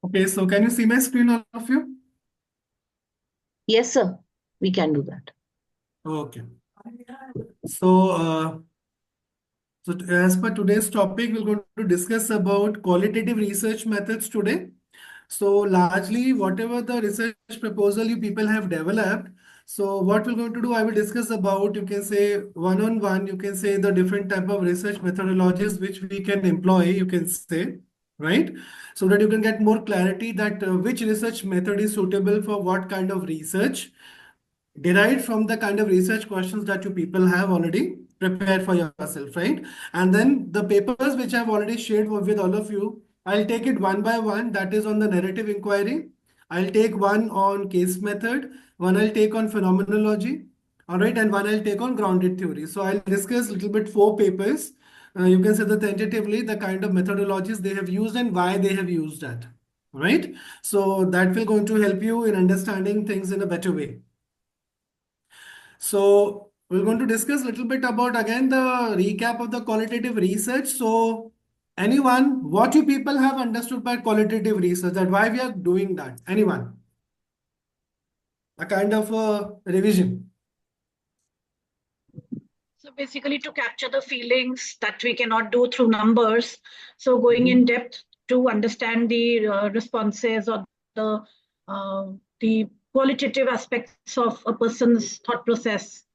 Okay, so can you see my screen, all of you? Yes, sir. We can do that. Okay. So, as per today's topic, we're going to discuss about qualitative research methods today. So, largely, whatever the research proposal you people have developed, so what we're going to do, I will discuss about, you can say one-on-one, you can say the different type of research methodologies which we can employ, you can say, right? So that you can get more clarity that which research method is suitable for what kind of research derived from the kind of research questions that you people have already prepared for yourself, right? And then the papers which I've already shared with all of you, I'll take it one by one. That is on the narrative inquiry. I'll take one on case method, one I'll take on phenomenology, all right, and one I'll take on grounded theory. So I'll discuss a little bit four papers. You can say that tentatively the kind of methodologies they have used and why they have used that, right? So that will going to help you in understanding things in a better way. So we're going to discuss a little bit about again the recap of the qualitative research. So anyone, what you people have understood by qualitative research, that why we are doing that? Anyone? A kind of a revision. So basically to capture the feelings that we cannot do through numbers. So going in Mhm. depth to understand the responses or the the qualitative aspects of a person's thought process.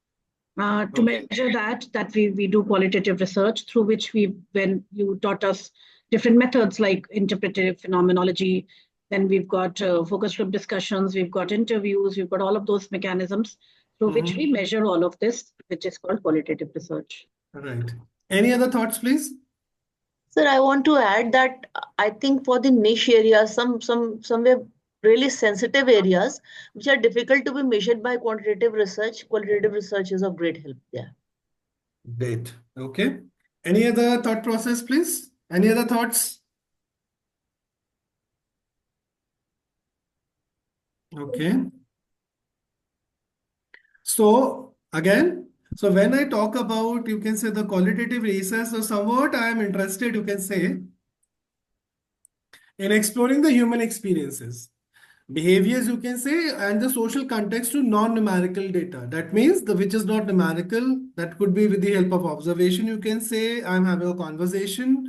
To Okay. measure that we do qualitative research through which when you taught us different methods like interpretive phenomenology, then we've got focus group discussions, we've got interviews, we've got all of those mechanisms through which we Mhm. measure all of this, which is called qualitative research. Right. Any other thoughts, please? Sir, I want to add that I think for the niche areas, somewhere really sensitive areas which are difficult to be measured by qualitative research is of great help there. Great. Okay. Any other thought process, please? Any other thoughts? Okay. So again, so when I talk about, you can say the qualitative research, so somewhat I am interested, you can say, in exploring the human experiences, behaviors, you can say, and the social context to non-numerical data. That means the which is not numerical, that could be with the help of observation. You can say, I'm having a conversation,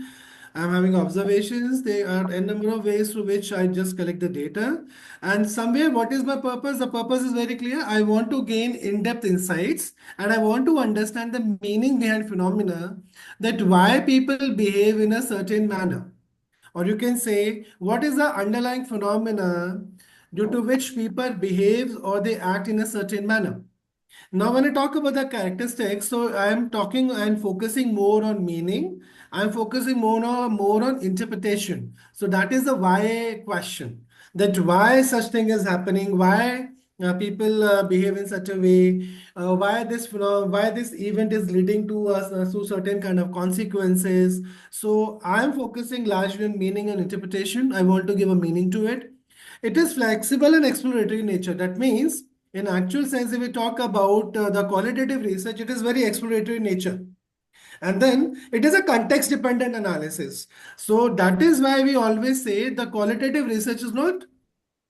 I'm having observations. There are a number of ways through which I just collect the data. And somewhere, what is my purpose? The purpose is very clear. I want to gain in-depth insights and I want to understand the meaning behind phenomena, that why people behave in a certain manner. Or you can say, what is the underlying phenomena due to which people behave or they act in a certain manner. Now, when I talk about the characteristics, so I am talking and focusing more on meaning. I'm focusing more on interpretation. So that is the why question. That why such thing is happening, why people behave in such a way, why this event is leading to us to certain kind of consequences. So I'm focusing largely on meaning and interpretation. I want to give a meaning to it. It is flexible and exploratory in nature. That means, in actual sense, if we talk about the qualitative research, it is very exploratory in nature. And then it is a context dependent analysis. So that is why we always say the qualitative research is not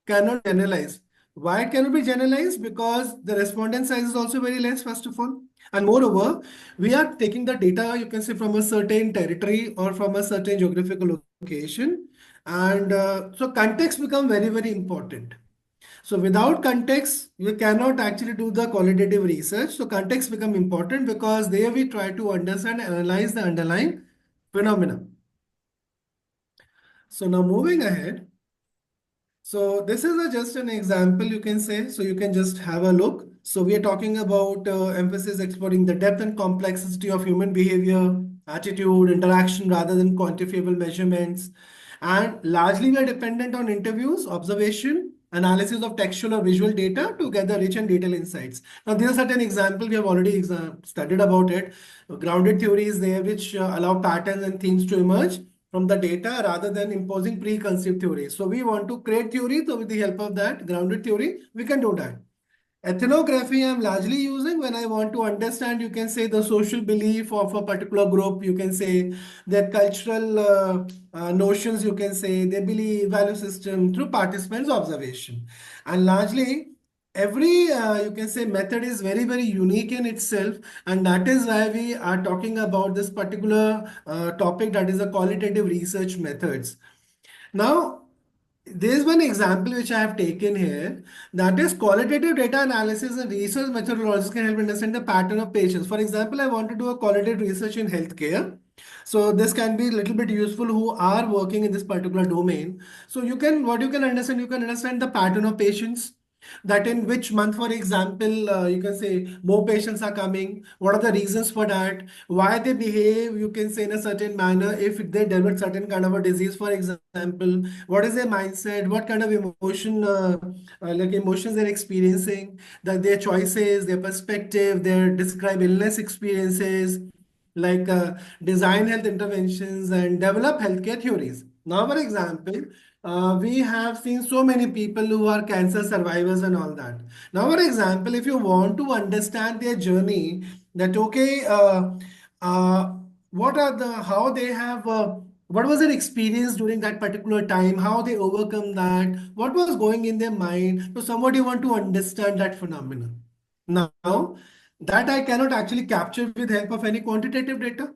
cannot generalize. Why it cannot be generalized? Because the respondent size is also very less, first of all. And moreover, we are taking the data, you can say, from a certain territory or from a certain geographical location. And so context become very, very important. So without context, you cannot actually do the qualitative research. So context become important because there we try to understand and analyze the underlying phenomena. So now moving ahead. So this is just an example, you can say. So you can just have a look. So we are talking about emphasis exploring the depth and complexity of human behavior, attitude, interaction rather than quantifiable measurements. And largely we are dependent on interviews, observation, analysis of textual or visual data to gather rich and detailed insights. Now, these are certain examples we have already studied about it. Grounded theories there which allow patterns and themes to emerge from the data rather than imposing preconceived theories. So we want to create theory. So with the help of that grounded theory, we can do that. Ethnography I'm largely using when I want to understand, you can say, the social belief of a particular group, you can say their cultural notions, you can say their belief, value system through participants' observation. And largely, every, you can say, method is very, very unique in itself. And that is why we are talking about this particular topic, that is the qualitative research methods. Now, there's one example which I have taken here, that is qualitative data analysis and research methodologies can help understand the pattern of patients. For example, I want to do a qualitative research in healthcare. So this can be a little bit useful who are working in this particular domain. So you can, what you can understand the pattern of patients, that in which month, for example, you can say more patients are coming, what are the reasons for that, why they behave, you can say, in a certain manner, if they develop certain kind of a disease, for example, what is their mindset, what kind of emotion, like emotions they're experiencing, that their choices, their perspective, their describe illness experiences, like design health interventions and develop healthcare theories. Now, for example, we have seen so many people who are cancer survivors and all that. Now, for example, if you want to understand their journey, that okay, what are the how they have what was their experience during that particular time, how they overcome that, what was going in their mind. So, somebody want to understand that phenomenon. Now, that I cannot actually capture with help of any quantitative data.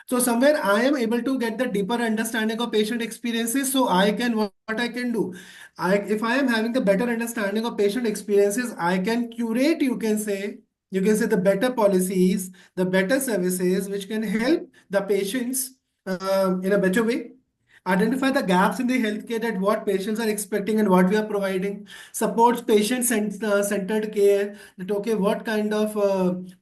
So somewhere I am able to get the deeper understanding of patient experiences. So I can what I can do. If I am having the better understanding of patient experiences, I can curate, you can say the better policies, the better services which can help the patients in a better way. Identify the gaps in the healthcare, that what patients are expecting and what we are providing. Supports patient-centered care, that okay, what kind of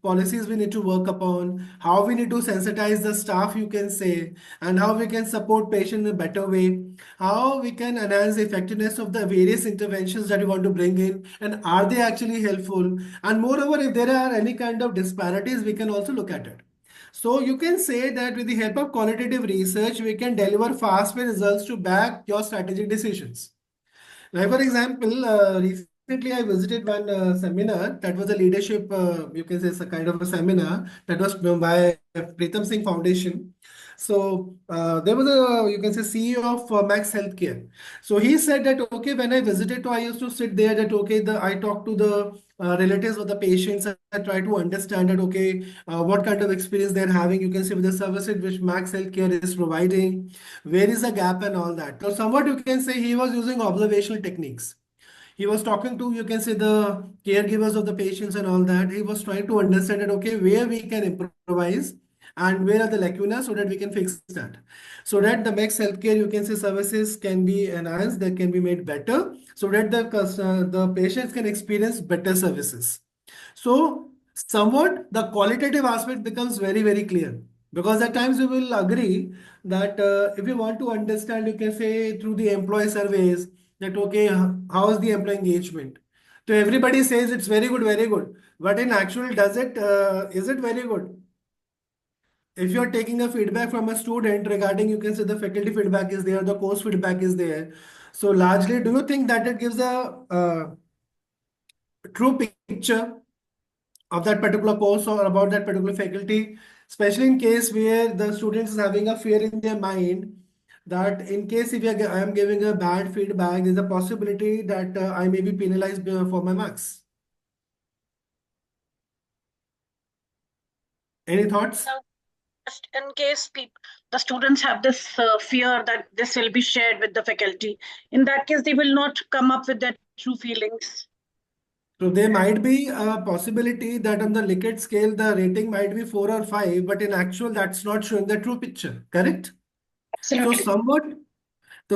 policies we need to work upon, how we need to sensitize the staff, you can say, and how we can support patient in a better way, how we can enhance the effectiveness of the various interventions that we want to bring in, and are they actually helpful? And moreover, if there are any kind of disparities, we can also look at it. So you can say that with the help of qualitative research, we can deliver fast results to back your strategic decisions. Like for example, recently I visited one seminar that was a leadership, you can say it's a kind of a seminar that was by Pritam Singh Foundation. So there was a, you can say, CEO of Max Healthcare. So he said that, okay, when I visited, I used to sit there that, okay, I talked to the relatives of the patients and I try to understand that, okay, what kind of experience they're having, you can see with the services which Max Healthcare is providing, where is the gap and all that. So somewhat you can say he was using observational techniques. He was talking to, you can say, the caregivers of the patients and all that. He was trying to understand that, okay, where we can improvise and where are the lacunas so that we can fix that. So that the Max Healthcare, you can say, services can be enhanced, that can be made better so that the patients can experience better services. So somewhat the qualitative aspect becomes very, very clear, because at times we will agree that if you want to understand, you can say through the employee surveys that, okay, how is the employee engagement? So everybody says it's very good, very good. But in actual, is it very good? If you're taking a feedback from a student regarding, you can say the faculty feedback is there, the course feedback is there. So largely, do you think that it gives a true picture of that particular course or about that particular faculty, especially in case where the students is having a fear in their mind that in case if I am giving a bad feedback, there's a possibility that I may be penalized for my marks. Any thoughts? Just in case the students have this fear that this will be shared with the faculty, in that case, they will not come up with their true feelings. So there might be a possibility that on the Likert scale, the rating might be 4 or 5, but in actual, that's not showing the true picture, correct? So Absolutely.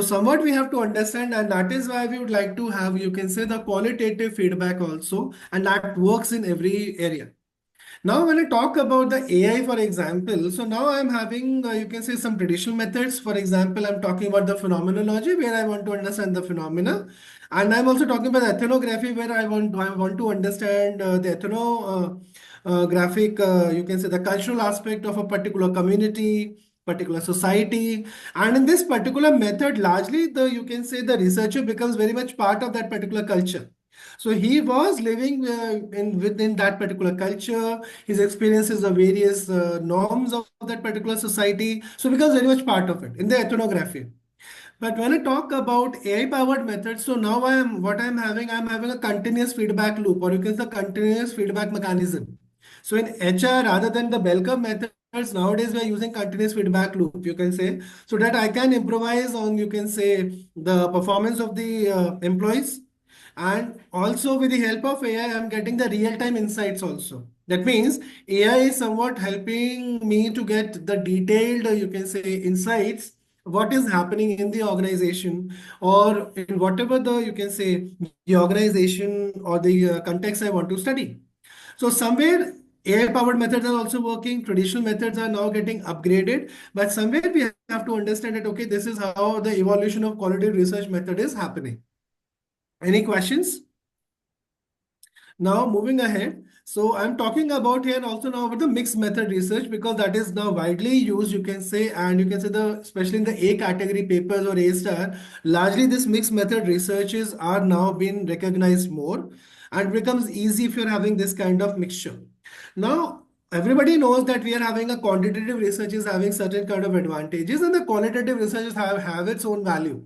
somewhat we have to understand, and that is why we would like to have, you can say, the qualitative feedback also, and that works in every area. Now, when I talk about the AI, for example, so now I'm having, you can say, some traditional methods. For example, I'm talking about the phenomenology, where I want to understand the phenomena. And I'm also talking about ethnography, where I want to understand the ethnographic, you can say, the cultural aspect of a particular community, particular society. And in this particular method, largely, you can say, the researcher becomes very much part of that particular culture. So he was living within that particular culture, his experiences of various norms of that particular society. So becomes very much part of it in the ethnography. But when I talk about AI-powered methods, so now I'm having a continuous feedback loop, or you can say continuous feedback mechanism. So in HR, rather than the bell curve methods, nowadays we are using continuous feedback loop, you can say, so that I can improvise on, you can say, the performance of the employees. And also with the help of AI, I'm getting the real-time insights also. That means AI is somewhat helping me to get the detailed, you can say, insights, what is happening in the organization, or in whatever the, you can say, the organization or the context I want to study. So somewhere AI powered methods are also working, traditional methods are now getting upgraded, but somewhere we have to understand that, okay, this is how the evolution of qualitative research method is happening. Any questions? Now moving ahead, so I'm talking about here also now about the mixed method research, because that is now widely used, you can say, and you can say the especially in the A category papers or A star, largely this mixed method researches are now being recognized more, and becomes easy if you're having this kind of mixture. Now everybody knows that we are having a quantitative research is having certain kind of advantages, and the qualitative research have its own value.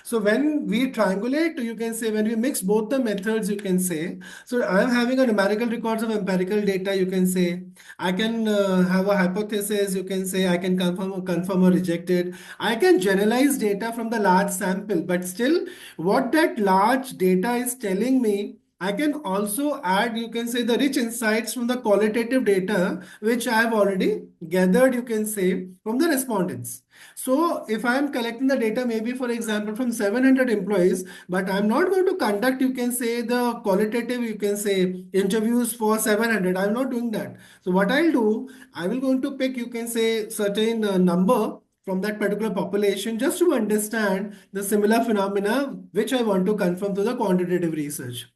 So when we triangulate, you can say, when we mix both the methods, you can say, so I'm having a numerical records of empirical data, you can say, I can have a hypothesis, you can say, I can confirm or reject it. I can generalize data from the large sample, but still what that large data is telling me, I can also add, you can say, the rich insights from the qualitative data, which I have already gathered, you can say, from the respondents. So if I am collecting the data, maybe for example, from 700 employees, but I'm not going to conduct, you can say, the qualitative, you can say, interviews for 700. I'm not doing that. So what I'll do, I will going to pick, you can say, certain number from that particular population just to understand the similar phenomena which I want to confirm through the quantitative research.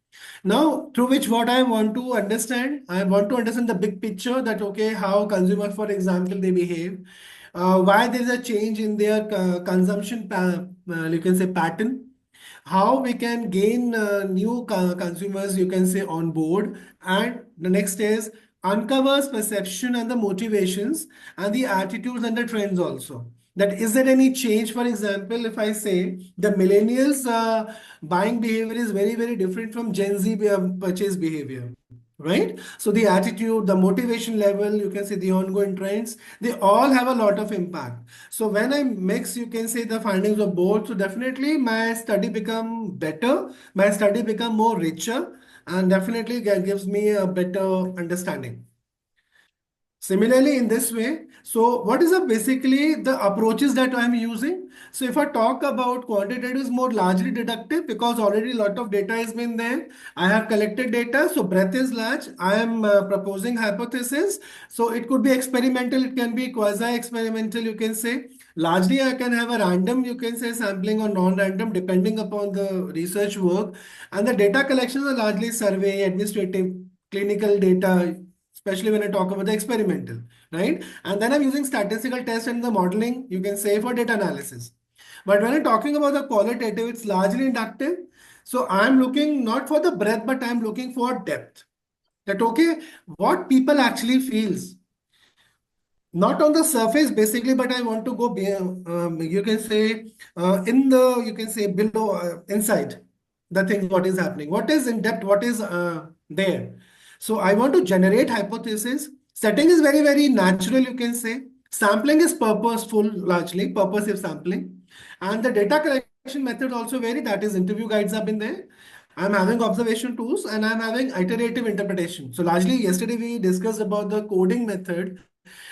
Now, through which what I want to understand the big picture that, okay, how consumers, for example, they behave, why there is a change in their consumption, you can say, pattern, how we can gain new consumers, you can say, on board. And the next is uncovers perception and the motivations and the attitudes and the trends also. That is there any change? For example, if I say the millennials buying behavior is very, very different from Gen Z purchase behavior, right? So the attitude, the motivation level, you can say the ongoing trends, they all have a lot of impact. So when I mix, you can say, the findings of both, so definitely my study become better, my study become more richer, and definitely gives me a better understanding. Similarly, in this way, so what is basically the approaches that I'm using? So if I talk about quantitative is more largely deductive, because already a lot of data has been there. I have collected data, so breadth is large. I am proposing hypothesis. So it could be experimental, it can be quasi-experimental, you can say. Largely, I can have a random, you can say, sampling or non-random, depending upon the research work. And the data collections are largely survey, administrative, clinical data, especially when I talk about the experimental, right? And then I'm using statistical test and the modeling, you can say, for data analysis. But when I'm talking about the qualitative, it's largely inductive. So I'm looking not for the breadth, but I'm looking for depth. That, okay, what people actually feels, not on the surface basically, but I want to go you can say, in the, you can say, below, inside the things, what is happening, what is in depth, what is there. So I want to generate hypothesis. Setting is very, very natural, you can say. Sampling is purposeful, largely purposive sampling. And the data collection method also vary, that is interview guides have been there. I'm having observation tools and I'm having iterative interpretation. So largely yesterday we discussed about the coding method,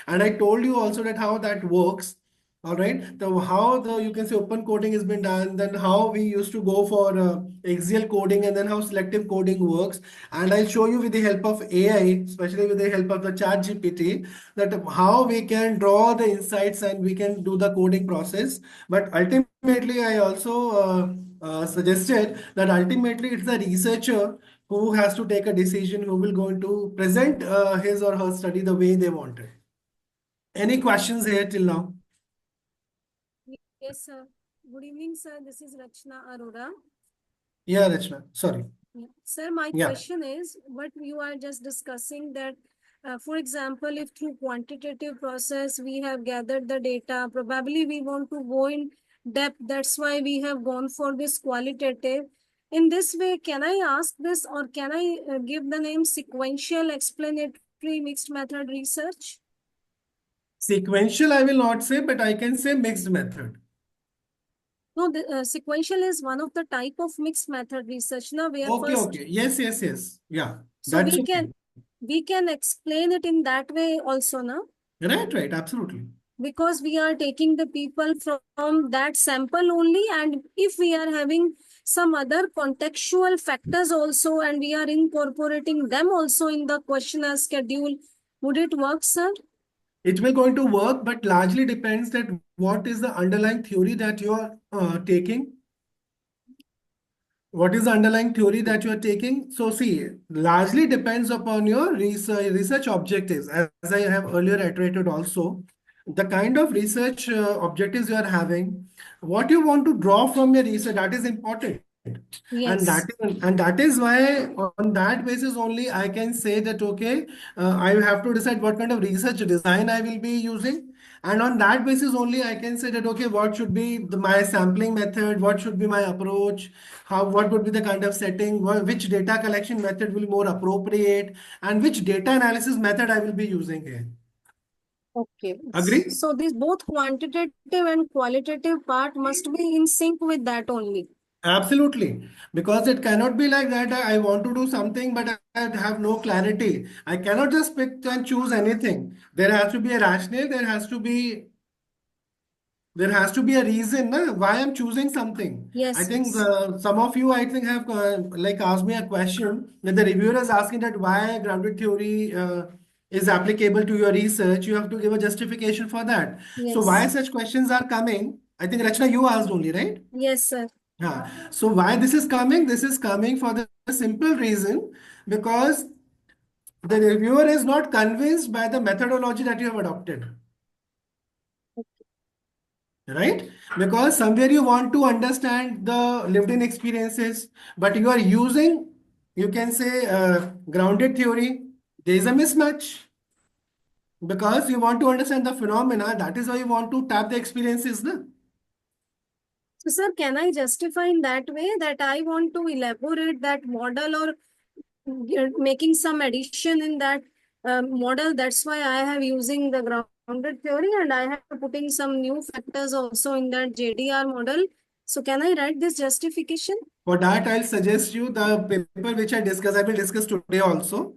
and I told you also that how that works. All right. The how the, you can say, open coding has been done, then how we used to go for axial coding, and then how selective coding works. And I'll show you with the help of AI, especially with the help of the chat GPT, that how we can draw the insights and we can do the coding process. But ultimately, I also suggested that ultimately it's the researcher who has to take a decision, who will going to present his or her study the way they want it. Any questions here till now? Yes, sir. Good evening, sir. This is Rachna Arora. Yeah, Rachna. Sorry. Sir, my Yeah. question is what you are just discussing that, for example, if through quantitative process we have gathered the data, probably we want to go in depth. That's why we have gone for this qualitative. In this way, can I ask this or can I give the name sequential explanatory mixed method research? Sequential, I will not say, but I can say mixed method. No, the sequential is one of the type of mixed method research now where Okay, first. okay. Yes, yes, yes. Yeah, So that's okay. we can explain it in that way also now, Right, right. Absolutely. because we are taking the people from that sample only, and if we are having some other contextual factors also and we are incorporating them also in the questionnaire schedule, would it work, sir? It will going to work, but largely depends that what is the underlying theory that you are taking. What is the underlying theory that you are taking? So see, largely depends upon your research objectives. As I have earlier iterated also, the kind of research objectives you are having, what you want to draw from your research, that is important. Yes. And that is why on that basis only I can say that okay, I have to decide what kind of research design I will be using. And on that basis only I can say that okay, what should be my sampling method, what should be my approach, what would be the kind of setting, which data collection method will be more appropriate, and which data analysis method I will be using here. Okay. Agree? So these both quantitative and qualitative part must be in sync with that only. Absolutely, because it cannot be like that. I want to do something, but I have no clarity. I cannot just pick and choose anything. There has to be a rationale. There has to be a reason why I'm choosing something. I Yes, think yes. some of you, I think, have like asked me a question that the reviewer is asking that why grounded theory is applicable to your research. You have to give a justification for that. So why Yes. such questions are coming? I think Rachna, you asked only, right? Yes, sir. Yeah. So why this is coming? This is coming for the simple reason because the reviewer is not convinced by the methodology that you have adopted, right? Because somewhere you want to understand the lived-in experiences, but you are using, you can say, grounded theory. There is a mismatch because you want to understand the phenomena. That is why you want to tap the experiences, na? So, sir, can I justify in that way that I want to elaborate that model or making some addition in that model? That's why I have using the grounded theory and I have putting some new factors also in that JDR model. So, can I write this justification? For that, I'll suggest you the paper which I will discuss today also.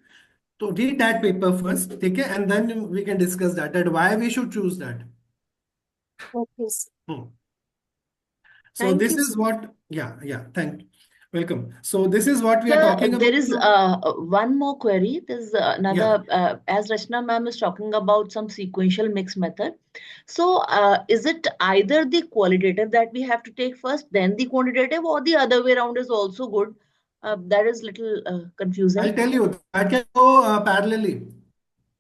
So read that paper first, okay, and then we can discuss that why we should choose that. Okay, sir. So Thank this you, is sir. what, yeah, thank you. Welcome. So this is what we are Sir, talking about. there is one more query. There's Yeah, another, as Rachna ma'am is talking about some sequential mix method. So, is it either the qualitative that we have to take first, then the quantitative, or the other way around is also good? That is little I'll confusing. tell you that can go parallelly.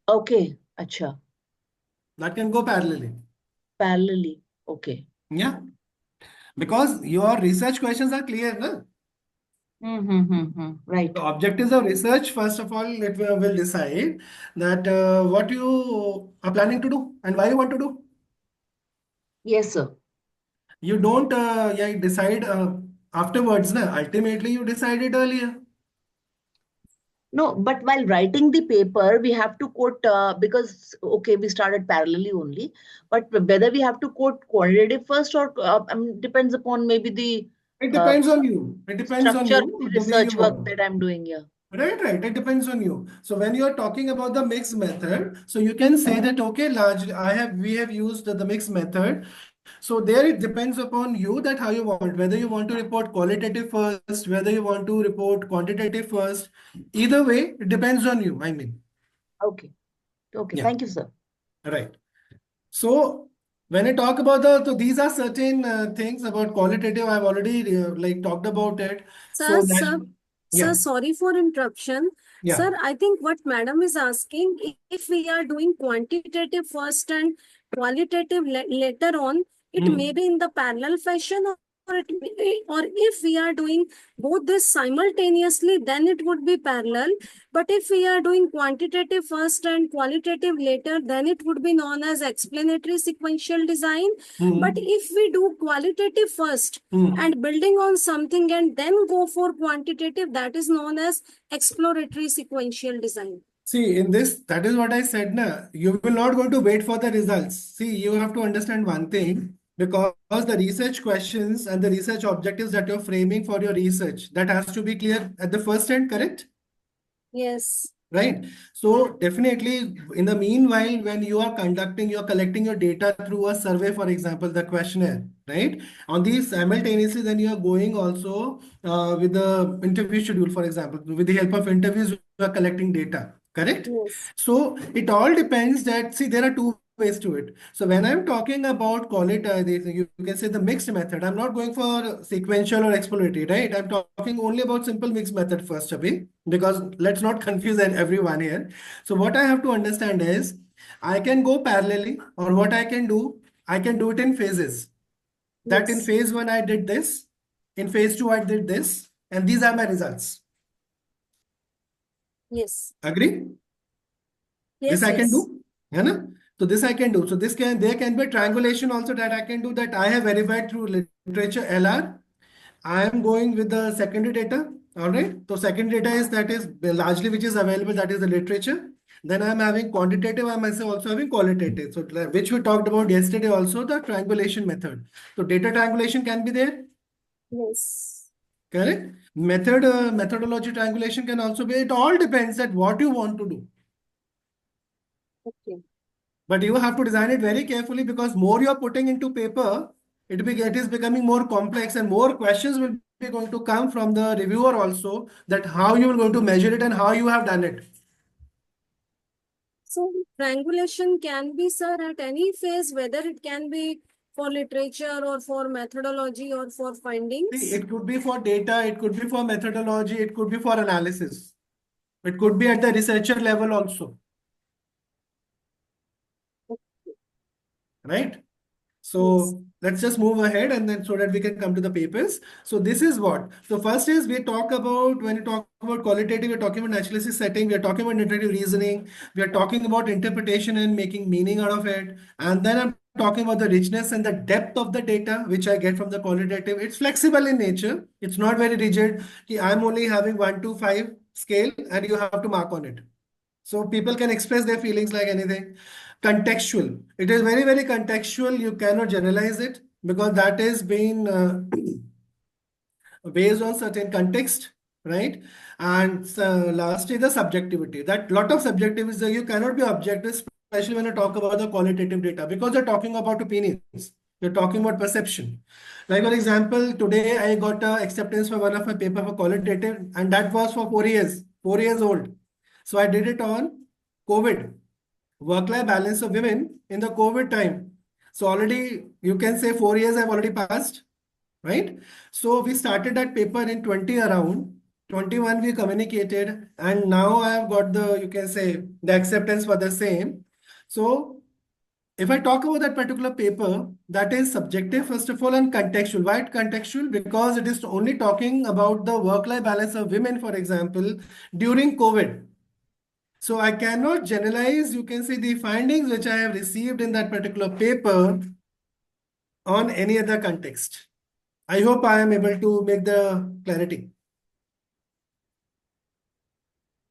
Okay, acha, That can go parallelly. parallelly. Okay. Yeah, because your research questions are clear, no? Right. The objectives of research, first of all, it will decide that what you are planning to do and why you want to do. Yes, sir. You don't yeah, decide afterwards. Na? Ultimately, you decided earlier. No, but while writing the paper, we have to quote because okay, we started parallelly only. But whether we have to quote quantitative first or depends upon maybe the It uh, depends on you. It depends on structure of you the the way you research work want. that I'm doing here. Right, right. It depends on you. So when you're talking about the mixed method, so you can say that okay, largely we have used the mixed method. So there it depends upon you that how you want, whether you want to report qualitative first, whether you want to report quantitative first. Either way, it depends on you. I mean, Okay. Okay. yeah, Thank you, sir. right. So when I talk about so these are certain things about qualitative. I've already like talked about it. Sir, So sir, that, sir, yeah, sorry for interruption. yeah. Sir, I think what madam is asking, if we are doing quantitative first and qualitative later on, it may Hmm. be in the parallel fashion or if we are doing both this simultaneously, then it would be parallel. But if we are doing quantitative first and qualitative later, then it would be known as explanatory sequential design. But if we do qualitative first and building on something and then go for quantitative, that is known as exploratory sequential design. See, in this, that is what I said, na. You will not going to wait for the results. See, you have to understand one thing, because the research questions and the research objectives that you're framing for your research, that has to be clear at the first end, correct? Yes. Right. So definitely, in the meanwhile, when you are collecting your data through a survey, for example, the questionnaire, right? On these simultaneously, then you are going also with the interview schedule, for example, with the help of interviews, you are collecting data, correct? Yes. So it all depends that, see, there are two ways to it. So when I'm talking about you can say the mixed method. I'm not going for sequential or exploratory, right? I'm talking only about simple mixed method first, Abhi, because let's not confuse everyone here. So what I have to understand is I can go parallelly, or what I can do it in phases. That in Yes. phase one, I did this. In phase two, I did this. And these are my results. Yes. Agree? This Yes. I can Yes. do. Yeah, na? So this I can do. So there can be triangulation also that I can do, that I have verified through literature LR. I am going with the secondary data. All right. So secondary data is largely which is available, that is the literature. Then I'm having quantitative, I'm also having qualitative. So which we talked about yesterday also, the triangulation method. So data triangulation can be there. Yes. Correct. Methodology triangulation can also be. It all depends that what you want to do. Okay. But you have to design it very carefully, because more you're putting into paper, it is becoming more complex, and more questions will be going to come from the reviewer also, that how you are going to measure it and how you have done it. So triangulation can be, sir, at any phase, whether it can be for literature or for methodology or for See, findings. it could be for data, it could be for methodology, it could be for analysis. It could be at the researcher level also, right? Yes. So let's just move ahead, and then so that we can come to the papers. So this is what. So first is we talk about, when you talk about qualitative, we're talking about naturalistic setting, we're talking about interpretive reasoning, we are talking about interpretation and making meaning out of it. And then I'm talking about the richness and the depth of the data, which I get from the qualitative. It's flexible in nature. It's not very rigid. I'm only having 1 to 5 scale and you have to mark on it. So people can express their feelings like anything. Contextual. It is very, very contextual. You cannot generalize it, because that is being based on certain context, right? And lastly, the subjectivity. That lot of subjectivity, you cannot be objective, especially when you talk about the qualitative data, because you're talking about opinions. You're talking about perception. Like for example, today I got acceptance for one of my paper for qualitative, and that was for 4 years old. So I did it on COVID, work-life balance of women in the COVID time. So already you can say 4 years I've already passed, right? So we started that paper in 20 around. 21 we communicated, and now I have got the, you can say, the acceptance for the same. So if I talk about that particular paper, that is subjective, first of all, and contextual. Why contextual? Because it is only talking about the work-life balance of women, for example, during COVID. So I cannot generalize, you can say, the findings which I have received in that particular paper on any other context. I hope I am able to make the clarity.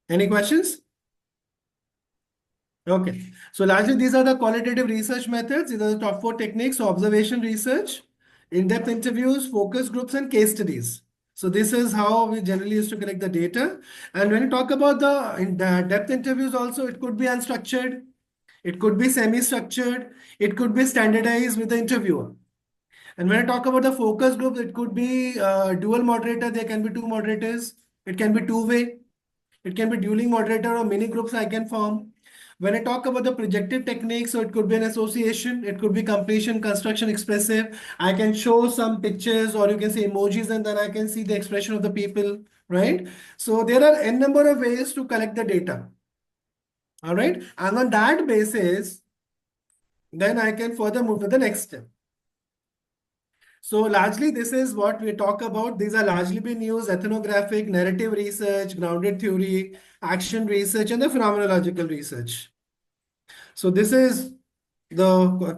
Any questions? Okay. So largely these are the qualitative research methods. These are the top 4 techniques: observation research, in-depth interviews, focus groups, and case studies. So this is how we generally used to collect the data. And when you talk about the in-depth interviews also, it could be unstructured, it could be semi-structured, it could be standardized with the interviewer. And when I talk about the focus groups, it could be dual moderator. There can be 2 moderators. It can be two-way. It can be dueling moderator, or mini groups I can form. When I talk about the projective techniques, so it could be an association, it could be completion, construction, expressive. I can show some pictures, or you can say emojis, and then I can see the expression of the people, right? So there are n number of ways to collect the data. All right. And on that basis, then I can further move to the next step. So largely this is what we talk about. These are largely been used: ethnographic, narrative research, grounded theory, action research, and the phenomenological research. So this is the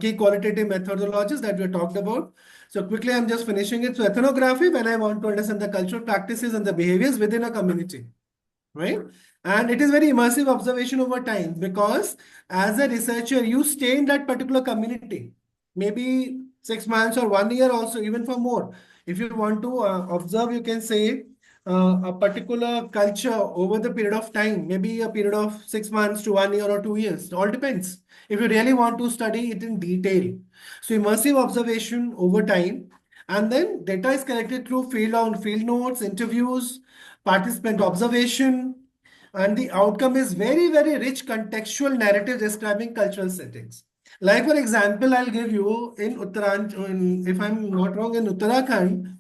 key qualitative methodologies that we talked about. So quickly, I'm just finishing it. So ethnography, when I want to understand the cultural practices and the behaviors within a community, right? And it is very immersive observation over time, because as a researcher, you stay in that particular community, maybe 6 months or 1 year also, even for more. If you want to observe, you can say a particular culture over the period of time, maybe a period of 6 months to 1 year or 2 years. It all depends. If you really want to study it in detail. So immersive observation over time. And then data is collected through field notes, interviews, participant observation, and the outcome is very, very rich contextual narrative describing cultural settings. Like for example, I'll give you in Uttarakhand, if I'm not wrong, in Uttarakhand,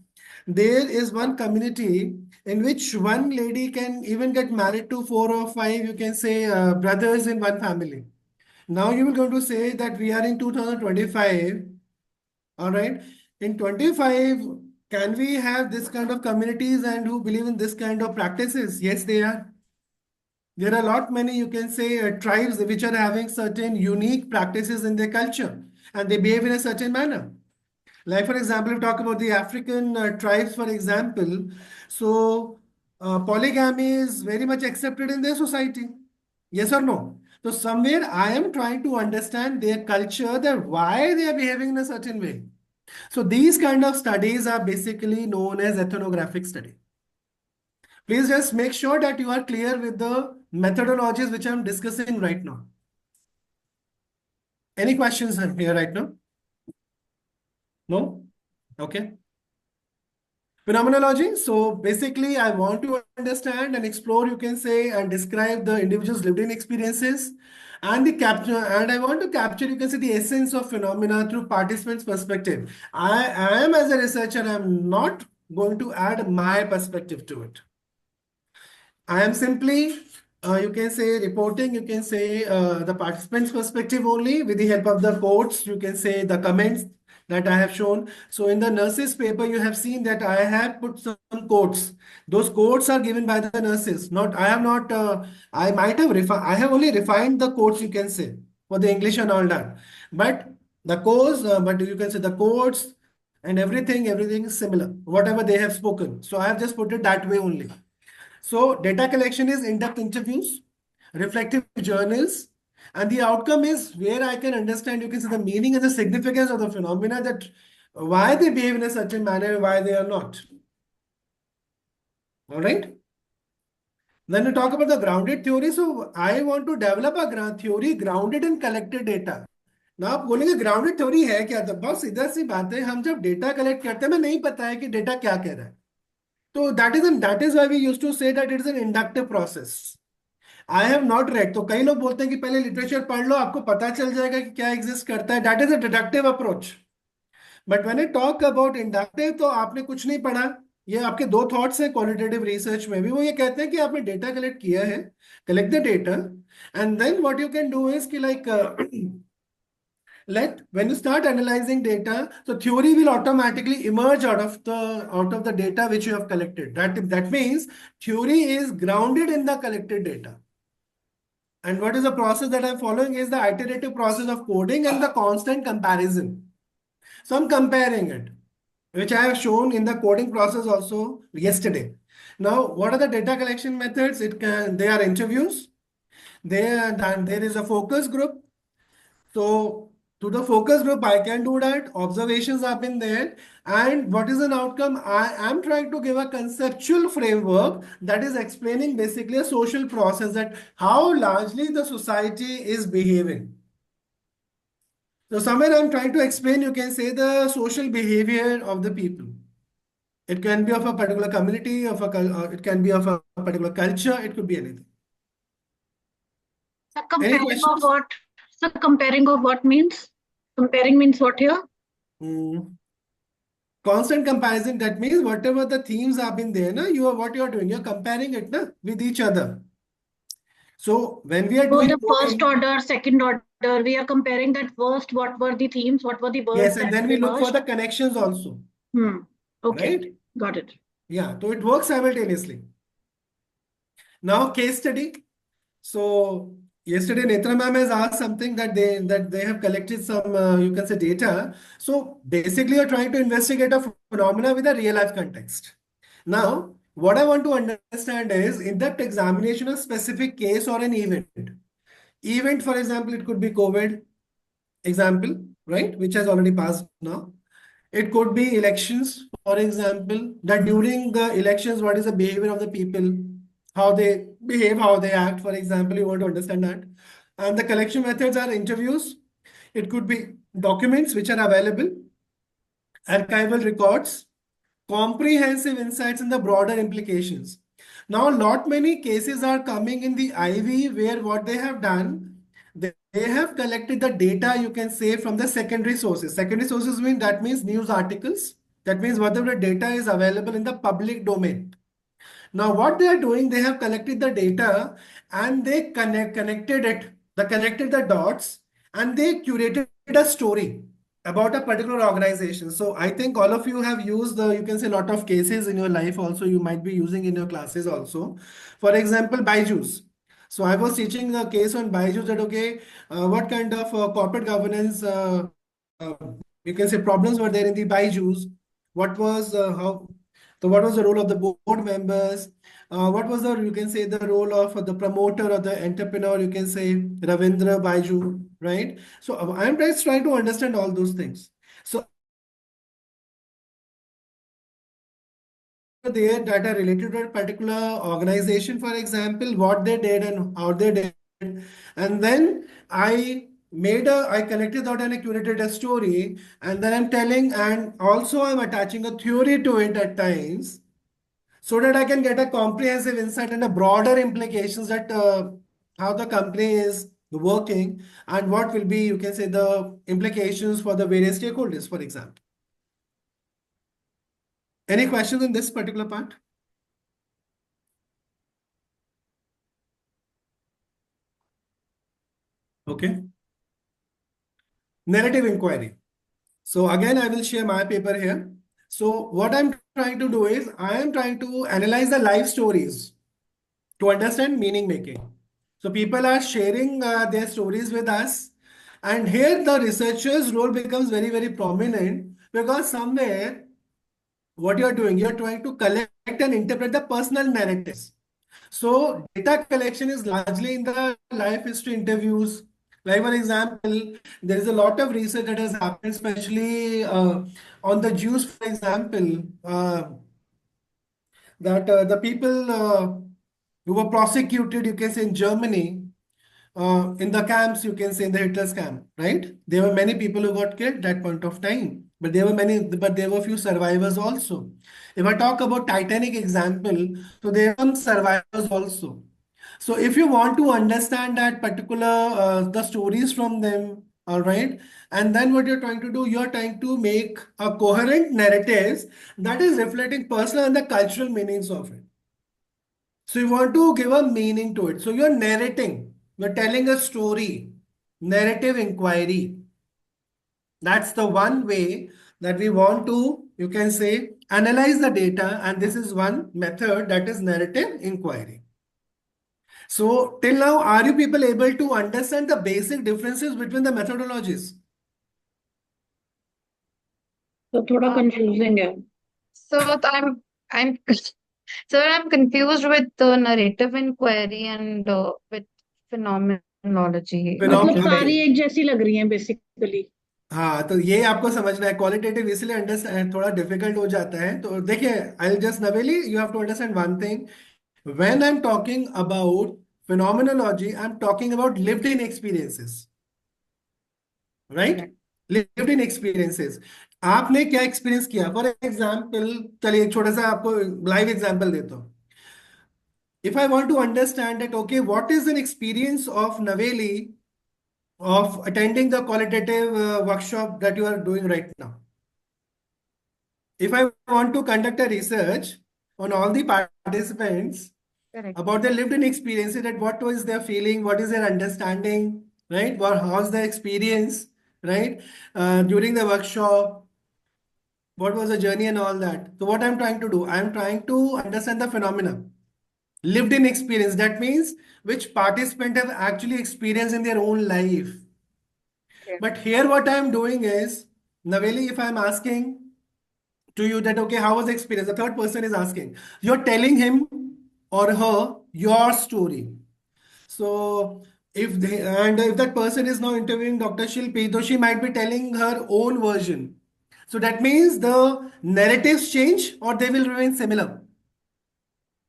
there is one community in which one lady can even get married to 4 or 5, you can say, brothers in one family. Now you will going to say that we are in 2025, all right? In 25, can we have this kind of communities and who believe in this kind of practices? Yes, they are. There are a lot many, you can say, tribes which are having certain unique practices in their culture, and they behave in a certain manner. Like for example, we talk about the African tribes, for example. So polygamy is very much accepted in their society. Yes or no? So somewhere I am trying to understand their culture, that why they are behaving in a certain way. So these kind of studies are basically known as ethnographic study. Please just make sure that you are clear with the methodologies which I'm discussing right now. Any questions here right now? No? Okay. Phenomenology. So basically, I want to understand and explore, you can say, and describe the individual's lived-in experiences and the capture. And I want to capture, you can say, the essence of phenomena through participants' perspective. I am, as a researcher, I'm not going to add my perspective to it. I am simply, you can say, reporting, you can say, the participants' perspective only with the help of the quotes, you can say the comments that I have shown. So in the nurses paper, you have seen that I have put some quotes. Those quotes are given by the nurses. Not, I have not, I might have refined, I have only refined the quotes, you can say, for the English and all that. But the course, but you can say the quotes and everything is similar, whatever they have spoken. So I have just put it that way only. So data collection is in-depth interviews, reflective journals, and the outcome is where I can understand, you can see the meaning and the significance of the phenomena, that why they behave in a certain manner, why they are not. All right. Then we talk about the grounded theory. So I want to develop a theory grounded in collected data. ना आप बोलेंगे grounded theory है क्या? तो बहुत सीधा सी बात है, हम जब डेटा कलेक्ट करते हैं हमें नहीं पता है कि डेटा क्या कह रहा है. तो that is why we used to say that it is an inductive process. I have not read. तो कई लोग बोलते हैं कि पहले लिटरेचर पढ़ लो, आपको पता चल जाएगा कि क्या एग्जिस्ट करता है. That is a deductive approach. But when I talk about inductive, तो आपने कुछ नहीं पढ़ा. ये आपके दो थॉट्स हैं क्वालिटेटिव रिसर्च में भी. वो ये कहते हैं कि आपने डेटा कलेक्ट किया है, collect the data, and then what you can do is कि like when you start analyzing data, so theory will automatically emerge out of the data which you have collected. That means theory is grounded in the collected data. And what is the process that I'm following is the iterative process of coding and the constant comparison. So I'm comparing it, which I have shown in the coding process also yesterday. Now, what are the data collection methods? They are interviews. There is a focus group. So to the focus group, I can do that. Observations have been there. And what is an outcome? I am trying to give a conceptual framework that is explaining basically a social process, that how largely the society is behaving. So somewhere I'm trying to explain, you can say, the social behavior of the people. It can be of a particular community, it can be of a particular culture, it could be anything. So Any comparing of questions? what? So comparing of what means? Comparing means what here? Constant comparison, that means whatever the themes have been there, what you are doing, you're comparing it with each other. So when we are So doing the first coding, order, second order, we are comparing that first, what were the themes, what were the words yes, and that then we look for emerged. the connections also. Okay, right? got it. Yeah, so it works simultaneously. Now, case study. So yesterday, Netra ma'am has asked something that they have collected some you can say data. So basically, you're trying to investigate a phenomena with a real life context. Now, what I want to understand is in-depth examination of specific case or an event. Event, for example, it could be COVID example, right, which has already passed now. It could be elections, for example, that during the elections, what is the behavior of the people, how they behave, how they act, for example, you want to understand that. And the collection methods are interviews. It could be documents which are available, archival records, comprehensive insights in the broader implications. Now, lot many cases are coming in the IV where what they have done, they have collected the data you can say from the secondary sources. Secondary sources mean that means news articles. That means whatever data is available in the public domain. Now, what they are doing, they have collected the data and they connected the dots and they curated a story about a particular organization. So I think all of you have used the, you can say, lot of cases in your life also, you might be using in your classes also. For example, Byju's. So I was teaching a case on Byju's that, okay, what kind of corporate governance, you can say problems were there in the Byju's. What was, what was the role of the board members? What was the, you can say, the role of the promoter or the entrepreneur, you can say Ravindra Baiju, right? So I'm just trying to understand all those things. So there that are related to a particular organization, for example, what they did and how they did. And then I connected that and I curated a story. And then I'm telling, and also I'm attaching a theory to it at times so that I can get a comprehensive insight and a broader implications that how the company is working and what will be, you can say, the implications for the various stakeholders, for example. Any questions in this particular part? Okay. Narrative inquiry. So again, I will share my paper here. So what I'm trying to do is I am trying to analyze the life stories to understand meaning making. So people are sharing their stories with us. And here the researcher's role becomes very, very prominent because somewhere what you're doing, you're trying to collect and interpret the personal narratives. So data collection is largely in the life history interviews. Like for example, there is a lot of research that has happened, especially on the Jews, for example, that the people who were prosecuted, you can say in Germany, in the camps, you can say in the Hitler's camp, right? There were many people who got killed at that point of time, but there were few survivors also. If I talk about Titanic example, so there are some survivors also. So if you want to understand that particular the stories from them, all right, and then what you're trying to do, you're trying to make a coherent narratives that is reflecting personal and the cultural meanings of it. So you want to give a meaning to it. So you're narrating, you're telling a story, narrative inquiry. That's the one way that we want to, you can say, analyze the data. And this is one method that is narrative inquiry. So till now, are you people able to understand the basic differences between the methodologies? So थोड़ा confusing है. So I'm so I'm confused with the narrative inquiry and with phenomenology. मतलब हाँ सारी भाई, एक जैसी लग रही हैं basically. हाँ तो ये आपको समझना है क्वालिटेटिव इसलिए अंडरस्टैंड थोड़ा डिफिकल्ट हो जाता है तो देखिए I just naively you have to understand one thing when I am talking about phenomenology I'm talking about lived in experiences right lived in experiences आपने क्या एक्सपीरियंस किया फॉर एग्जांपल चलिए एक छोटा सा आपको लाइव एग्जांपल देता हूँ if I want to understand that okay what is an experience of Naveli of attending the qualitative workshop that you are doing right now. If I want to conduct a research on all the participants Correct. about their lived in experiences, that what was their feeling, what is their understanding, right? How's their experience, right? During the workshop, what was the journey and all that. So what I'm trying to do, I'm trying to understand the phenomena. Lived in experience, that means which participant have actually experienced in their own life. Okay. But here what I'm doing is, Naveli, if I'm asking to you that, okay, how was the experience? The third person is asking. You're telling him or her your story. So if that person is now interviewing Dr. Shilpi, though she might be telling her own version. So that means the narratives change or they will remain similar.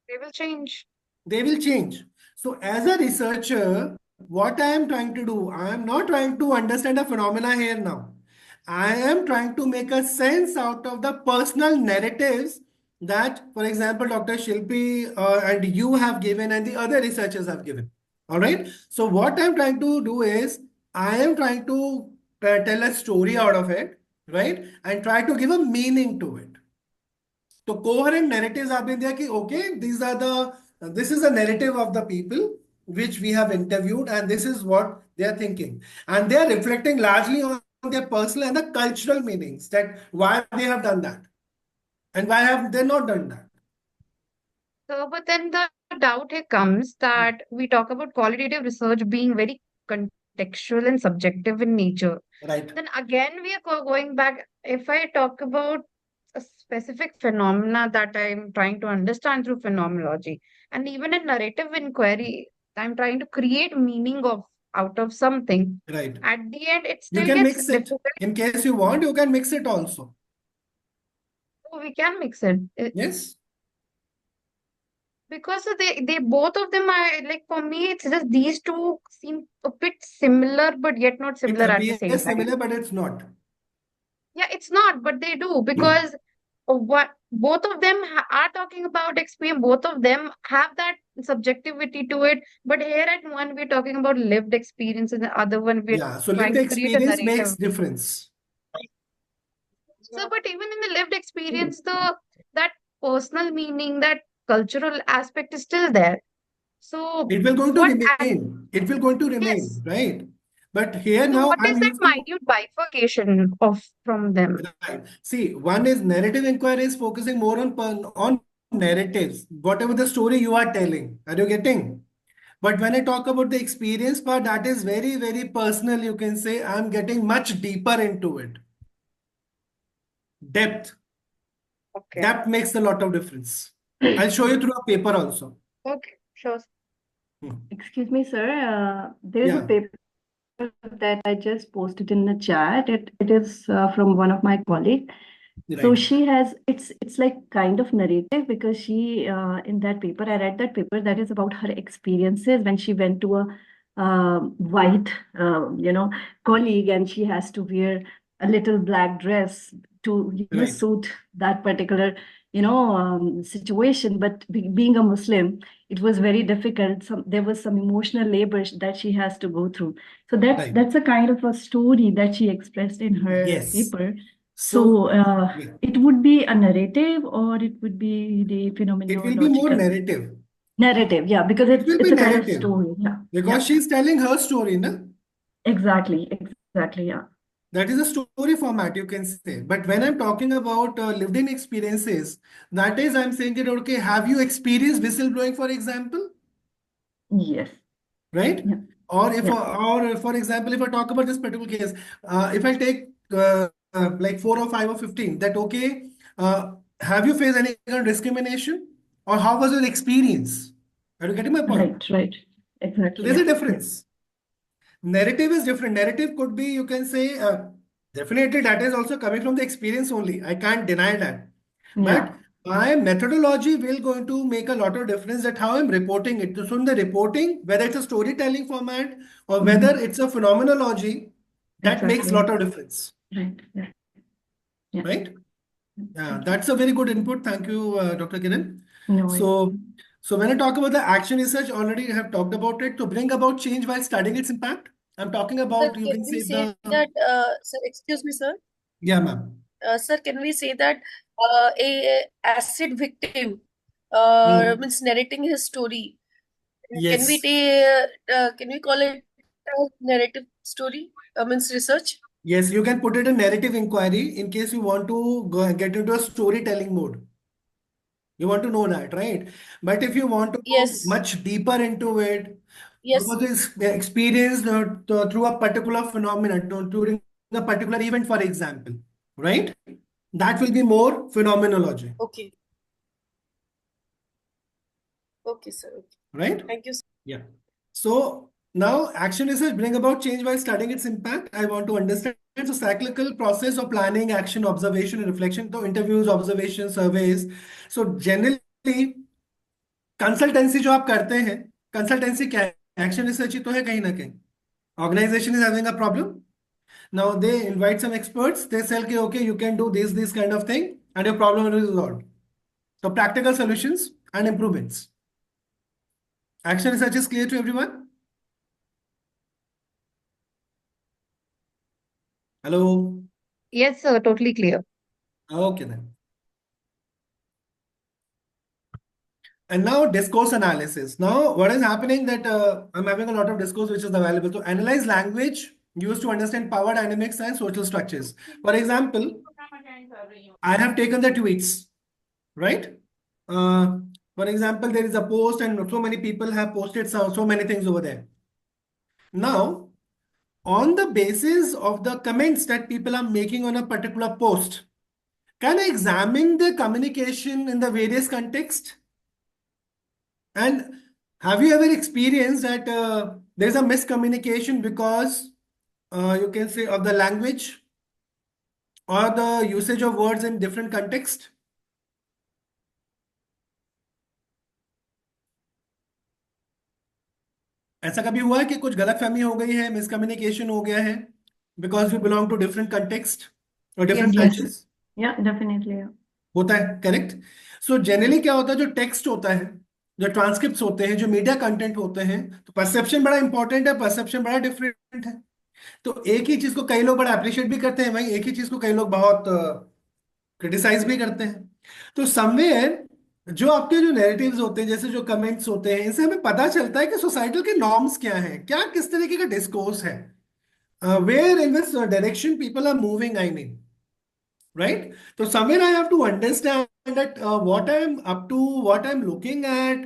They will change. They will change. So as a researcher, what I am trying to do, I am not trying to understand a phenomena here now. I am trying to make a sense out of the personal narratives that, for example, Dr. Shilpi and you have given and the other researchers have given. All right. So what I'm trying to do is I am trying to tell a story out of it, right? And try to give a meaning to it. So coherent narratives have been there कि okay, this is the narrative of the people which we have interviewed and this is what they are thinking. And they are reflecting largely on their personal and the cultural meanings that why they have done that and why have they not done that. So, but then the doubt here comes that we talk about qualitative research being very contextual and subjective in nature. Right. Then again, we are going back. If I talk about a specific phenomena that I'm trying to understand through phenomenology, and even a narrative inquiry, I'm trying to create meaning of out of something. Right. At the end, it You still can gets mix it. difficult. In case you want, you can mix it also. So we can mix it. Yes. Because they both of them are like for me, it's just these two seem a bit similar, but yet not It similar at the same appears time. similar, but it's not. Yeah, it's not, but they do because of what both of them are talking about experience. Both of them have that subjectivity to it. But here at one, we're talking about lived experience, and the other one, we're Yeah. So lived trying to create a experience makes narrative. difference. So, but even in the lived experience, the that personal meaning, that cultural aspect is still there. So, It will going to what at remain. It will going to remain, yes. right? But here So now what is I'm that using minute bifurcation of from them? right. See, one is narrative inquiry is focusing more on narratives, whatever the story you are telling. Are you getting? But when I talk about the experience part, that is very, very personal. You can say I'm getting much deeper into it. Depth. Okay. Depth makes a lot of difference. I'll show you through a paper also. Okay, sure. Hmm. Excuse me, sir. There is a Yeah, paper that I just posted in the chat. It is from one of my colleagues. So right, she has it's like kind of narrative because she in that paper I read that paper that is about her experiences when she went to a white colleague and she has to wear a little black dress to right, suit that particular situation. But being a Muslim, it was very difficult. There was some emotional labor that she has to go through. So right. that's a kind of a story that she expressed in her Yes. paper. So, So yeah, it would be a narrative or it would be the it will be more phenomenological narrative. narrative. Yeah, because It will it's be a kind of narrative story. Yeah, because yeah, she's telling her story, no? exactly, exactly. Yeah. That is a story format, you can say. But when I'm talking about lived in experiences, that is, I'm saying that, okay, have you experienced whistleblowing, for example? Yes. Right? Yeah. Or if, Yeah. or for example, if I talk about this particular case, if I take like 4 or 5 or 15, that okay, have you faced any kind of discrimination, or how was your experience? Are you getting my point? Right. Right. So Exactly. there's a Yeah. Yeah. difference. Narrative is different. Narrative could be, you can say, definitely that is also coming from the experience only. I can't deny that. But Yeah. my methodology will going to make a lot of difference that how I'm reporting it. So in the reporting, whether it's a storytelling format or whether Mhm. it's a phenomenology, that makes a Exactly. lot of difference, Right. Yeah. Yeah. right? Yeah, Thank you. that's a very good input. Thank you, Dr. Kiran. No worries. So, so when I talk about the action research, already I have talked about it to bring about change while studying its impact. I'm talking Sir, about, you can can we say say the, that, sir, excuse me, sir. yeah, ma'am. Sir, can we say that a acid victim Hmm. means narrating his story? Yes. Can we call it a narrative story? Means research? Yes, you can put it in narrative inquiry in case you want to get into a storytelling mode. You want to know that, right? But if you want to go Yes, much deeper into it, yes, because it's experienced through a particular phenomenon, during a particular event, for example, right? That will be more phenomenology, okay, okay, sir. Okay. right? Thank you. Yeah. So now action research bring about change by studying its impact. I want to understand. So cyclical process of planning, action, observation, and reflection. So interviews, observation, surveys. So generally consultancy जो आप करते हैं, consultancy क्या है? Action research ही तो है कहीं ना कहीं. Organization is having a problem. Now they invite some experts. They say, okay, you can do this kind of thing, and your problem will be resolved. So practical solutions and improvements. Action research is clear to everyone? Hello? Yes, sir, totally clear. Okay then. And now discourse analysis. Now what is happening that I'm having a lot of discourse which is available to analyze language used to understand power dynamics and social structures. For example, I have taken the tweets, right? Uh, for example, there is a post and so many people have posted so many things over there. Now, on the basis of the comments that people are making on a particular post, can I examine the communication in the various contexts? And have you ever experienced that there's a miscommunication because you can say of the language or the usage of words in different contexts? ऐसा कभी हुआ है कि कुछ गलतफहमी हो गई है, मिसकम्युनिकेशन हो गया है because we belong to different context और different Yes. Cultures? Yeah, definitely. Yeah. होता है, करेक्ट. सो जनरली क्या होता है, जो टेक्स्ट होता है, जो ट्रांसक्रिप्ट होते हैं, जो मीडिया कंटेंट होते हैं, तो परसेप्शन बड़ा इंपॉर्टेंट है, परसेप्शन बड़ा डिफरेंट है. तो एक ही चीज को कई लोग बड़ा अप्रिशिएट भी करते हैं भाई, एक ही चीज को कई लोग बहुत क्रिटिसाइज भी करते हैं. तो समवेयर जो आपके जो नैरेटिव्स होते हैं, जैसे जो कमेंट्स होते हैं, इनसे हमें पता चलता है कि सोसाइटल के नॉर्म्स क्या हैं, क्या किस तरीके का डिस्कोर्स है, where in which direction people are moving, I mean, right? So somewhere I have to understand that what I'm up to, what I'm looking at.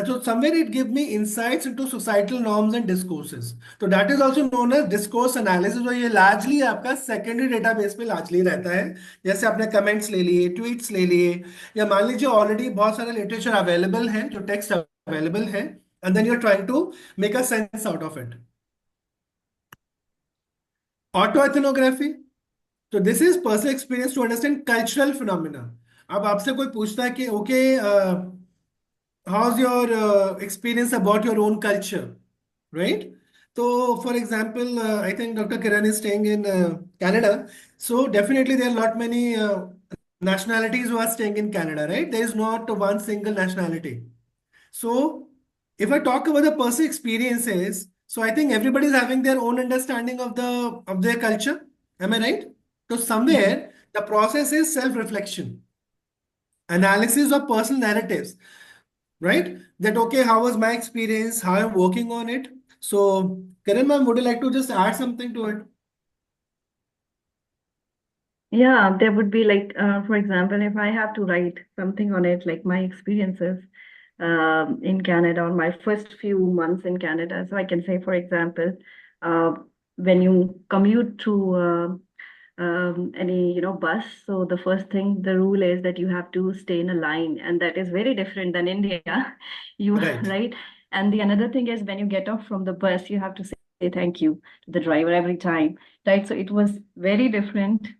So somewhere it gives me insights into societal norms and discourses. So that is also known as discourse analysis, और ये largely आपका secondary database पे largely रहता है. जैसे आपने comments ले लिए, tweets ले लिए, या मान लीजिए already बहुत सारे literature available है, जो text available है, and then you're trying to make a sense out of it. Autoethnography. तो this is personal experience to understand cultural phenomena. अब आपसे कोई पूछता है कि okay, how is your experience about your own culture, right? तो for example I think doctor Kiran is staying in Canada. So definitely there are not many nationalities who are staying in Canada, right? There is not one single nationality. So if I talk about the personal experiences, so I think everybody is having their own understanding of their culture. Am I right? So somewhere the process is self-reflection, analysis of personal narratives, right? That okay, how was my experience? How I'm working on it. So Karan ma'am, would you like to just add something to it? Yeah, there would be like, for example, if I have to write something on it, like my experiences in Canada or my first few months in Canada. So I can say, for example, uh, when you commute to any, bus, so the first thing, the rule is that you have to stay in a line, and that is very different than India. You Right. right? And the another thing is when you get off from the bus, you have to say thank you to the driver every time, right? So it was very different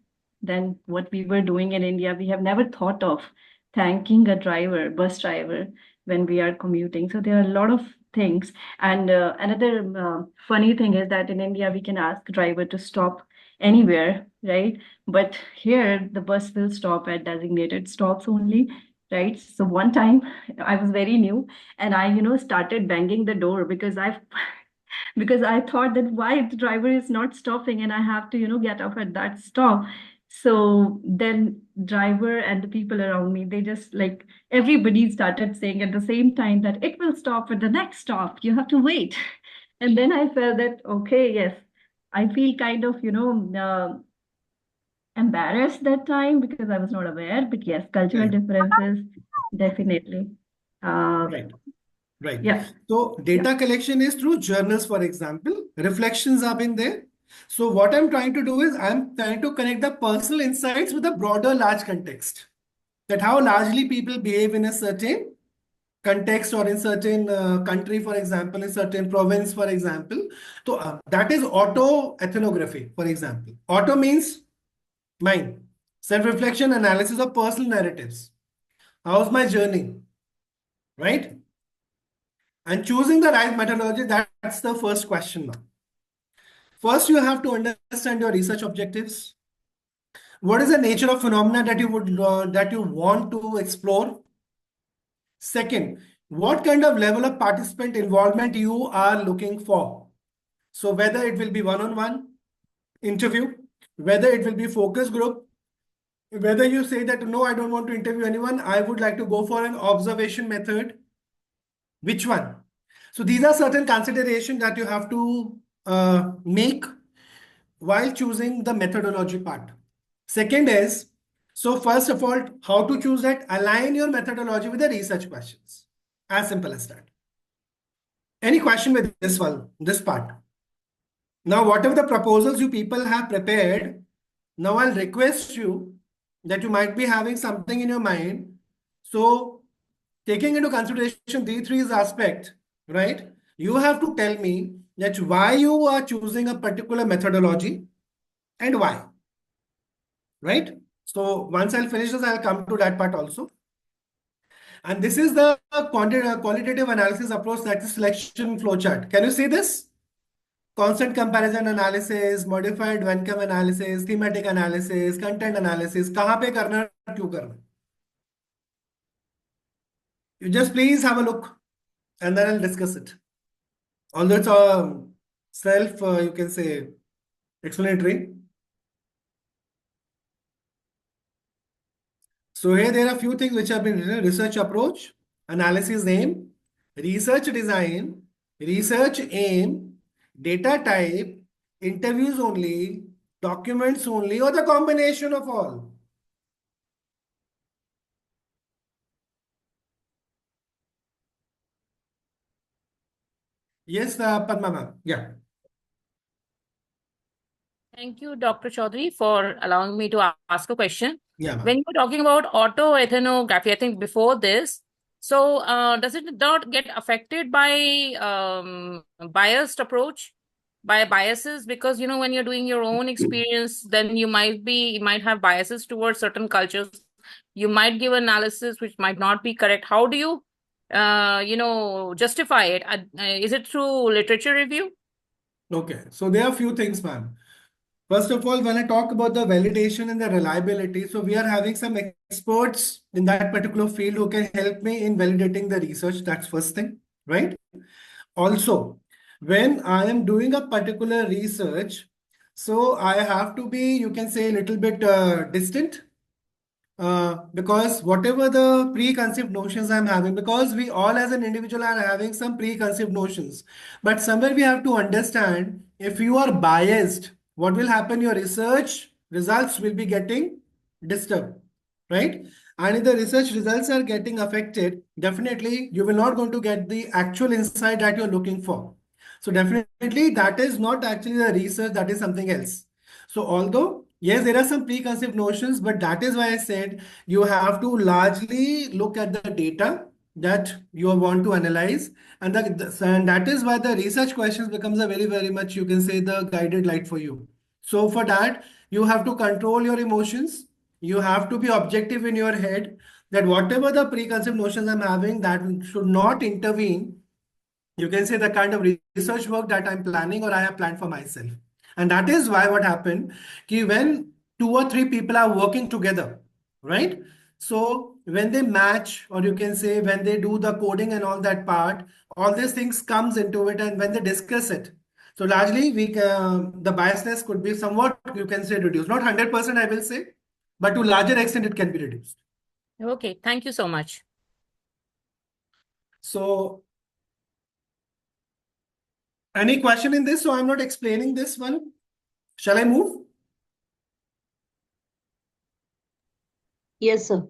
than what we were doing in India. We have never thought of thanking a driver, bus driver, when we are commuting. So there are a lot of things. And another funny thing is that in India, we can ask driver to stop anywhere, right? But here, the bus will stop at designated stops only, right? So one time, I was very new, and I, started banging the door because because I thought that why the driver is not stopping and I have to, get off at that stop. So then driver and the people around me, they just like everybody started saying at the same time that it will stop at the next stop. You have to wait. And then I felt that, okay, yes, I feel kind of, embarrassed that time because I was not aware. But yes, cultural Okay. differences, definitely. Right. Right. Yeah, So yeah. data collection is through journals, for example. Reflections have been there. So what I'm trying to do is I'm trying to connect the personal insights with a broader, large context. That how largely people behave in a certain context or in certain country, for example, in certain province, for example. So that is auto ethnography, for example. Auto means mind, self-reflection, analysis of personal narratives. How's my journey, right? And choosing the right methodology, that's the first question now. First, you have to understand your research objectives. What is the nature of phenomena that you want to explore? Second, what kind of level of participant involvement you are looking for? So whether it will be one-on-one interview, whether it will be focus group, whether you say that no, I don't want to interview anyone, I would like to go for an observation method. Which one? So these are certain considerations that you have to make while choosing the methodology part. Second is, so first of all, how to choose that? Align your methodology with the research questions. As simple as that. Any question with this one, this part? Now, whatever the proposals you people have prepared, now I'll request you that you might be having something in your mind. So taking into consideration these three aspects, right? You have to tell me that why you are choosing a particular methodology and why, right? So once I'll finish this, I'll come to that part also. And this is the qualitative analysis approach, that is selection flowchart. Can you see this? Constant comparison analysis, modified Venn analysis, thematic analysis, content analysis. कहाँ पे करना है, क्यों करना है? You just please have a look and then I'll discuss it. Although it's a self, you can say, explanatory. So here there are a few things which have been written: research approach, analysis aim, research design, research aim, data type, interviews only, documents only, or the combination of all. Yes, Padma ma'am. Yeah. Thank you, Dr. Chaudhary, for allowing me to ask a question. Yeah, When ma'am. you were talking about autoethnography, I think before this, so does it not get affected by biased approach, by biases? Because when you're doing your own experience, then you might have biases towards certain cultures. You might give analysis which might not be correct. How do you, justify it? Is it through literature review? Okay. So there are a few things, ma'am. First of all, when I talk about the validation and the reliability, so we are having some experts in that particular field who can help me in validating the research. That's first thing, right? Also, when I am doing a particular research, so I have to be, you can say, a little bit distant, because whatever the preconceived notions I'm having, because we all as an individual are having some preconceived notions, but somewhere we have to understand, if you are biased, what will happen? Your research results will be getting disturbed, right? And if the research results are getting affected, definitely you will not going to get the actual insight that you're looking for. So definitely that is not actually the research, that is something else. So although, yes, there are some preconceived notions, but that is why I said you have to largely look at the data that you want to analyze. And that is why the research questions becomes a very, very much, you can say, the guided light for you. So for that, you have to control your emotions. You have to be objective in your head that whatever the preconceived notions I'm having, that should not intervene, you can say, the kind of research work that I'm planning or I have planned for myself. And that is why what happened, ki when two or three people are working together, right? So when they match, or you can say when they do the coding and all that part, all these things comes into it, and when they discuss it, so largely the biasness could be somewhat, you can say, reduced. Not 100%, I will say, but to larger extent it can be reduced. Okay, thank you so much. So any question in this? So I'm not explaining this one. Shall I move? Yes, sir.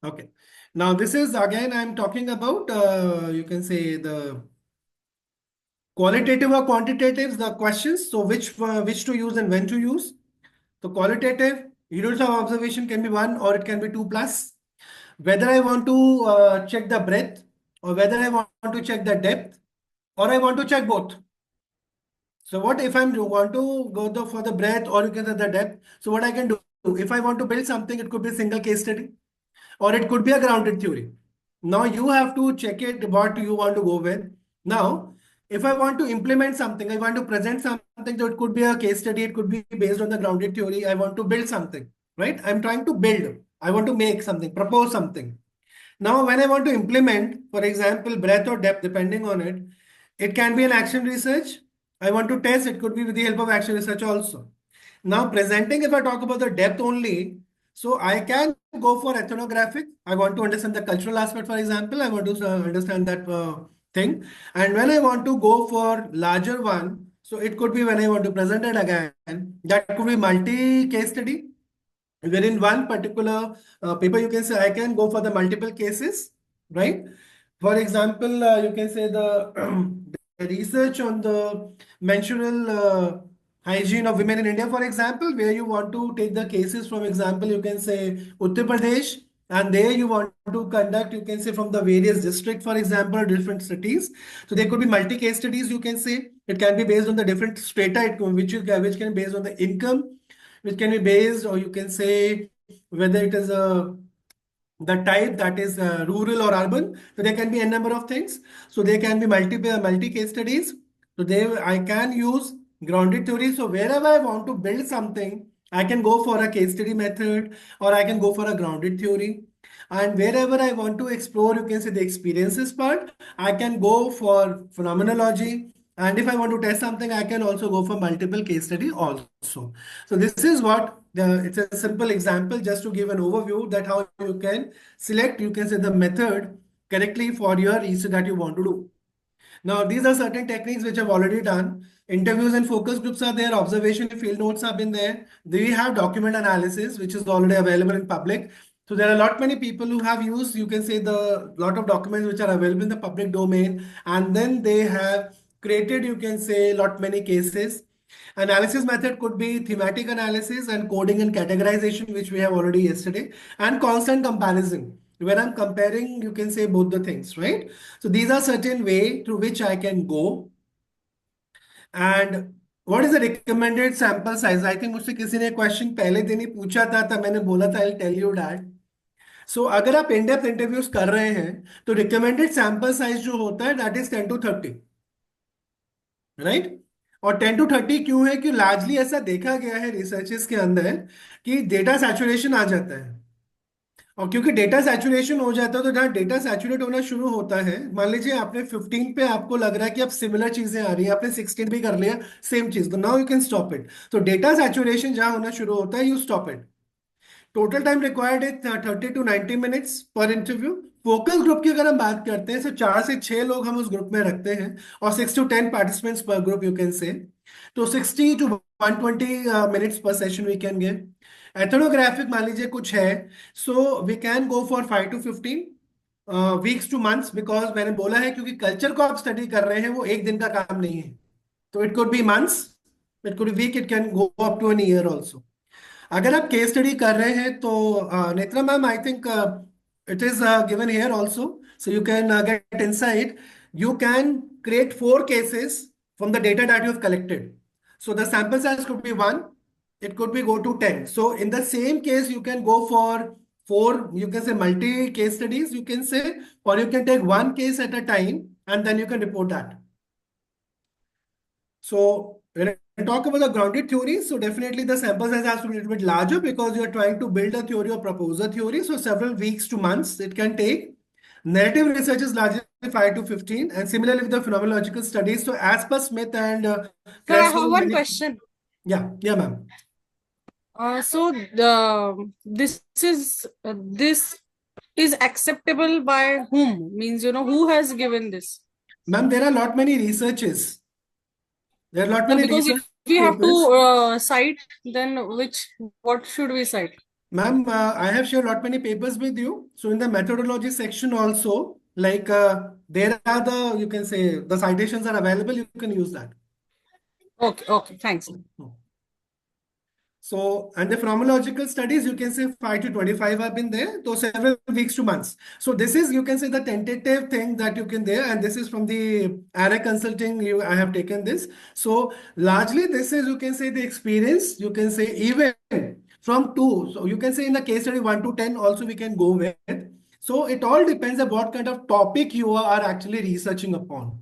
Okay. Now this is again I'm talking about you can say the qualitative or quantitative the questions. So which to use and when to use. So qualitative units of observation can be one or it can be two plus. Whether I want to check the breadth or whether I want to check the depth or I want to check both. So what if I want to go for the breadth or you can say the depth? So what I can do if I want to build something, it could be a single case study or it could be a grounded theory. Now you have to check it what you want to go with. Now, if I want to implement something, I want to present something, so it could be a case study, it could be based on the grounded theory. I want to build something, right? I'm trying to build. I want to make something, propose something. Now, when I want to implement, for example, breadth or depth, depending on it, it can be an action research. I want to test, it could be with the help of action research also. Now, presenting, if I talk about the depth only, so I can go for ethnographic. I want to understand the cultural aspect, for example. I want to understand that thing. And when I want to go for larger one, so it could be when I want to present it again, that could be multi-case study wherein one particular paper you can say I can go for the multiple cases, right? For example, you can say the, the research on the menstrual hygiene of women in India, for example, where you want to take the cases from example, you can say Uttar Pradesh, and there you want to conduct, you can say from the various districts, for example, different cities. So there could be multi-case studies, you can say. It can be based on the different strata, which can be based on the income, which can be based, or you can say whether it is a the type that is rural or urban. So there can be a number of things. So there can be multi case studies. So there I can use grounded theory. So wherever I want to build something, I can go for a case study method or I can go for a grounded theory. And wherever I want to explore, you can say the experiences part, I can go for phenomenology. And if I want to test something, I can also go for multiple case study also. So this is what it's a simple example just to give an overview that how you can select, you can say the method correctly for your research that you want to do. Now, these are certain techniques which I've already done. Interviews and focus groups are there. Observation and field notes have been there. We have document analysis, which is already available in public. So there are a lot many people who have used, you can say the lot of documents which are available in the public domain. And then they have created, you can say lot many cases. Analysis method could be thematic analysis and coding and categorization, which we have already yesterday, and constant comparison. When I'm comparing, you can say both the things, right? So these are certain way through which I can go. And what is the recommended sample size? I think मुझसे किसी ने question पहले दिन ही पूछा था, तब मैंने बोला था I'll tell you that. So अगर आप इन डेप्थ इंटरव्यूज कर रहे हैं तो रिकमेंडेड सैंपल साइज जो होता है दैट इज 10 to 30, राइट? और 10 to 30 क्यों है कि लार्जली ऐसा देखा गया है रिसर्चेस के अंदर कि डेटा सैचुरेशन आ जाता है। और क्योंकि डेटा सैचुरेशन हो जाता है तो जहाँ डेटा सैचुरेट होना शुरू होता है, मान लीजिए आपने 15 पे आपको लग रहा है कि अब सिमिलर चीजें आ रही हैं, आपने 16 भी कर लिया सेम चीज, तो now you can stop it. तो डेटा सैचुरेशन जहां होना शुरू होता है you stop it. Total time required है 30 to 90 minutes पर इंटरव्यू। फोकस ग्रुप की अगर हम बात करते हैं तो 4 से 6 लोग हम उस ग्रुप में रखते हैं और 6 to 10 participants per group you can say. तो 60 to 120 minutes per session we can give. Ethnographic मान लीजिए कुछ है, so we can go for 5 to 15 weeks to months, because मैंने बोला है क्योंकि कल्चर को आप स्टडी कर रहे हैं वो एक दिन का काम नहीं है। तो it could be months, it could be week, it can go up to an year also. अगर आप केस स्टडी कर रहे हैं तो Netra ma'am I think it is given here also, so you can get insight. You can create 4 cases from the data that you have collected. So the sample size could be 1, it could be go to 10. So in the same case, you can go for 4, you can say multi case studies, you can say, or you can take 1 case at a time and then you can report that. So when I talk about the grounded theory, so definitely the sample size has to be a little bit larger because you're trying to build a theory or propose a theory. So several weeks to months it can take. Narrative research is largely 5 to 15, and similarly with the phenomenological studies. So as per Smith and Sir, I Creswell, have one question. yeah, ma'am. So this is acceptable by whom? Means, who has given this? Ma'am, there are lot many researches. There are lot many Because research. if we have papers. to cite, then what should we cite? Ma'am, I have shared lot many papers with you. So in the methodology section also, like there are the, you can say the citations are available. You can use that. Okay, thanks. So, and the phenomenological studies, you can say 5 to 25 have been there, so several weeks to months. So this is, you can say the tentative thing that you can there, and this is from the ARA consulting, I have taken this. So largely this is, you can say the experience, you can say even from 2. So you can say in the case study 1 to 10 also we can go with. So it all depends on what kind of topic you are actually researching upon.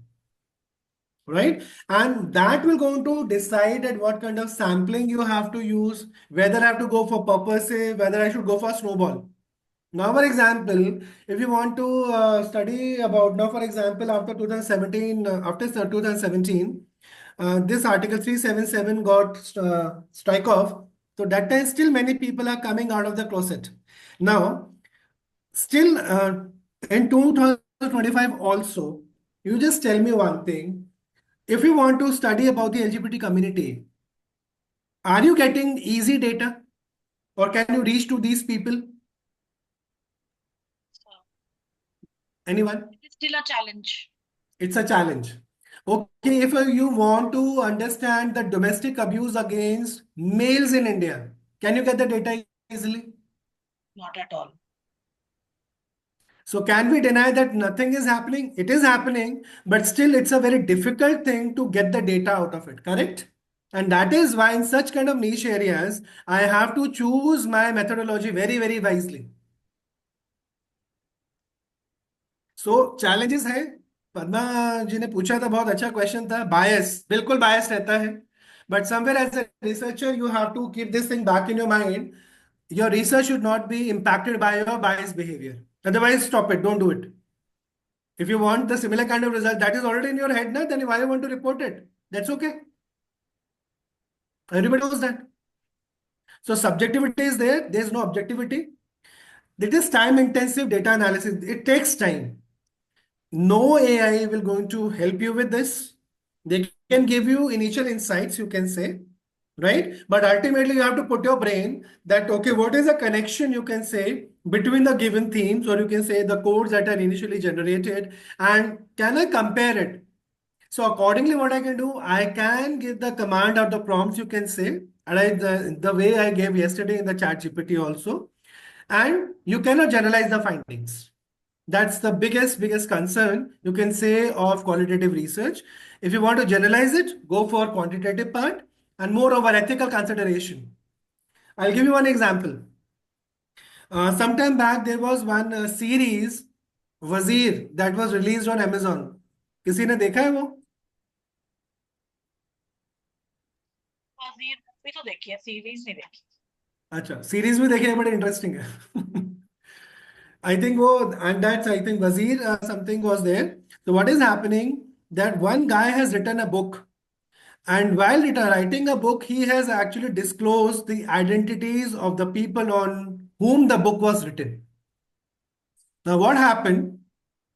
Right? And that will going to decide at what kind of sampling you have to use, whether I have to go for purposive, whether I should go for snowball. Now, for example, if you want to study about, now, for example, after 2017, after 2017, this Article 377 got strike off. So that time still many people are coming out of the closet. Now, still in 2025 also, you just tell me one thing. If you want to study about the LGBT community, are you getting easy data or can you reach to these people? Anyone? It's still a challenge. It's a challenge. Okay, if you want to understand the domestic abuse against males in India, can you get the data easily? Not at all. So can we deny that nothing is happening? It is happening, but still it's a very difficult thing to get the data out of it, correct? And that is why in such kind of niche areas, I have to choose my methodology very, very wisely. So challenges है, पद्मा जी ने पूछा था, बहुत अच्छा question था. Bias, बिल्कुल bias रहता है. But somewhere as a researcher, you have to keep this thing back in your mind. Your research should not be impacted by your biased behavior. Otherwise, stop it. Don't do it. If you want the similar kind of result that is already in your head, na, then why you want to report it? That's okay. Everybody knows that. So subjectivity is there. There's no objectivity. It is time-intensive data analysis. It takes time. No AI will going to help you with this. They can give you initial insights, you can say, right? But ultimately, you have to put your brain that, okay, what is the connection you can say between the given themes, or you can say the codes that are initially generated, and can I compare it? So accordingly, what I can do, I can give the command or the prompts, you can say, and the way I gave yesterday in the chat GPT also, and you cannot generalize the findings. That's the biggest concern you can say of qualitative research. If you want to generalize it, go for quantitative part and moreover ethical consideration. I'll give you one example. Sometime back there was one series Wazir that was released on Amazon. किसी ने देखा है वो? वजीर भी तो देखी है, सीरीज नहीं देखी. अच्छा, सीरीज भी देखी है, बड़ी इंटरेस्टिंग है. I think and that's I think Wazir something was there. So what is happening that one guy has written a book, and while writing a book, he has actually disclosed the identities of the people on whom the book was written. Now what happened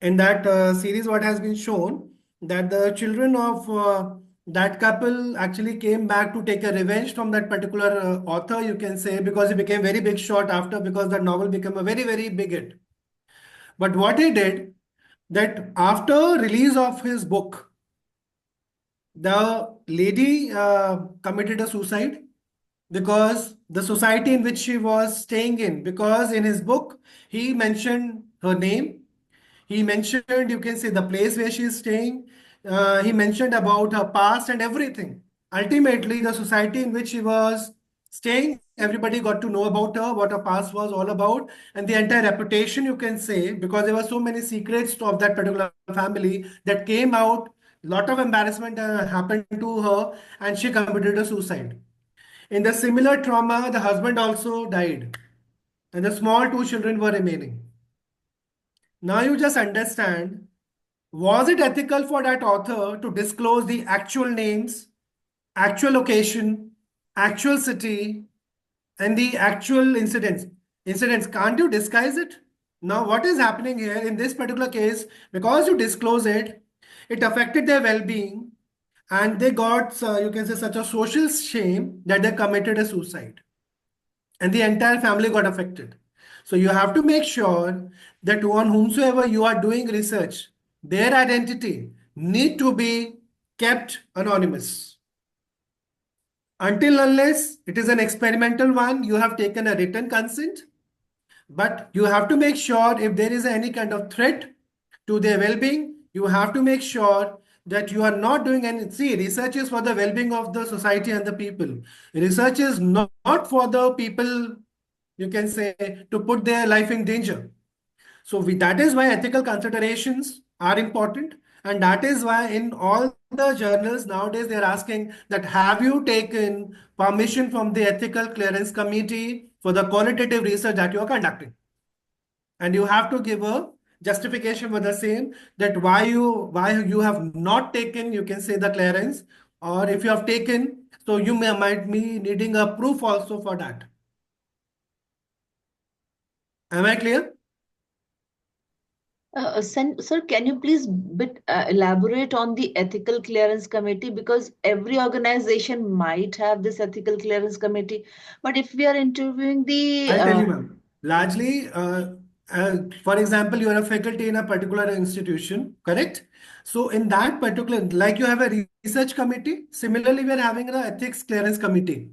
in that series? What has been shown that the children of that couple actually came back to take a revenge from that particular author, you can say, because he became very big shot after, because that novel became a very big hit. But what he did, that after release of his book, the lady committed a suicide because the society in which she was staying in, because in his book, he mentioned her name. He mentioned, you can say, the place where she is staying. He mentioned about her past and everything. Ultimately, the society in which she was staying, everybody got to know about her, what her past was all about, and the entire reputation, you can say, because there were so many secrets of that particular family that came out. Lot of embarrassment happened to her, and she committed a suicide. In the similar trauma, the husband also died, and the small two children were remaining. Now you just understand, was it ethical for that author to disclose the actual names, actual location, actual city, and the actual incidents? Incidents, can't you disguise it? Now, what is happening here in this particular case, because you disclose it, it affected their well-being. and they got, you can say, such a social shame that they committed a suicide, and the entire family got affected. So you have to make sure that on whomsoever you are doing research, their identity need to be kept anonymous. Until unless it is an experimental one, you have taken a written consent, but you have to make sure if there is any kind of threat to their well-being, you have to make sure that you are not doing any. See, research is for the well-being of the society and the people. Research is not for the people, you can say, to put their life in danger. So that is why ethical considerations are important. And that is why in all the journals nowadays, they're asking that have you taken permission from the ethical clearance committee for the qualitative research that you are conducting? And you have to give a justification for the same, that why you have not taken, you can say, the clearance, or if you have taken, so you might be needing a proof also for that. Am I clear? Sir, can you please elaborate on the ethical clearance committee? Because every organization might have this ethical clearance committee, but if we are interviewing the I'll tell you, ma'am. Largely, for example, you are a faculty in a particular institution, correct? So in that particular, like you have a research committee, similarly, we are having an ethics clearance committee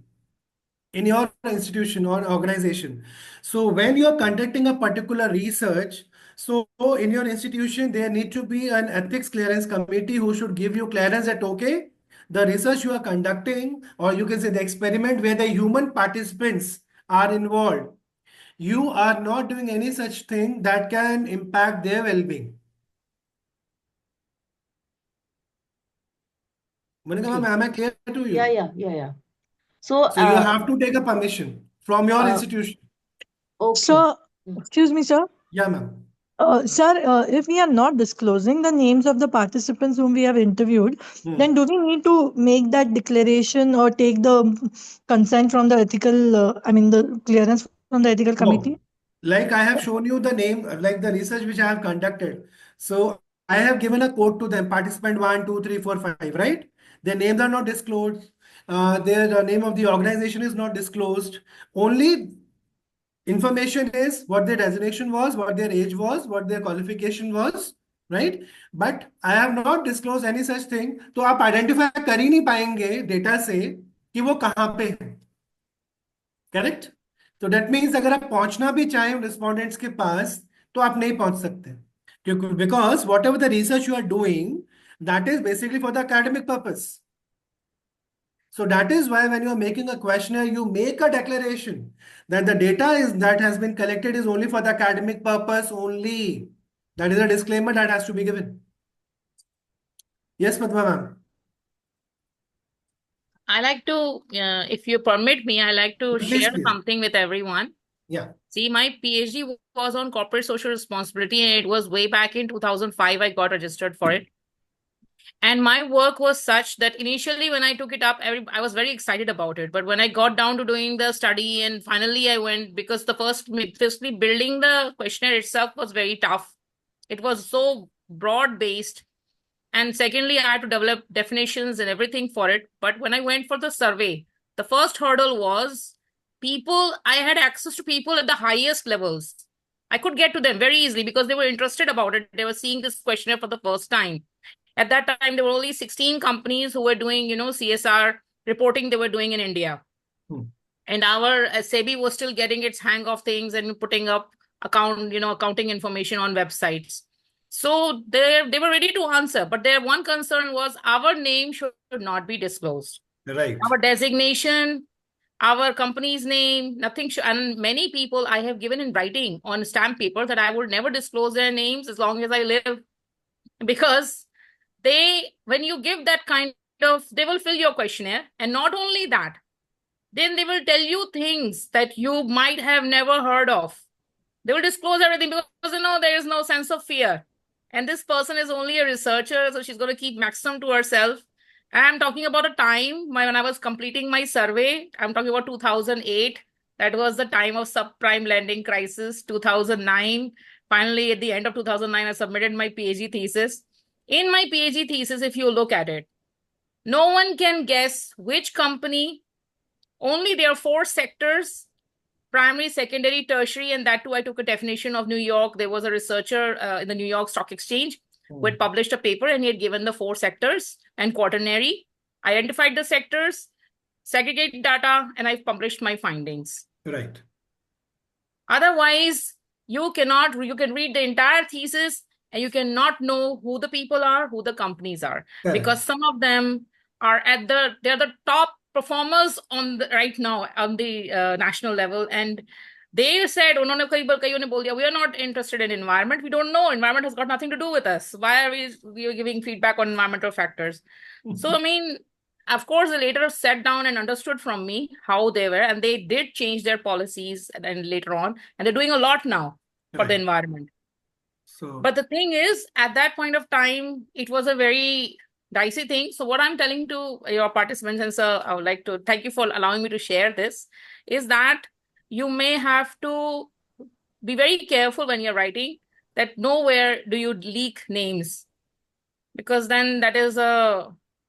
in your institution or organization. So when you are conducting a particular research, so in your institution, there need to be an ethics clearance committee who should give you clearance that, okay, the research you are conducting, or you can say the experiment where the human participants are involved, you are not doing any such thing that can impact their well-being. Monica ma'am, am I clear to you? Yeah. So, So you have to take a permission from your institution. okay. So, excuse me, sir. Yeah, ma'am. Sir, if we are not disclosing the names of the participants whom we have interviewed, then do we need to make that declaration or take the consent from the ethical, the clearance from the ethical committee? No. Like I have shown you the name, like the research which I have conducted. So I have given a code to them, participant 1, 2, 3, 4, 5, right? Their names are not disclosed. Their name of the organization is not disclosed. Only information is what their designation was, what their age was, what their qualification was, right? But I have not disclosed any such thing. तो आप identify कर ही नहीं पाएंगे data से कि वो कहाँ पे है, करेक्ट? तो दैट मीन्स अगर आप पहुंचना भी चाहें रिस्पोंडेंट्स के पास तो आप नहीं पहुंच सकते, क्योंकि because whatever the research you are doing, that is basically for the academic purpose. So that is why when you are making a questionnaire, you make a declaration that the data that has been collected is only for the academic purpose only. That is a disclaimer that has to be given. Yes, Padma ma'am. I like to, if you permit me, I like to Please, share please. something with everyone. Yeah. See, my PhD was on corporate social responsibility, and it was way back in 2005. I got registered for it. And my work was such that initially when I took it up, I was very excited about it. But when I got down to doing the study and finally I went, because firstly building the questionnaire itself was very tough. It was so broad based. And secondly, I had to develop definitions and everything for it. But when I went for the survey, the first hurdle was I had access to people at the highest levels. I could get to them very easily because they were interested about it. They were seeing this questionnaire for the first time. At that time, there were only 16 companies who were doing, CSR reporting they were doing in India. And our SEBI was still getting its hang of things and putting up accounting information on websites. So they were ready to answer, but their one concern was our name should not be disclosed. Right. Our designation, our company's name, nothing. And many people I have given in writing on stamp paper that I would never disclose their names as long as I live, because when you give that kind of, they will fill your questionnaire, and not only that, then they will tell you things that you might have never heard of. They will disclose everything because there is no sense of fear. And this person is only a researcher, so she's going to keep maximum to herself. And I'm talking about a time when I was completing my survey. I'm talking about 2008. That was the time of subprime lending crisis. 2009. Finally, at the end of 2009, I submitted my PhD thesis. In my PhD thesis, if you look at it, No one can guess which company. Only there are 4 sectors: primary, secondary, tertiary, and that too I took a definition of New York. There was a researcher in the New York Stock Exchange who had published a paper, and he had given the 4 sectors and quaternary, identified the sectors, segregated data, and I've published my findings. Right. Otherwise, you can read the entire thesis and you cannot know who the people are, who the companies are. Correct. Because some of them are they're the top performers on right now on the national level. And they said, we are not interested in environment. We don't know. Environment has got nothing to do with us. Why are we giving feedback on environmental factors? So, I mean, of course, they later sat down and understood from me how they were, and they did change their policies and later on, and they're doing a lot now for the Right. environment. So, But the thing is, at that point of time, it was a very dicey thing. So what I'm telling to your participants, and sir, I would like to thank you for allowing me to share this, is that you may have to be very careful when you're writing, that nowhere do you leak names, because then that is a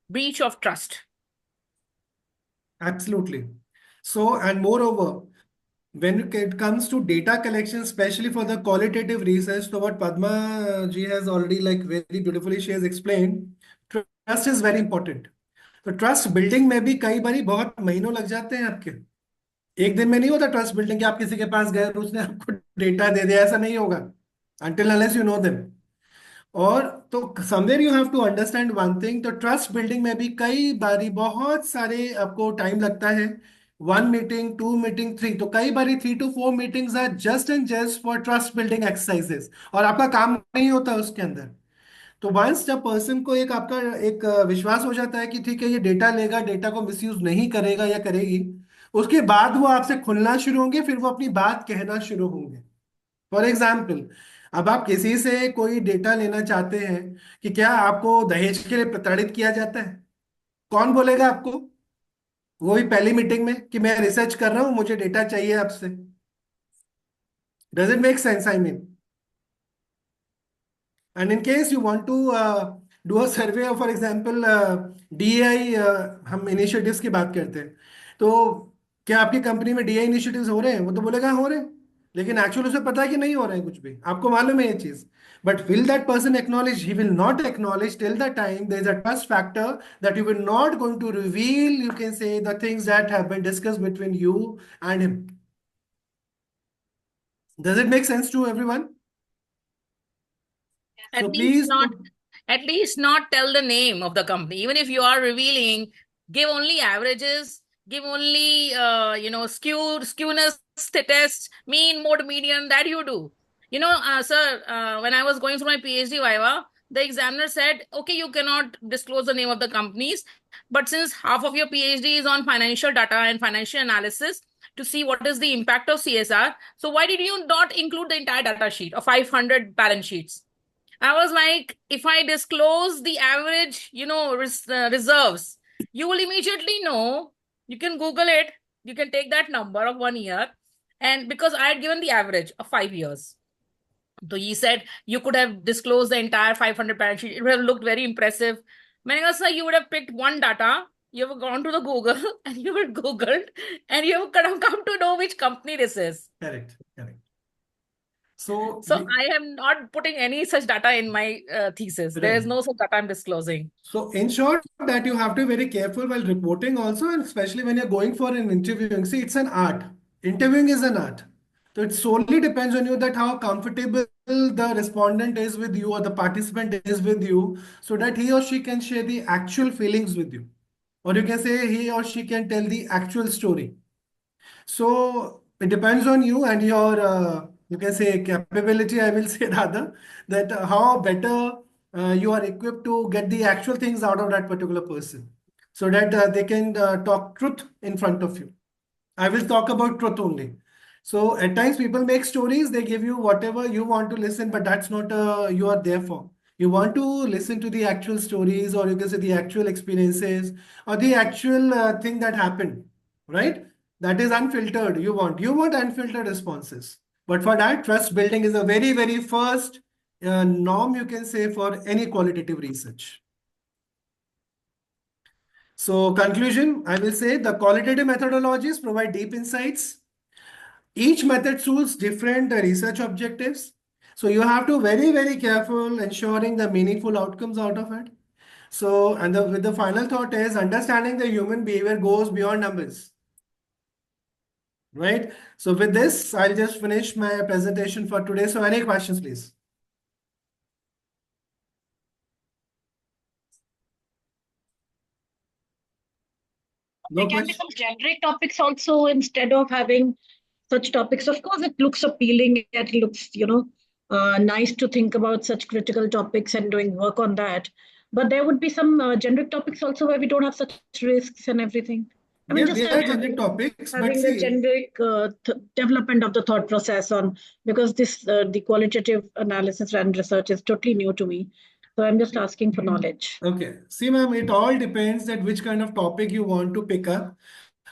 breach of trust. absolutely. So, and moreover, when it comes to data collection, especially for the qualitative research, so what Padma ji has already like very beautifully she has explained, trust is very important. तो trust building में भी कई बारी बहुत महीनों लग जाते हैं आपके। एक दिन में नहीं होता ट्रस्ट बिल्डिंग कि आप किसी के पास गए और उसने आपको डेटा दे दिया, ऐसा नहीं होगा until unless you know them। और तो somewhere you have to understand one thing, तो ट्रस्ट बिल्डिंग में भी कई बारी बहुत सारे आपको टाइम लगता है। 1 मीटिंग, 2 मीटिंग, 3, तो कई बारी 3 to 4 meetings are just and just for trust building exercises, और आपका काम नहीं होता उसके अंदर। तो वंस जब पर्सन को एक आपका एक विश्वास हो जाता है कि ठीक है ये डेटा लेगा, डेटा को मिसयूज नहीं करेगा या करेगी, उसके बाद वो आपसे खुलना शुरू होंगे, फिर वो अपनी बात कहना शुरू होंगे। फॉर एग्जाम्पल, अब आप किसी से कोई डेटा लेना चाहते हैं कि क्या आपको दहेज के लिए प्रताड़ित किया जाता है, कौन बोलेगा आपको? वो भी पहली मीटिंग में कि मैं रिसर्च कर रहा हूं, मुझे डेटा चाहिए आपसे। Does it make sense? I mean, and in case you want to do a survey of, for example, DEI, हम initiatives की बात करते हैं, तो क्या आपकी कंपनी में DEI initiatives हो रहे हैं? वो तो बोलेगा हो रहे हैं, लेकिन एक्चुअली उसे पता है कि नहीं हो रहे हैं कुछ भी, आपको मालूम है ये चीज। But will that person acknowledge? He will not acknowledge till the time there is a trust factor that you will not going to reveal, you can say, the things that have been discussed between you and him. Does it make sense to everyone? At So least please, not tell the name of the company. Even if you are revealing, give only averages, give only skewness test, mean, mode, median, that you do. Sir, when I was going through my PhD viva, the examiner said, okay, you cannot disclose the name of the companies, but since half of your PhD is on financial data and financial analysis to see what is the impact of CSR, so why did you not include the entire data sheet of 500 balance sheets? I was like, if I disclose the average, reserves, you will immediately know. You can Google it. You can take that number of 1 year. And because I had given the average of 5 years. So he said, you could have disclosed the entire 500 balance sheet. It would have looked very impressive. Many sir, you would have picked one data. You have gone to the Google and you have Googled and you have come to know which company this is. correct, correct. So I am not putting any such data in my thesis. There is right. no such data I'm disclosing. So in short, that you have to be very careful while reporting also, and especially when you're going for an interviewing. See, it's an art. Interviewing is an art. So it solely depends on you that how comfortable the respondent is with you or the participant is with you, so that he or she can share the actual feelings with you. Or you can say he or she can tell the actual story. So it depends on you and your, you can say, capability, I will say rather, that how better you are equipped to get the actual things out of that particular person, so that they can talk truth in front of you. I will talk about truth only. So at times people make stories, they give you whatever you want to listen, but that's not you are there for. You want to listen to the actual stories, or you can say the actual experiences, or the actual thing that happened, right? That is unfiltered. You want unfiltered responses. But for that, trust building is a very, very first norm, you can say, for any qualitative research. So conclusion, I will say the qualitative methodologies provide deep insights. Each method suits different research objectives. So you have to very careful ensuring the meaningful outcomes out of it. So, and with the final thought is understanding the human behavior goes beyond numbers, right? So with this, I'll just finish my presentation for today. So any questions, please? No There can be question? some generic topics also instead of having such topics. Of course, it looks appealing. It looks, nice to think about such critical topics and doing work on that. But there would be some generic topics also where we don't have such risks and everything. I mean, Yeah, just they are generic topics, but having a see, generic development of the thought process on, because this the qualitative analysis and research is totally new to me. So I'm just asking for knowledge. okay. See, ma'am, it all depends that which kind of topic you want to pick up.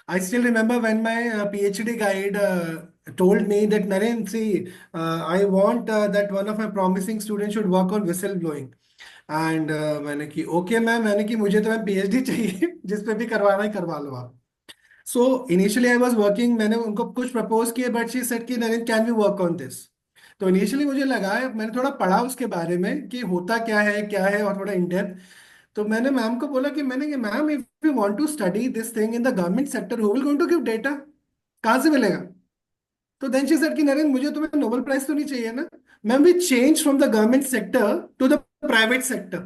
I still remember when my PhD guide told me that Naren, see, I want that one of my promising students should work on whistleblowing. And मैंने की okay ma'am, मैंने की मुझे तो ma'am PhD चाहिए जिस पे भी करवाना है करवा लो आप. So initially I was working, मैंने उनको कुछ प्रपोज किए बट शी सेड कि Naren can we work on this. तो इनिशियली मुझे लगा, मैंने थोड़ा पढ़ा उसके बारे में कि होता क्या है और थोड़ा इन डेप्थ. तो मैंने मैम को बोला कि मैंने कि ma'am if you want to study this thing in the government sector who will going to give data, कहाँ से मिलेगा. तो देन शी सेड कि नरेन मुझे तुम्हें नोबेल प्राइज तो नहीं चाहिए ना. Ma'am we change from the government sector to the private sector.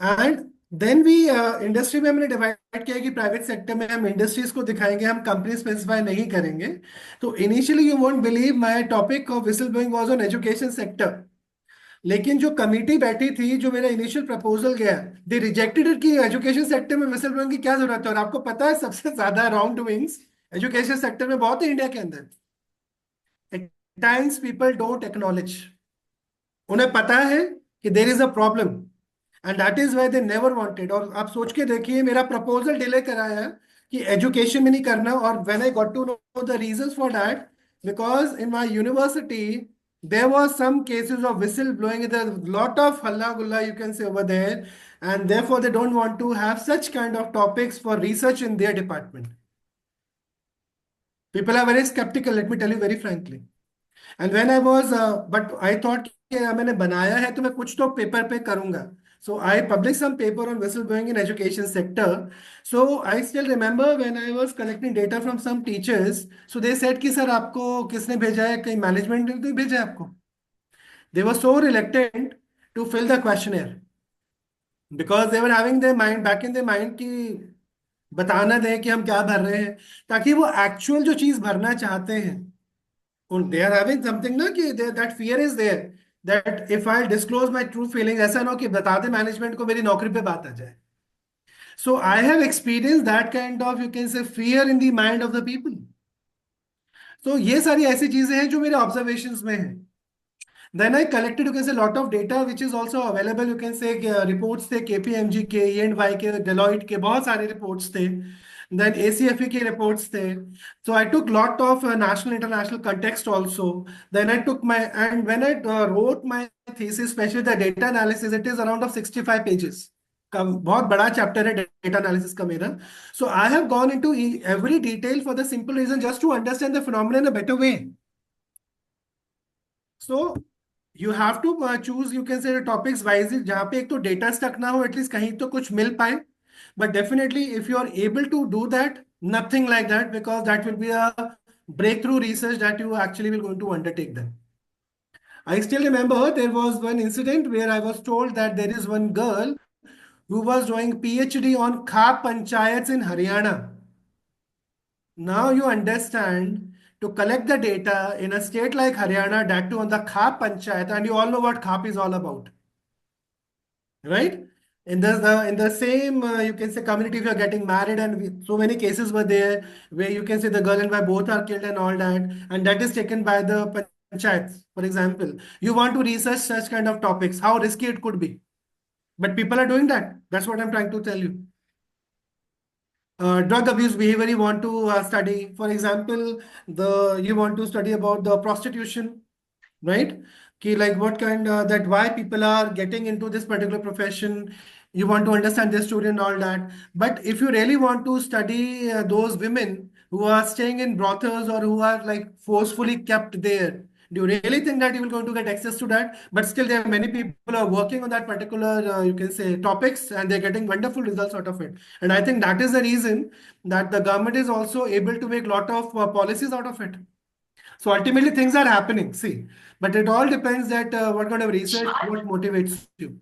And then we industry में हमने डिवाइड किया कि प्राइवेट सेक्टर में हम इंडस्ट्रीज को दिखाएंगे, हम कंपनी स्पेसिफाई नहीं करेंगे. तो initially you won't believe my topic of whistle blowing was on education sector. लेकिन जो कमिटी बैठी थी, जो मेरा इनिशियल प्रपोजल गया, दे रिजेक्टेड इट कि एजुकेशन सेक्टर में विसल ब्लोइंग की क्या जरूरत है. और आपको पता है सबसे ज्यादा रॉन्ग डूइंग्स एजुकेशन सेक्टर में बहुत है इंडिया के अंदर. At times people don't acknowledge. उन्हें पता है कि there is a problem and that is why they never wanted. और आप सोच के देखिए, मेरा प्रपोजल डिले कराया कि एजुकेशन में नहीं करना. और when I got to know the reasons for that, because in my university there was some cases of whistle blowing. There's a lot of halla gulla you can say over there, and therefore they don't want to have such kind of topics for research in their department. People are very skeptical, let me tell you very frankly. And when I was but I thought कि मैंने बनाया है तो मैं कुछ तो paper पे करूंगा. So I published some paper on whistleblowing in education sector. So I still remember when I was collecting data from some teachers. So they said कि सर आपको किसने भेजा है, कहीं मैनेजमेंट ने तो भेजा है आपको. They were so reluctant to fill the questionnaire because they were having their mind back in their mind कि बताना दें कि हम क्या भर रहे हैं, ताकि वो एक्चुअल जो चीज भरना चाहते हैं. They are having something ना कि that fear is there that if I disclose my true feelings, ऐसा ना हो कि बता दे मैनेजमेंट को मेरी नौकरी पे बात आ जाए. So I have experienced that kind of, you can say, fear in the mind of the people. So ये सारी ऐसी चीजें हैं जो मेरे ऑब्जर्वेशंस में हैं. Then I collected, you can say, a lot of data which is also available. You can say reports थे KPMG के, E&Y के, Deloitte के, बहुत सारे reports थे. Then ACFE के reports थे. So I took lot of national international context also. Then I took my, and when I wrote my thesis, especially the data analysis, it is around of 65 pages. का बहुत बड़ा chapter है data analysis का मेरा. So I have gone into every detail for the simple reason just to understand the phenomenon in a better way. So you have to choose, you can say, the topics wisely जहाँ पे एक तो data stuck ना हो, at least कहीं तो कुछ मिल पाए. But definitely if you are able to do that, nothing like that, because that will be a breakthrough research that you actually will going to undertake then. I still remember there was one incident where I was told that there is one girl who was doing PhD on Khap Panchayats in Haryana. Now you understand, to collect the data in a state like Haryana, that too on the Khap Panchayat, and you all know what Khap is all about, right? In the same you can say community, if you are getting married, and so many cases were there where you can say the girl and wife both are killed and all that, and that is taken by the panchayats. For example, you want to research such kind of topics, how risky it could be, but people are doing that. That's what I'm trying to tell you. Drug abuse behavior you want to study. For example, you want to study about the prostitution, right? Ki like what kind that why people are getting into this particular profession. You want to understand their story and all that. But if you really want to study those women who are staying in brothels or who are like forcefully kept there, do you really think that you will going to get access to that? But still, there are many people who are working on that particular, you can say, topics, and they're getting wonderful results out of it. And I think that is the reason that the government is also able to make a lot of policies out of it. So ultimately, things are happening. See, but it all depends that what kind of research, what motivates you.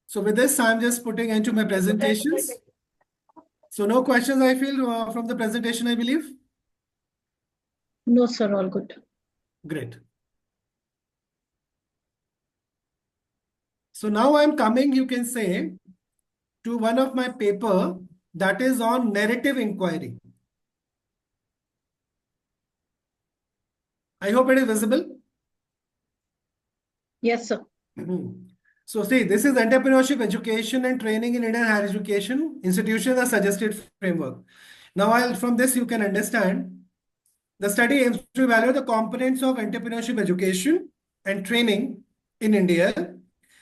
So with this, I'm just putting into my presentations. So no questions, I feel, from the presentation, I believe. No, sir, all good. Great. So now I'm coming, you can say, to one of my paper that is on narrative inquiry. I hope it is visible. Yes, sir. So see, this is entrepreneurship education and training in Indian higher education institutions, a suggested framework. Now, from this you can understand the study aims to evaluate the components of entrepreneurship education and training in India,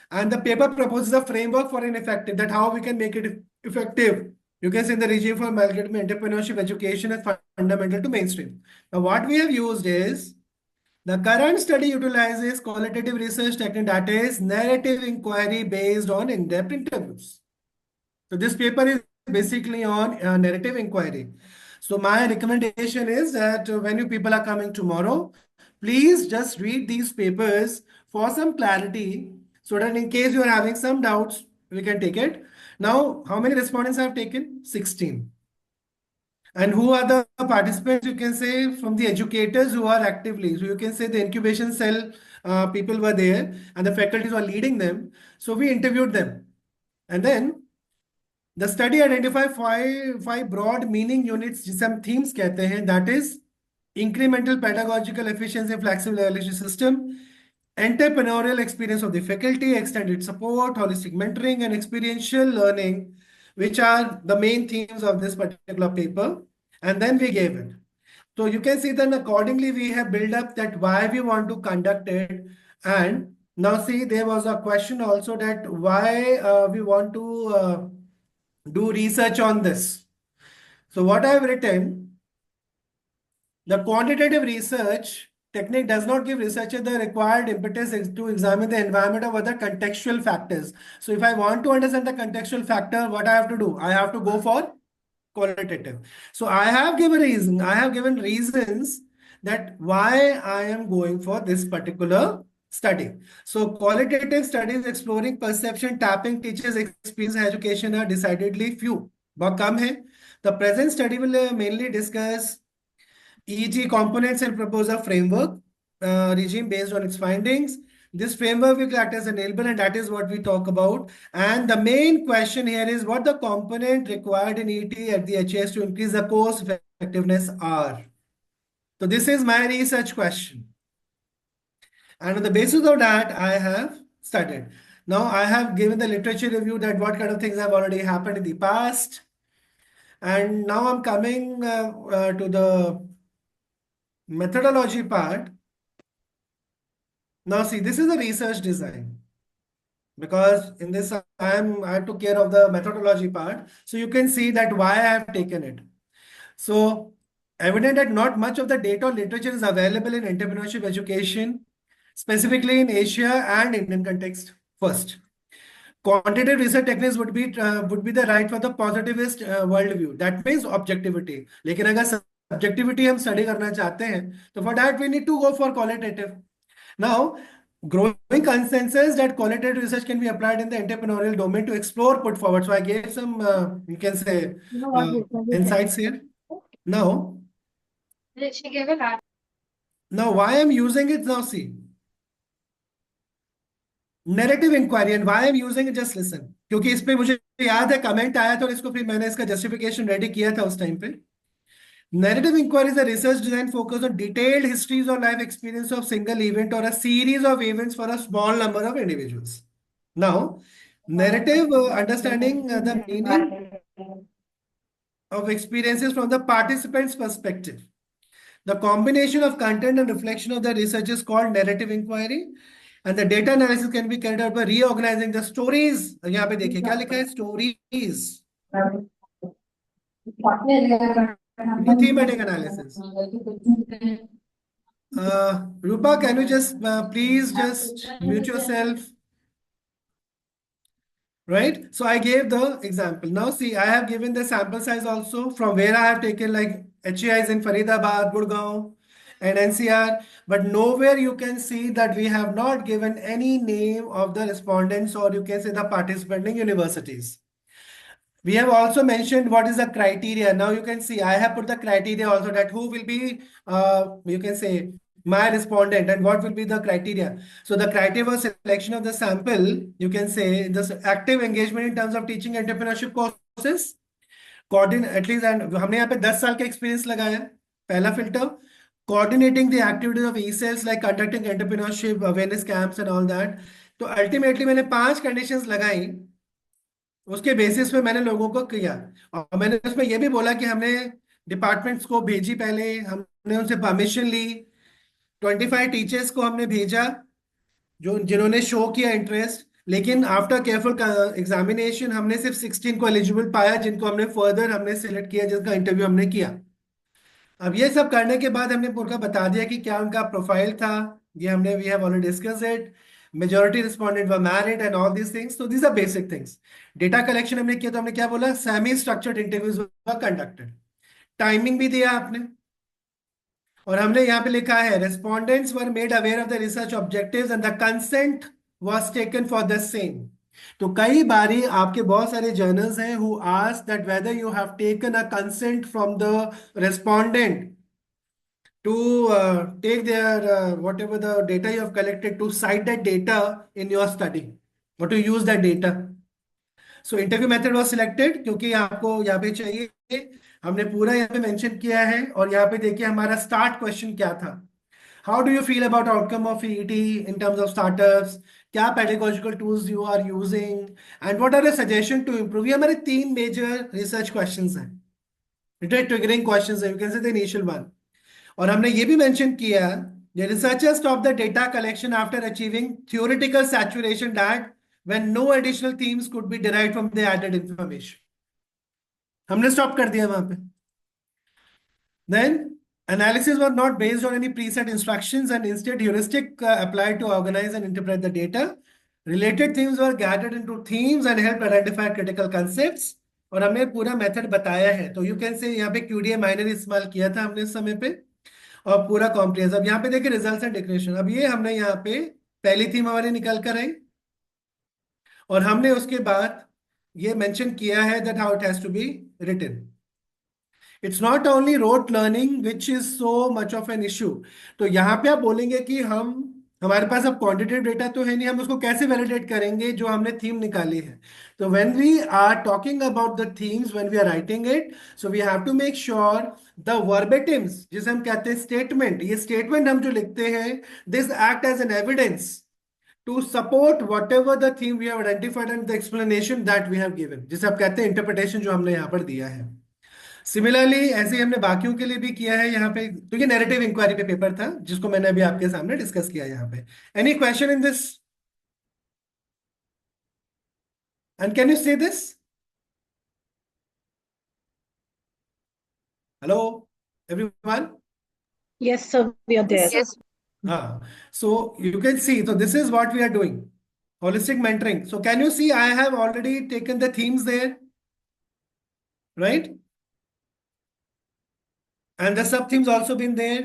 and the paper proposes a framework for an effective, that how we can make it effective. You can say the regime for entrepreneurship education is fundamental to mainstream. Now, what we have used is the current study utilizes qualitative research technique, that is narrative inquiry based on in-depth interviews. So this paper is basically on narrative inquiry. So my recommendation is that when you people are coming tomorrow, please just read these papers for some clarity, so that in case you are having some doubts, we can take it. Now, how many respondents have taken? 16. And who are the participants? You can say from the educators who are actively. So you can say the incubation cell people were there and the faculties were leading them. So we interviewed them. And then the study identified five broad meaning units, जिसे हम themes कहते हैं, that is incremental pedagogical efficiency, flexible evaluation system, entrepreneurial experience of the faculty, extended support, holistic mentoring, and experiential learning, which are the main themes of this particular paper. And then we gave it. So you can see then accordingly we have built up that why we want to conduct it. And now see, there was a question also that why we want to do research on this. So what I have written, the quantitative research technique does not give researcher the required impetus to examine the environment of other contextual factors. So if I want to understand the contextual factor, what I have to do? I have to go for qualitative. So I have given reasons that why I am going for this particular study. So qualitative studies exploring perception, tapping teachers' experience education are decidedly few. बहुत कम है. The present study will mainly discuss e.g. components and propose a framework regime based on its findings. This framework will act as an enabler, and that is what we talk about. And the main question here is what the component required in ET at the HS to increase the course effectiveness are. So this is my research question. And on the basis of that, I have studied. Now I have given the literature review that what kind of things have already happened in the past. And now I'm coming to the methodology part. Now see, this is the research design, because in this I took care of the methodology part. So you can see that why I have taken it. So evident that not much of the data or literature is available in entrepreneurship education, specifically in Asia and Indian context. First, quantitative research techniques would be the right for the positivist worldview. That means objectivity. लेकिन अगर subjectivity हम study करना चाहते हैं, तो for that we need to go for qualitative. Now, growing consensus that qualitative research can be applied in the entrepreneurial domain to explore, put forward. So I gave some, you can say, insights here. Now, why I'm using it now, see. Narrative inquiry, and why I'm using it, just listen. क्योंकि इस पे मुझे याद है comment आया था और इसको फिर मैंने इसका जस्टिफिकेशन रेडी किया था उस टाइम पे. Narrative inquiry is a research design focused on detailed histories or life experience of single event or a series of events for a small number of individuals. Now, narrative understanding the meaning of experiences from the participant's perspective. The combination of content and reflection of the research is called narrative inquiry. And the data analysis can be carried out by reorganizing the stories. यहाँ पे देखिए क्या लिखा है, stories. Do thematic analysis. Rupa, can you just please just mute yourself? Right? So I gave the example. Now see, I have given the sample size also from where I have taken like HAIs in Faridabad, Gurgaon, and NCR. But nowhere you can see that we have not given any name of the respondents, or you can say the participating universities. We have also mentioned what is the criteria. Now you can see I have put the criteria also, that who will be, you can say, my respondent, and what will be the criteria. So the criteria for selection of the sample, you can say this active engagement in terms of teaching entrepreneurship courses, coordinate at least, and हमने यहाँ पे 10 साल का experience लगाया है, पहला filter. Coordinating the activities of e-cells like conducting entrepreneurship awareness camps and all that. तो ultimately मैंने 5 conditions लगाई, उसके बेसिस पे मैंने लोगों को किया, और मैंने उसमें यह भी बोला कि हमने डिपार्टमेंट्स को भेजी, पहले हमने उनसे परमिशन ली, 25 टीचर्स को हमने भेजा जो जिन्होंने शो किया इंटरेस्ट, लेकिन आफ्टर केयरफुल एग्जामिनेशन हमने सिर्फ 16 को एलिजिबल पाया, जिनको हमने फर्दर हमने सिलेक्ट किया, जिसका इंटरव्यू हमने किया। अब ये सब करने के बाद हमने पूरा बता दिया कि क्या उनका प्रोफाइल था, ये हमने we have already discuss it, majority respondent were married and all these things, तो these are basic things. Data collection हमने किया, तो हमने क्या बोला, semi structured interviews were conducted, timing भी दिया आपने, और हमने यहाँ पे लिखा है respondents were made aware of the research objectives and the consent was taken for the same. तो कई बारी आपके बहुत सारे जर्नल्स हैं who ask that whether you have taken a consent from the respondent to take their whatever the data you have collected, to cite that data in your study or to use that data. So interview method was selected क्योंकि आपको यहाँ पे चाहिए, हमने पूरा यहाँ पे mention किया है, और यहाँ पे देखिए हमारा स्टार्ट क्वेश्चन क्या था, how do you feel about outcome of EET in terms of startups, क्या pedagogical tools you are using, and what are the suggestion to improve. ये हमारे 3 मेजर रिसर्च क्वेश्चंस हैं, ट्रिगरिंग क्वेश्चंस है, you can say the initial one. और हमने ये भी mention किया, the researchers stopped the data collection after achieving theoretical saturation that when no additional themes could be derived from the added information. हमने stop कर दिया वहां पे। Then analysis were not based on any preset instructions and instead heuristic applied to organize and interpret the data. Related themes were gathered into themes and helped identify critical concepts. और हमने पूरा method बताया है, तो you can से यहाँ पे QDA minor इस्तेमाल किया था हमने इस समय पे, और पूरा कॉम्प्रिहेंसिव। अब यहाँ पे देखिए रिजल्ट्स एंड डिक्लेरेशन, अब ये हमने यहाँ पे पहली थीम हमारी निकल कर आई, और हमने उसके बाद ये मेंशन किया है that how it has to be written. It's not only rote learning which is so much of an issue. तो यहाँ पे आप बोलेंगे कि हमारे पास अब क्वांटिटेटिव डेटा तो है नहीं, हम उसको कैसे वैलिडेट करेंगे जो हमने थीम निकाली है। तो when we are talking about the themes, when we are writing it, so we have to make sure the verbatims, जिसे हम कहते हैं स्टेटमेंट, ये स्टेटमेंट हम जो लिखते हैं, this act as an evidence to support whatever the theme we have identified and the explanation that we have given, जिसे आप कहते हैं इंटरप्रिटेशन जो हमने यहाँ पर दिया है। सिमिलरली ऐसे ही हमने बाकियों के लिए भी किया है यहाँ पे। तो ये नैरेटिव इंक्वायरी पे पेपर था जिसको मैंने अभी आपके सामने डिस्कस किया यहाँ पे। Any question in this, and can you see this? Hello everyone? Yes, sir, we are there. Yes. So you can see, so this is what we are doing, holistic mentoring. So can you see I have already taken the themes there, right? And the sub themes also been there.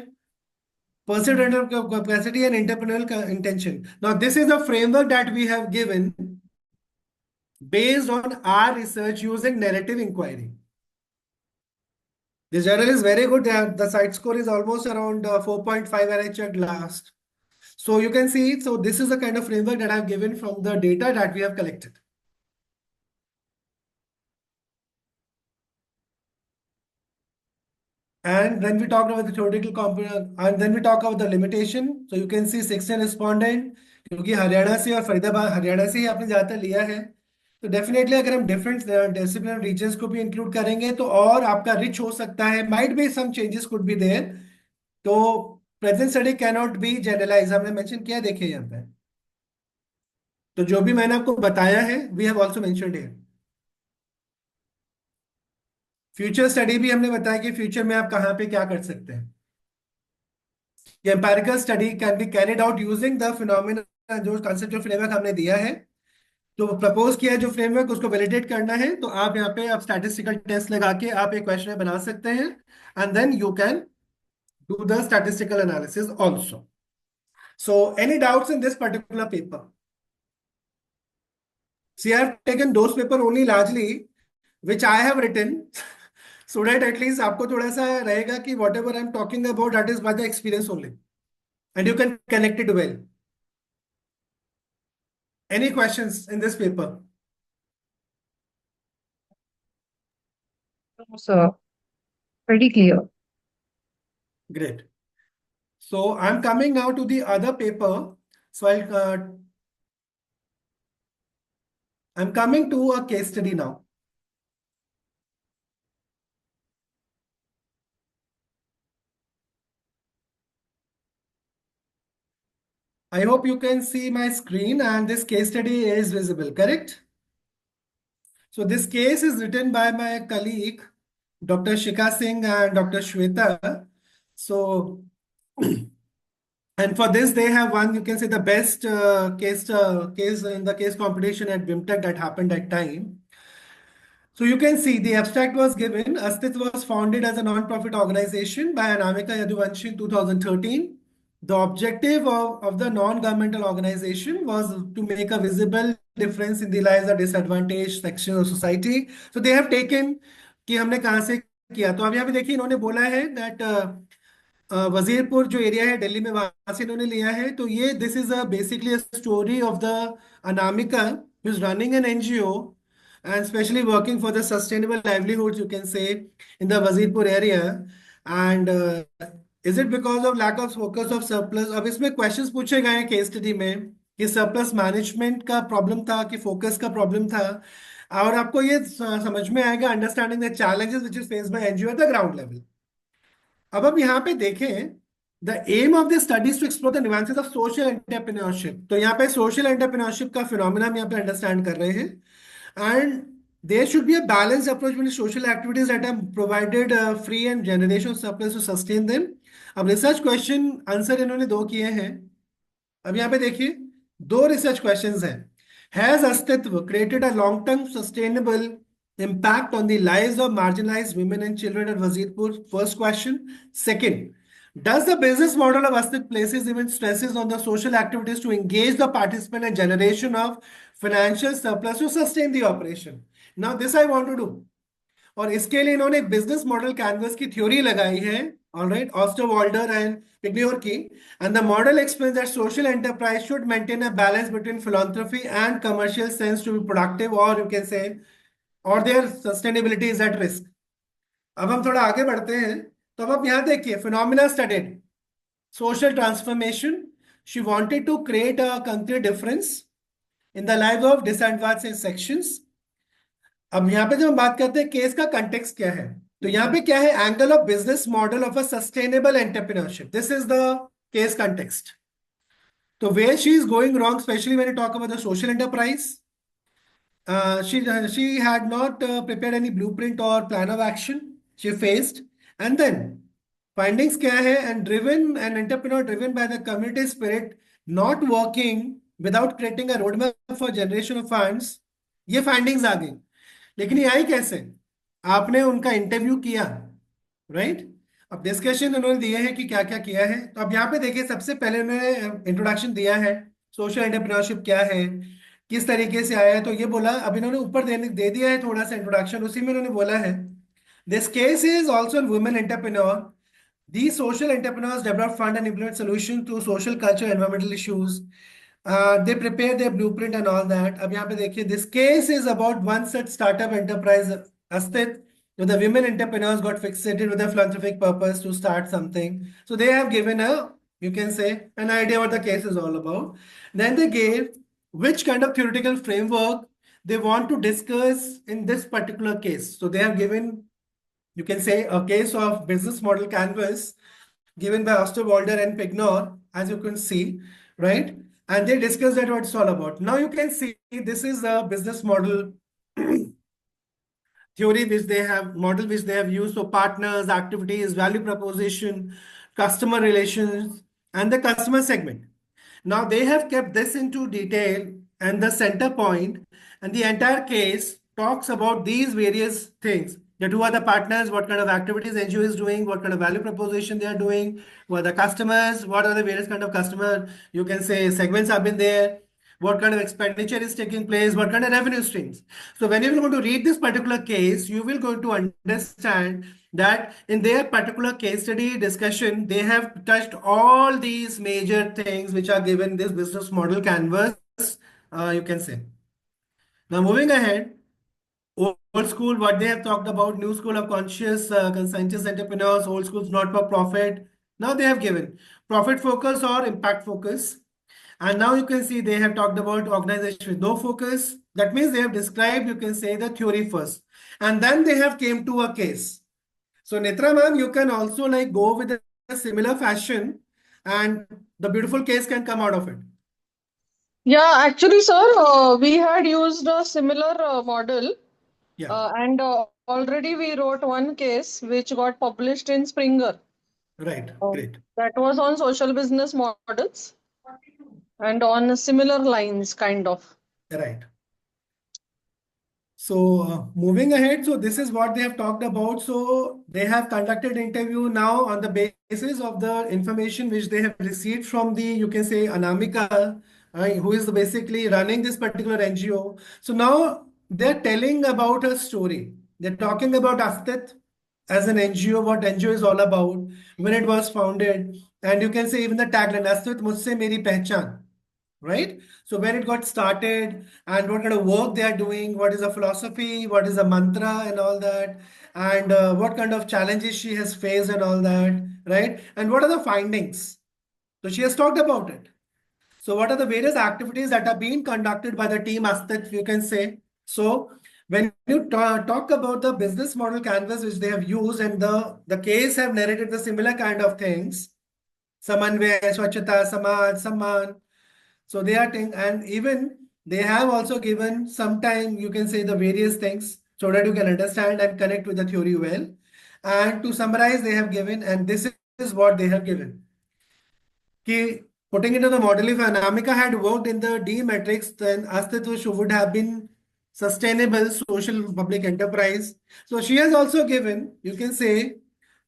Pursuit of capacity and entrepreneurial intention. Now this is a framework that we have given based on our research using narrative inquiry. This journal is very good. The site score is almost around 4.5 when I checked last. So you can see, so this is the kind of framework that I've given from the data that we have collected. And then we talked about the theoretical component, and then we talk about the limitation. So you can see 16 respondent, क्योंकि हरियाणा से और फरीदाबाद हरियाणा से ही आपने ज़्यादातर लिया है, तो definitely अगर हम डिफरेंट डिसिप्लिन रीजन्स को भी इंक्लूड करेंगे तो और आपका रिच हो सकता है। Might be some changes could be there, तो present study cannot be generalize, हमने मेंशन किया, देखिए यहाँ पे। तो जो भी मैंने आपको बताया है we have also mentioned here. Future study भी हमने बताया कि फ्यूचर में आप कहाँ पे क्या कर सकते हैं। ये empirical study can be carried out using the phenomena, जो कंसेप्चुअल फ्रेमवर्क हमने दिया है, तो प्रपोज किया है जो फ्रेमवर्क, उसको वैलिडेट करना है। तो आप यहाँ पे आप स्टैटिस्टिकल टेस्ट लगा के आप एक क्वेश्चन बना सकते हैं, and then you can do the statistical analysis also. So any doubts in this particular paper? See, I have taken those paper only largely which I have written, so that at least आपको थोड़ा सा रहेगा कि whatever I'm talking about that is by the experience only, and you can connect it well. Any questions in this paper? So pretty clear. Great. So I'm coming now to the other paper. So I'm coming to a case study now. I hope you can see my screen and this case study is visible, correct? So this case is written by my colleague, Dr. Shikha Singh and Dr. Shweta. So, and for this they have won, you can say, the best case in the case competition at BIMTech that happened that time. So you can see the abstract was given. Astit was founded as a non-profit organization by Anamika Yaduvanshi in 2013. The objective of the non-governmental organization was to make a visible difference in the lives of disadvantaged sections of society. So they have taken कि हमने कहाँ से किया, तो अब यहाँ पे देखिए इन्होंने बोला है that वजीरपुर जो एरिया है दिल्ली में, वहां से इन्होंने लिया है। तो ये this is basically a story of the Anamika who is running an NGO and especially working for the sustainable livelihoods, you can say, in the Wazirpur area. And is it because of lack of focus of surplus? अब इसमें questions पूछे गए हैं case study में कि surplus management का problem था कि फोकस का प्रॉब्लम था, और आपको ये समझ में आएगा understanding the challenges which is faced by NGO at the ground level. अब हम यहाँ पे देखें, the aim of the studies to explore the nuances of social entrepreneurship. तो यहाँ पे सोशल एंटरप्रेन्योरशिप का फिनोमेना हम यहाँ पे अंडरस्टैंड कर रहे हैं, and there should be a balanced approach between social activities that are provided free and generation of surplus to sustain them. अब रिसर्च क्वेश्चन आंसर इन्होंने दो किए हैं। अब यहाँ पे देखिए दो रिसर्च क्वेश्चंस हैं। हैज अस्तित्व created a long term sustainable impact on the lives of marginalized women and children at Wazirpur? First question. Second, does the business model of Astit places even stresses on the social activities to engage the participant and generation of financial surplus to sustain the operation? Now this I want to do. और इसके लिए इन्होंने एक business model canvas की theory लगाई है, alright, Osterwalder and Pigneur की, and the model explains that social enterprise should maintain a balance between philanthropy and commercial sense to be productive, और यू कैन से, और their sustainability is at risk. अब हम थोड़ा आगे बढ़ते हैं, तो अब आप यहाँ देखिए phenomena studied social transformation. She wanted to create a concrete difference in the lives of disadvantaged sections. अब यहाँ पे जब हम बात करते हैं केस का कंटेक्स्ट क्या है, तो यहाँ पे क्या है, angle of business model of a sustainable entrepreneurship, this is the case context. तो where she is going wrong, specially when you talk about the social enterprise, she had not prepared any blueprint or plan of action, she faced, and then findings क्या है, and driven, an entrepreneur driven by the community spirit, not working without creating a roadmap for generation of funds, ये findings आ गई। लेकिन ये आई कैसे, आपने उनका interview किया, राइट? अब डिस्कशन उन्होंने दिए हैं कि क्या क्या किया है। तो अब यहाँ पे देखिए सबसे पहले उन्होंने इंट्रोडक्शन दिया है, सोशल एंटरप्रेन्योरशिप क्या है, किस तरीके से आया है। तो ये बोला, अब इन्होंने ऊपर दे दिया है थोड़ा सा इंट्रोडक्शन, उसी में इन्होंने बोला है this case is also women entrepreneur. These social entrepreneurs develop, fund, and implement solutions to social, cultural, environmental issues. They prepare their blueprint and all that. अब यहाँ पे देखिए, this case is about one such startup enterprise, Astit, where the women entrepreneurs got fixated with a philanthropic purpose to start something. So they have given a, you can say, an idea what the case is all about. Then they gave which kind of theoretical framework they want to discuss in this particular case. So they have given, you can say, a case of business model canvas given by Osterwalder and Pignor, as you can see, right? And they discuss that what it's all about. Now you can see this is a business model theory which they have model which they have used. So partners, activities, value proposition, customer relations, and the customer segment. Now they have kept this into detail and the center point, and the entire case talks about these various things. That who are the partners, what kind of activities NGO is doing, what kind of value proposition they are doing, who are the customers, what are the various kind of customer, you can say segments have been there, what kind of expenditure is taking place, what kind of revenue streams. So when you're going to read this particular case, you will going to understand that in their particular case study discussion, they have touched all these major things which are given this business model canvas, you can say. Now moving ahead, old school, what they have talked about, new school of conscientious entrepreneurs, old schools not for profit. Now they have given profit focus or impact focus. And now you can see they have talked about organization with no focus. That means they have described, you can say, the theory first. And then they have came to a case. So Netra ma'am, you can also like go with a similar fashion and the beautiful case can come out of it. Yeah, actually, sir, we had used a similar model, Yeah, and already we wrote one case which got published in Springer. right. Great. That was on social business models and on similar lines, kind of. Right. So moving ahead, so this is what they have talked about. So they have conducted interview now on the basis of the information which they have received from the, you can say, Anamika, who is basically running this particular NGO. So now they're telling about a story. They're talking about Astit as an NGO, what NGO is all about, when it was founded. And you can say even the tagline, Astit Mujhse Meri Pehchan. Right? So when it got started and what kind of work they are doing, what is the philosophy, what is the mantra and all that, and what kind of challenges she has faced and all that, right? And what are the findings? So she has talked about it. So what are the various activities that are being conducted by the team Astit, you can say. So when you talk about the business model canvas which they have used and the case have narrated the similar kind of things, Samanvay, Swachhata, Samaj, Samman. So they are and even they have also given some time, you can say the various things so that you can understand and connect with the theory well. And to summarize, they have given, and this is what they have given. Putting into the model, if Anamika had worked in the D matrix, then Astitva would have been sustainable social public enterprise. So she has also given, you can say,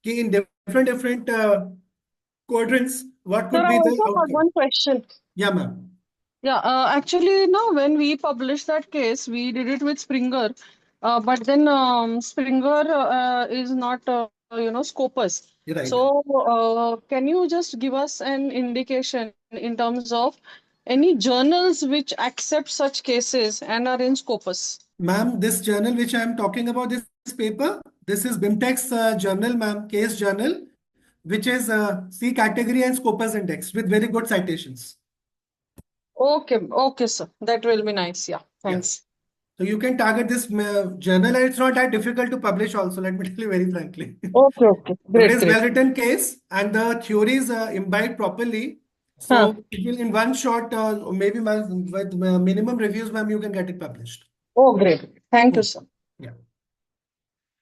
in different quadrants, what Sir, could I be the also have outcome. one question. Yeah, ma'am. Yeah, actually, no, when we published that case, we did it with Springer, but then Springer is not, Scopus. You're right. So, can you just give us an indication in terms of any journals which accept such cases and are in Scopus? Ma'am, this journal which I am talking about, this paper, this is BIMTEC's journal, ma'am, case journal, which is C category and Scopus index with very good citations. Okay, okay, sir. That will be nice. Yeah, Yeah. thanks. So you can target this journal, and it's not that difficult to publish also, let me tell you very frankly. Okay, okay. So it Great, is great. well-written case and the theories imbibed properly. Huh. So it will in one shot, maybe with minimum reviews, ma'am, you can get it published. Oh, great. Thank you, sir. Yeah.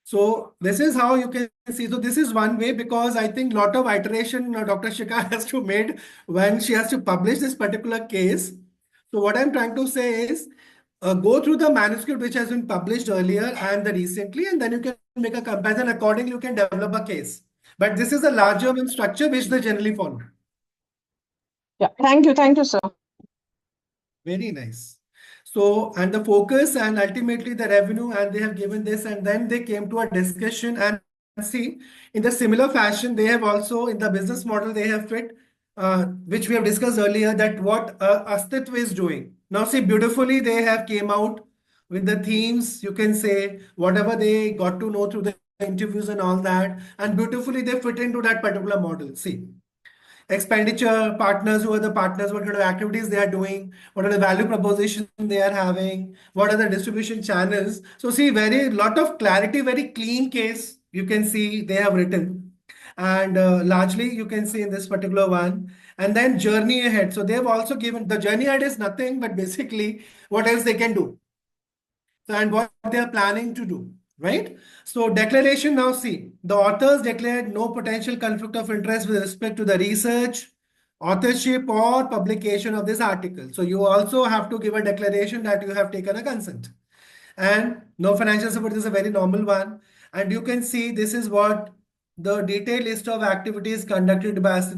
So this is how you can see. So this is one way because I think lot of iteration Dr. Shikha has to made when she has to publish this particular case. So what I'm trying to say is go through the manuscript which has been published earlier and the recently, and then you can make a comparison. Accordingly, you can develop a case. But this is a larger structure which they generally follow. Yeah, thank you, sir. Very nice. So, and the focus and ultimately the revenue, and they have given this, and then they came to a discussion and see in the similar fashion, they have also in the business model, they have fit, which we have discussed earlier, that what Astitva is doing. Now, see, beautifully, they have came out with the themes, you can say, whatever they got to know through the interviews and all that, and beautifully they fit into that particular model. See, expenditure partners, who are the partners, what kind of activities they are doing, what are the value proposition they are having, what are the distribution channels. So see, very lot of clarity, very clean case you can see they have written. and largely you can see in this particular one. And then journey ahead. So they've also given the journey ahead is nothing but basically what else they can do. So, and what they are planning to do, right? So declaration, now see, the authors declared no potential conflict of interest with respect to the research, authorship or publication of this article. So you also have to give a declaration that you have taken a consent. And no financial support is a very normal one. And you can see this is what the detailed list of activities conducted by us.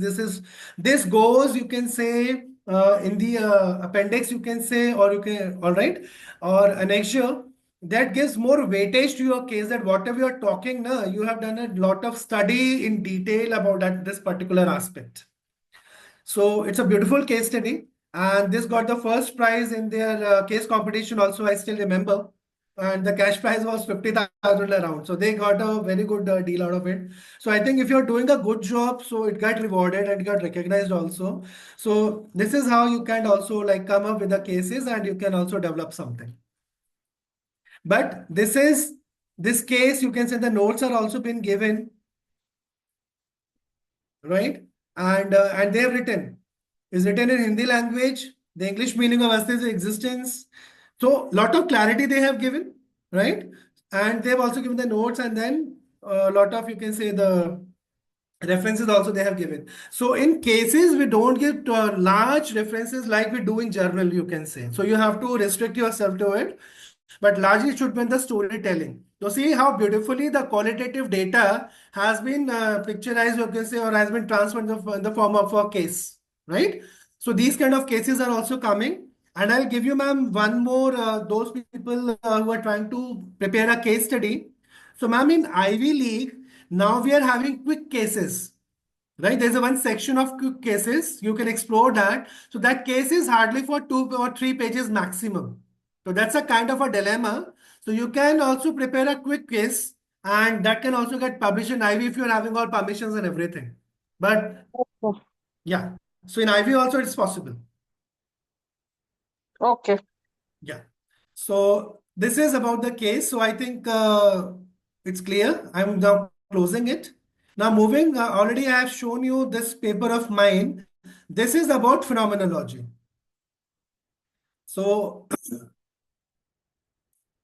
This goes, you can say, in the appendix, you can say, or you can, all right, or annexure, that gives more weightage to your case, that whatever you're talking now, you have done a lot of study in detail about this particular aspect. So it's a beautiful case study, and this got the first prize in their case competition also, I still remember. And the cash prize was 50,000 around. So they got a very good deal out of it. So I think if you're doing a good job, so it got rewarded and got recognized also. So this is how you can also like come up with the cases, and you can also develop something. But this case, you can say the notes are also been given, right? And they have written. Is written in Hindi language, the English meaning of Asti's existence. So lot of clarity they have given, right? And they've also given the notes, and then a lot of, you can say, the references also they have given. So in cases, we don't give large references like we do in journal, you can say. So you have to restrict yourself to it. But largely it should be in the storytelling. So see how beautifully the qualitative data has been picturized, you can say, or has been transferred in the form of a case, right? So these kind of cases are also coming. And I'll give you, ma'am, one more, those people who are trying to prepare a case study. So ma'am, in Ivy League, now we are having quick cases, right? There's a one section of quick cases. You can explore that. So that case is hardly for 2 or 3 pages maximum. So that's a kind of a dilemma. So you can also prepare a quick case, and that can also get published in Ivy if you're having all permissions and everything. But yeah, so in Ivy also it's possible. Okay. Yeah. So this is about the case. So I think it's clear. I'm now closing it. Now moving, already I have shown you this paper of mine. This is about phenomenology. So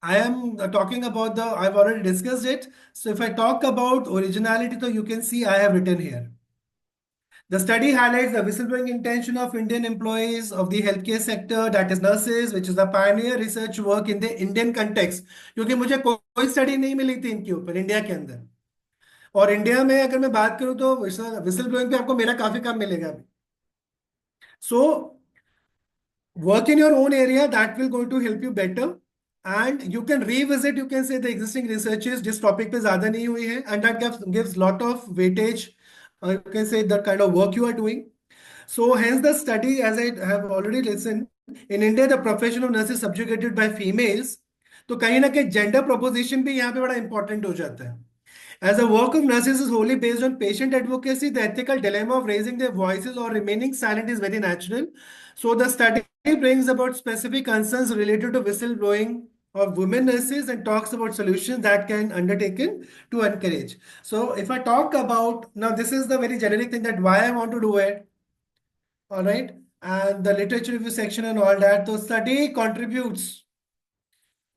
I am talking about I've already discussed it. So if I talk about originality, so you can see I have written here. The study highlights the whistleblowing intention of Indian employees of the healthcare sector, that is nurses, which is the pioneer research work in the Indian context. क्योंकि मुझे कोई study नहीं मिली थी इनके ऊपर India के अंदर, और इंडिया में अगर मैं बात करूं तो विसल ब्लोइंग पे आपको मेरा काफी कम मिलेगा अभी. So work in your own area, that will going to help you better. And you can revisit, you can say, the existing researches जिस topic पे ज़्यादा नहीं हुई है, and that gives lot of weightage, you can say, the kind of work you are doing. So hence the study, as I have already listened, in India the profession of nurse is subjugated by females. तो कहीं ना कहीं gender proposition भी यहाँ पे बड़ा important हो जाता है. As the work of nurses is wholly based on patient advocacy, the ethical dilemma of raising their voices or remaining silent is very natural. So the study brings about specific concerns related to whistleblowing of women nurses and talks about solutions that can undertaken to encourage. So if I talk about, now this is the very generic thing that why I want to do it, all right, and the literature review section and all that. The study contributes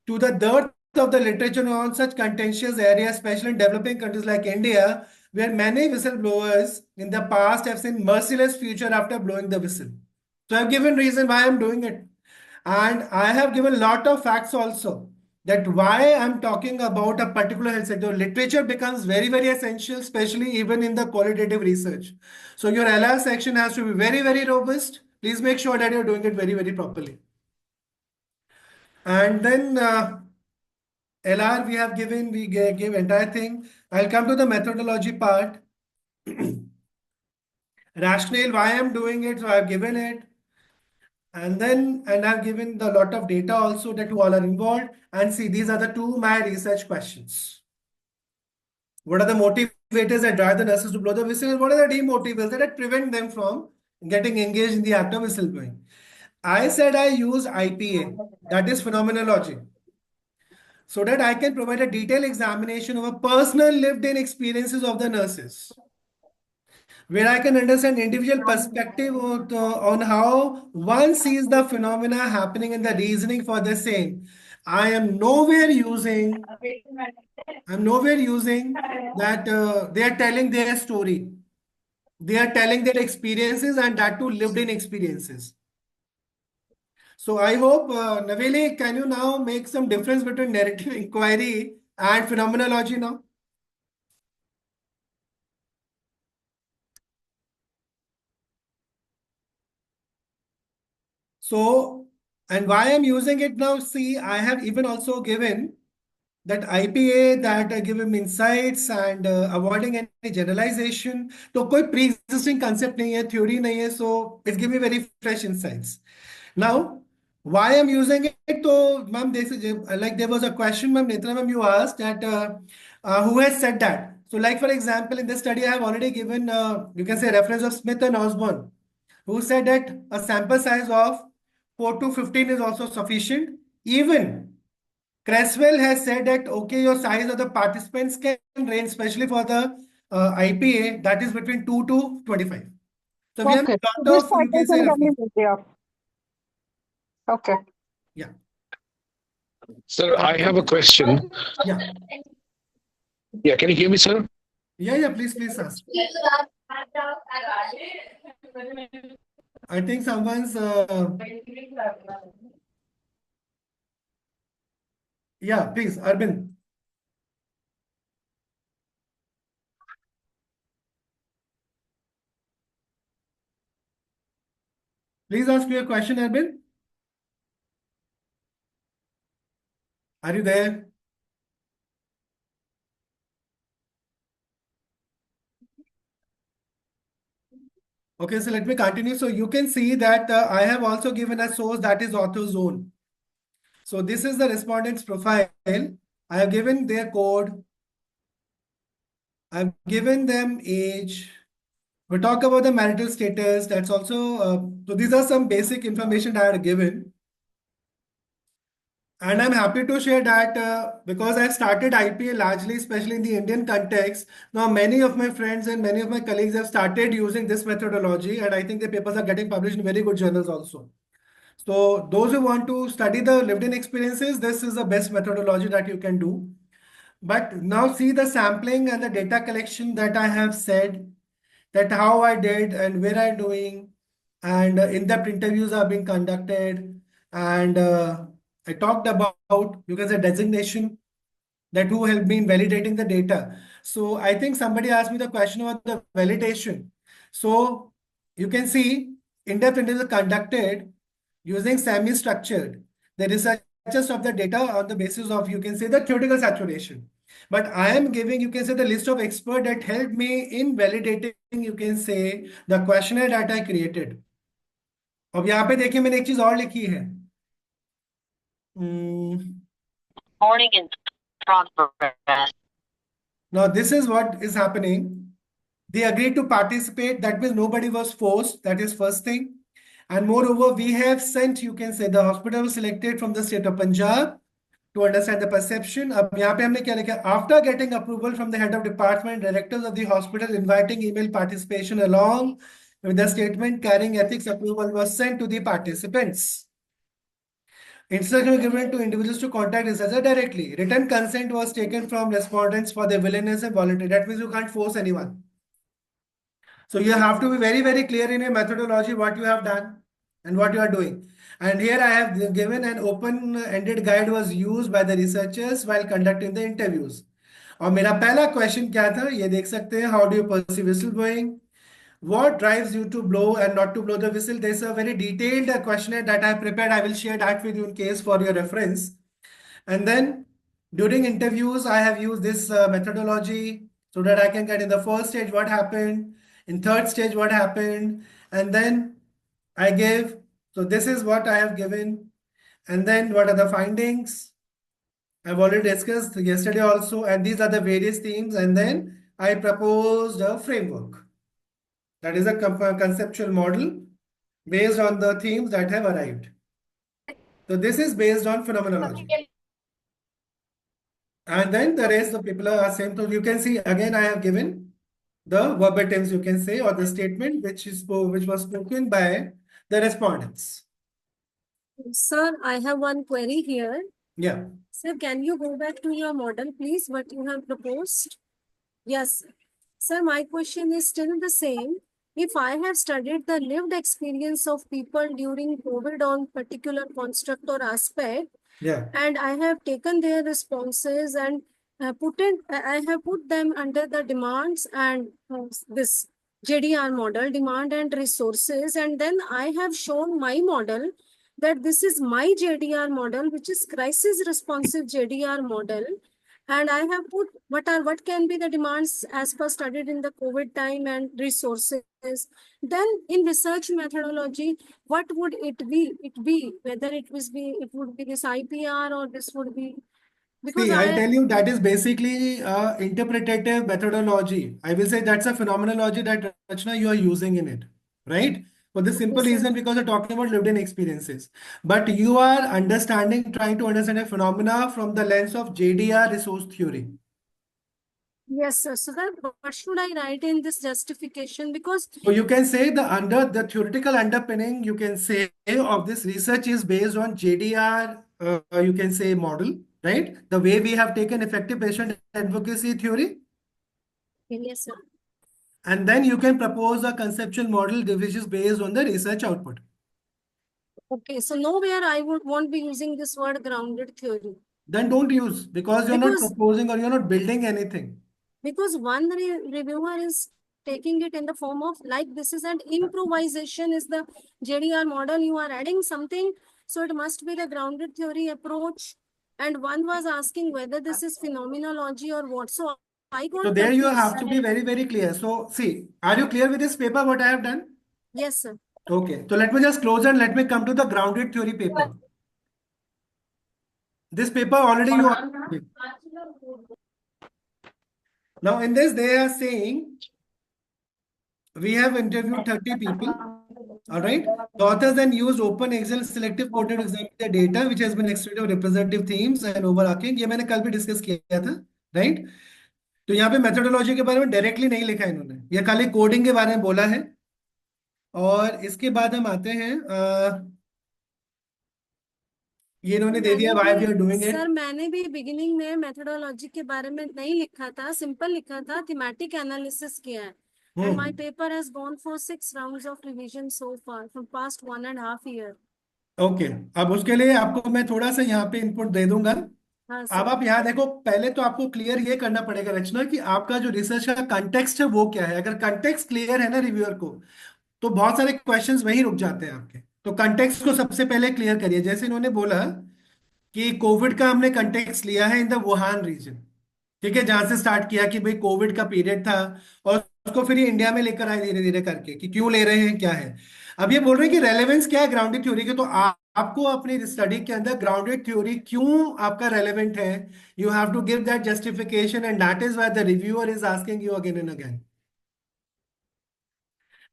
to the dearth of the literature on such contentious areas, especially in developing countries like India, where many whistleblowers in the past have seen merciless future after blowing the whistle. So I've given reason why I'm doing it. And I have given a lot of facts also, that why I'm talking about a particular health sector. Literature becomes very, very essential, especially even in the qualitative research. So your LR section has to be very, very robust. Please make sure that you're doing it very, very properly. And then LR we have given, we give entire thing. I'll come to the methodology part. Rationale, why I'm doing it, so I've given it. And I've given the lot of data also that you all are involved. And see, these are the two my research questions. What are the motivators that drive the nurses to blow the whistle? What are the demotivators that prevent them from getting engaged in the act of whistleblowing? I said I use IPA, that is phenomenology, so that I can provide a detailed examination of a personal lived-in experiences of the nurses. where I can understand individual perspective on how one sees the phenomena happening and the reasoning for the same. I am nowhere using, I'm nowhere using that they are telling their story. They are telling their experiences and that too lived in experiences. So I hope, Naveli, can you now make some difference between narrative inquiry and phenomenology now? So, and why I'm using it now, see, I have even also given that IPA that give him insights and avoiding any generalization. तो कोई pre-existing concept नहीं है, theory नहीं है, so it give me very fresh insights. Now, why I'm using it? तो ma'am, like there was a question, ma'am, Netra ma'am, you asked that who has said that? So, like for example, in this study, I have already given you can say reference of Smith and Osborne, who said that a sample size of 4 to 15 is also sufficient. Even Creswell has said that, okay, your size of the participants can range, especially for the IPA, that is between 2 to 25. So we have Okay. a So lot this of, you can say, partition can be reference. made, yeah. Okay. Yeah. Sir, I have a question. Yeah. Yeah, can you hear me, sir? Yeah, please ask. I think someone's, yeah, please, Arvind. Please ask your question, Arvind. Are you there? Okay, so let me continue. So you can see that I have also given a source that is author's own. So this is the respondent's profile. I have given their code. I've given them age. We talk about the marital status. That's also, so these are some basic information that I had given. And I'm happy to share that because I started IPA largely, especially in the Indian context. Now, many of my friends and many of my colleagues have started using this methodology, and I think the papers are getting published in very good journals also. So, those who want to study the lived in experiences, this is the best methodology that you can do. But now, see the sampling and the data collection that I have said, that how I did and where I'm doing, and in-depth interviews are being conducted, and I talked about, you can say, designation, that who helped me in validating the data. So I think somebody asked me the question about the validation. So you can see in-depth interviews are conducted using semi-structured. The researchers of the data on the basis of, you can say, the theoretical saturation. But I am giving, you can say, the list of experts that helped me in validating, you can say, the questionnaire that I created. अब यहाँ पे देखिए मैंने एक चीज और लिखी है. Morning in progress. Now this is what is happening. They agreed to participate. That means nobody was forced. That is first thing. And moreover, we have sent, you can say, the hospital was selected from the state of Punjab to understand the perception. अब यहाँ पे हमने क्या लिखा? After getting approval from the head of department, directors of the hospital inviting email participation along with the statement carrying ethics approval was sent to the participants. Instruction given to individuals to contact researcher directly. Written consent was taken from respondents for their willingness and voluntary. That means you can't force anyone. So you have to be very, very clear in your methodology what you have done and what you are doing. And here I have given an open-ended guide was used by the researchers while conducting the interviews. और मेरा पहला question क्या था ये देख सकते हैं. How do you perceive whistleblowing? What drives you to blow and not to blow the whistle? There's a very detailed questionnaire that I prepared. I will share that with you in case for your reference. And then during interviews, I have used this methodology so that I can get in the first stage what happened, in third stage what happened, and then I gave, so this is what I have given, and then what are the findings? I've already discussed yesterday also, and these are the various themes, and then I proposed a framework. That is a conceptual model based on the themes that have arrived. So this is based on phenomenology. And then the rest of people are same. So you can see again I have given the verbatims you can say, or the statement which was spoken by the respondents. Sir, I have one query here. Yeah. Sir, can you go back to your model, please, what you have proposed? Yes. Sir, my question is still the same. If I have studied the lived experience of people during COVID on particular construct or aspect, Yeah. and I have taken their responses and I have put them under the demands and this JDR model, demand and resources, and then I have shown my model that this is my JDR model, which is crisis responsive JDR model. And I have put what can be the demands as per studied in the COVID time and resources. Then in research methodology, what would it be? Whether it would be this IPR or this would be because See, I'll I tell you that is basically interpretative methodology. I will say that's a phenomenology that Rachna you are using in it, right? For the okay, simple sir. reason because you're talking about lived in experiences. But you are trying to understand a phenomena from the lens of JDR resource theory. Yes, sir. So that what should I write in this justification? Because So you can say the theoretical underpinning you can say of this research is based on JDR you can say model, right? The way we have taken effective patient advocacy theory. yes, sir. And then you can propose a conceptual model which is based on the research output. Okay, so nowhere I won't be using this word grounded theory. Then don't use because you're not Because proposing or you're not building anything. one reviewer is taking it in the form of like this is an improvisation is the JDR model. You are adding something, so it must be the grounded theory approach. And one was asking whether this is phenomenology or what. So I So got there you confused. have to be very, very clear. So see, are you clear with this paper, what I have done? Yes, sir. Okay, so let me just close and let me come to the grounded theory paper. This paper already you are. Now in this they are saying we have interviewed 30 people. All right. The authors then used open Excel selective coded to examine the data which has been extracted of representative themes and overarching. ये मैंने कल भी discuss किया था, right? तो यहाँ पे methodology के बारे में डायरेक्टली नहीं लिखा इन्होंने, ये खाली कोडिंग के बारे में बोला है। और इसके बाद हम आते हैं ये इन्होंने दे दिया why we are doing it. Sir मैंने भी बिगिनिंग में मेथोडोलॉजी के बारे में नहीं लिखा था, सिंपल लिखा था, थीमेटिक एनालिसिस किया है। And my paper has gone for 6 rounds of revision so far from past 1.5 year. Okay, अब उसके लिए आपको मैं थोड़ा सा यहाँ पे इनपुट दे दूंगा। हाँ अब सर। आप यहाँ देखो, पहले तो आपको क्लियर ये करना पड़ेगा रचना कि आपका जो रिसर्च का कंटेक्स्ट है वो क्या है। अगर कंटेक्स्ट क्लियर है ना रिव्यूअर को, तो बहुत सारे क्वेश्चंस वहीं रुक जाते हैं आपके। तो कंटेक्स्ट को सबसे पहले क्लियर करिए। जैसे इन्होंने बोला कि कोविड का हमने कंटेक्स्ट लिया है इन द वुहान रीजन, ठीक है, जहां से स्टार्ट किया कि भाई कोविड का पीरियड था, और उसको फिर ये इंडिया में लेकर आए धीरे धीरे करके कि क्यों ले रहे हैं, क्या है। अब ये बोल रहे हैं कि रेलेवेंस क्या है ग्राउंडेड थ्योरी के, तो आपको अपनी स्टडी के अंदर ग्राउंडेड थ्योरी क्यों आपका रेलेवेंट है, you have to give that justification and that is why the reviewer is asking you again and again.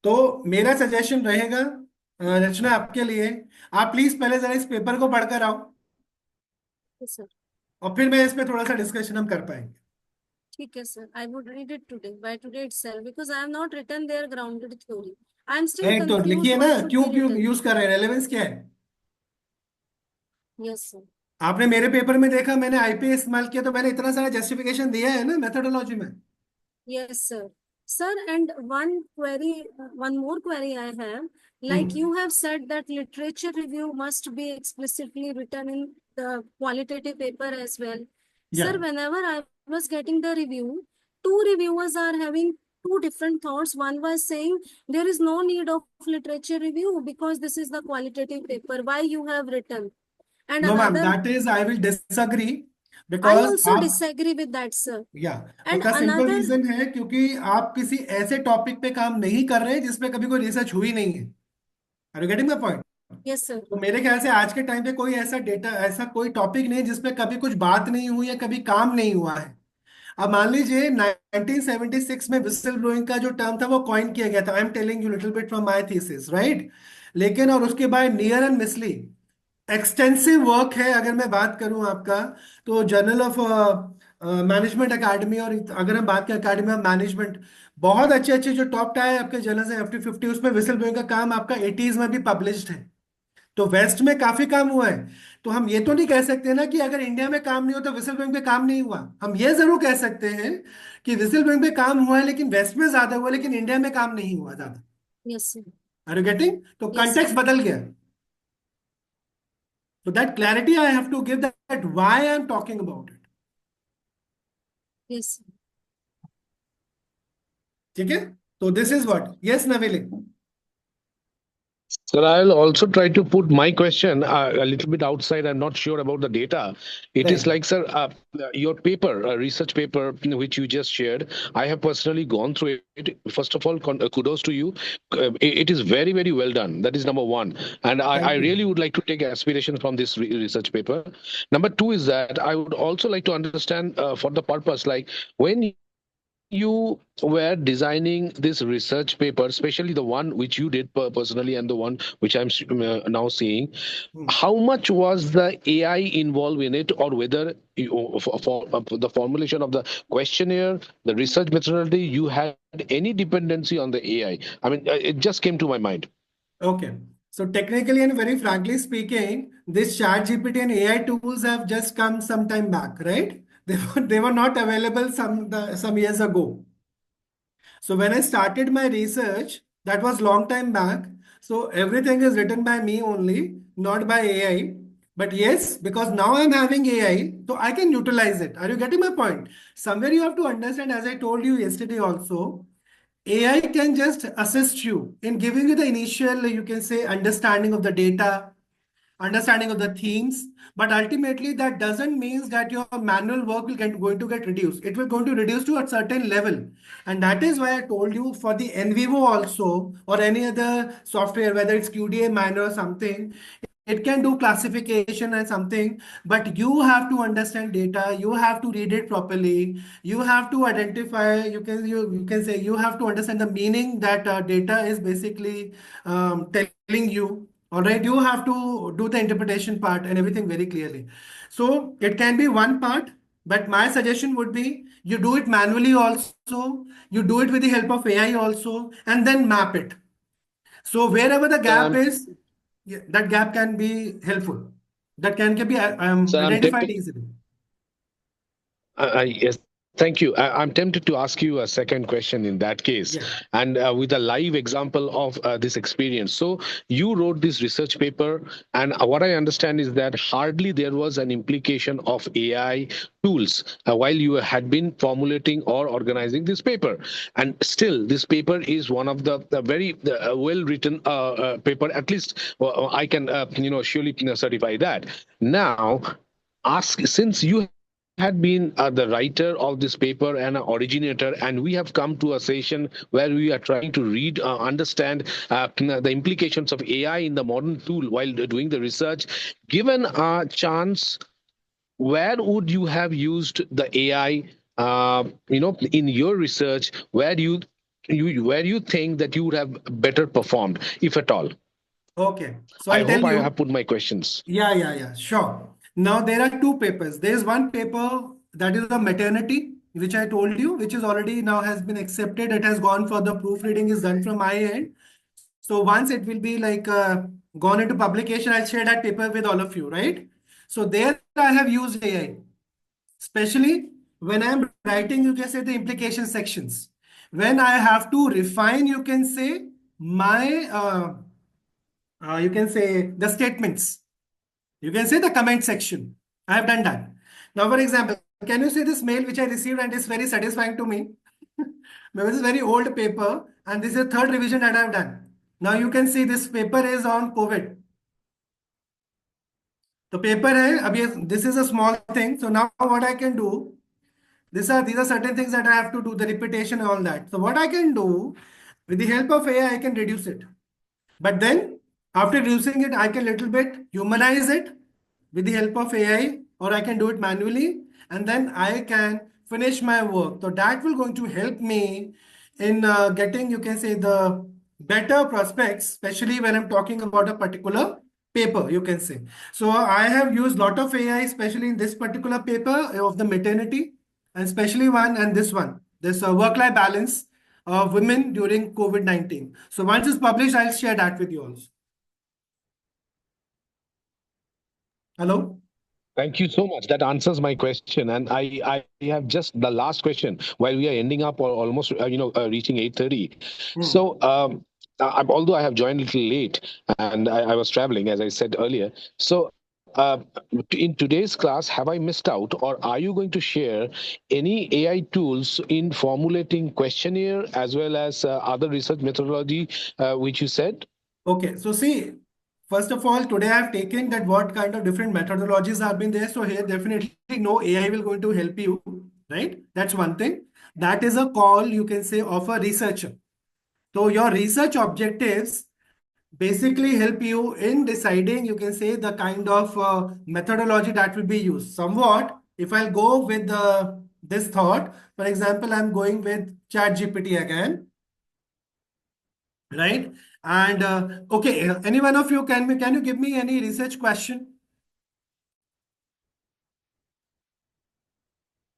तो मेरा सजेशन रहेगा रचना आपके लिए, आप प्लीज पहले जरा इस पेपर को पढ़कर आओ सर। और फिर मैं इस पे थोड़ा सा डिस्कशन हम कर पाएंगे। ठीक है sir, I would read it today by today itself because I have not written their grounded theory. I am still तो confused लिखिए ना, what should क्यों be क्यों written. यूज कर रहे हैं, रेलेवेंस क्या है। Yes sir. आपने मेरे पेपर में देखा मैंने आईपीए इस्तेमाल किया, तो मैंने इतना सारा जस्टिफिकेशन दिया है ना मेथोडोलॉजी में। Yes sir. Sir, and one query, one more query I have. Like you have said that literature review must be explicitly written in the qualitative paper as well. Yeah. Sir, whenever I was getting the review, two reviewers are having two different thoughts. One was saying there is no need of literature review because this is the qualitative paper. Why you have written? And No ma'am, another, that is I will disagree I because also आप disagree with that, sir. या And उसका simple another, reason है क्योंकि आप किसी ऐसे topic पे काम नहीं कर रहे हैं जिसपे कभी कोई रिसर्च हुई नहीं है। Are you getting my point? yes sir. तो मेरे ख्याल से आज के टाइम पे कोई ऐसा डेटा, ऐसा कोई टॉपिक नहीं है जिसपे कभी कुछ बात नहीं हुई है, कभी काम नहीं हुआ है। अब मान लीजिए 1976 में विसल ब्लोइंग का जो टर्म था वो कॉइन किया गया था। I am telling you little bit from my thesis, right? लेकिन और उसके बाद नियर एंड मिसली एक्सटेंसिव वर्क है। अगर मैं बात करूं आपका, तो जर्नल ऑफ मैनेजमेंट एकेडमी, और अगर हम बात करें एकेडमी ऑफ मैनेजमेंट, बहुत अच्छे अच्छे जो टॉप टायर आपके जर्नल्स हैं FT50, उसमें विसल ब्लोइंग का काम आपका 80s में भी पब्लिश्ड है। तो वेस्ट में काफी काम हुआ है। तो हम ये तो नहीं कह सकते ना कि अगर इंडिया में काम नहीं हो तो विसल ब्लोइंग पे काम नहीं हुआ। हम ये जरूर कह सकते हैं कि विसल ब्लोइंग पे काम हुआ है, लेकिन वेस्ट में ज्यादा हुआ, लेकिन इंडिया में काम नहीं हुआ ज्यादा। Yes, sir. Are you getting? तो Yes, sir. कंटेक्स्ट बदल गया। So that clarity I have to give, that why I am talking about it. Yes, sir. ठीक है? तो this is what? Yes, Navili. Sir, I'll also try to put my question a little bit outside. I'm not sure about the data. It is Right. like, sir, your paper, research paper, which you just shared, I have personally gone through it. First of all, kudos to you. It is very, very well done. That is number one. And I Thank you. really would like to take aspiration from this research paper. Number two is that I would also like to understand for the purpose, like when you were designing this research paper, especially the one which you did personally and the one which I'm now seeing, how much was the AI involved in it, or whether for the formulation of the questionnaire, the research methodology, you had any dependency on the AI? I mean, it just came to my mind. Okay. So technically and very frankly speaking, this chat GPT and AI tools have just come some time back, right? They were not available some years ago. So when I started my research, that was long time back. So everything is written by me only, not by AI. But yes, because now I'm having AI, so I can utilize it. Are you getting my point? Somewhere you have to understand, as I told you yesterday also, AI can just assist you in giving you the initial, you can say, understanding of the data, understanding of the themes, but ultimately that doesn't mean that your manual work will going to get reduced. It will going to reduce to a certain level. And that is why I told you for the NVivo also, or any other software, whether it's QDA Miner or something, it can do classification and something, but you have to understand data, you have to read it properly, you have to identify, you can say, you have to understand the meaning that data is basically telling you. All right, you have to do the interpretation part and everything very clearly. So it can be one part, but my suggestion would be you do it manually also, you do it with the help of AI also, and then map it. So wherever the Sir, gap is, yeah, that gap can be helpful. That can be I'm identified tempted. easily. Yes, thank you. I'm tempted to ask you a second question in that case, Yeah. and with a live example of this experience. So you wrote this research paper, and what I understand is that hardly there was an implication of AI tools while you had been formulating or organizing this paper, and still this paper is one of the very well written paper. At least I can surely certify that. Now, ask, since you had been the writer of this paper and an originator, and we have come to a session where we are trying to read, understand the implications of AI in the modern tool while doing the research. Given a chance, where would you have used the AI, in your research? Where you think that you would have better performed, if at all? Okay. So I I'll tell hope I have you. put my questions. Yeah, sure. Now there are two papers. There is one paper that is the maternity, which I told you, which is already now has been accepted. It has gone for the proofreading is done from my end. So once it will be like gone into publication, I'll share that paper with all of you, right? So there I have used AI, especially when I'm writing, you can say the implication sections. When I have to refine, you can say my, you can say the statements. You can say the comment section. I have done that. Now, for example, can you see this mail which I received and it's very satisfying to me? This is very old paper and this is the third revision that I have done. Now you can see this paper is on COVID. The paper hai, this is a small thing. So now what I can do, these are certain things that I have to do, the repetition and all that. So what I can do, with the help of AI, I can reduce it. But then after reducing it, I can little bit humanize it with the help of AI, or I can do it manually, and then I can finish my work. So that will going to help me in getting, you can say, the better prospects, especially when I'm talking about a particular paper, you can say. So I have used lot of AI, especially in this particular paper of the maternity. and especially one and this work-life balance of women during COVID-19. So once it's published, I'll share that with you also. Hello? Thank you so much. That answers my question. And I have just the last question while we are ending up or almost, reaching 8:30. So, although I have joined a little late and I was traveling, as I said earlier. So, in today's class, have I missed out or are you going to share any AI tools in formulating questionnaire as well as other research methodology, which you said? Okay, so see, first of all, today I've taken that what kind of different methodologies have been there. So here definitely no AI will going to help you, right? That's one thing. That is a call you can say of a researcher. So your research objectives basically help you in deciding, you can say, the kind of methodology that will be used. Somewhat, if I'll go with this thought, for example, I'm going with ChatGPT again, right? And okay, any one of you can you give me any research question?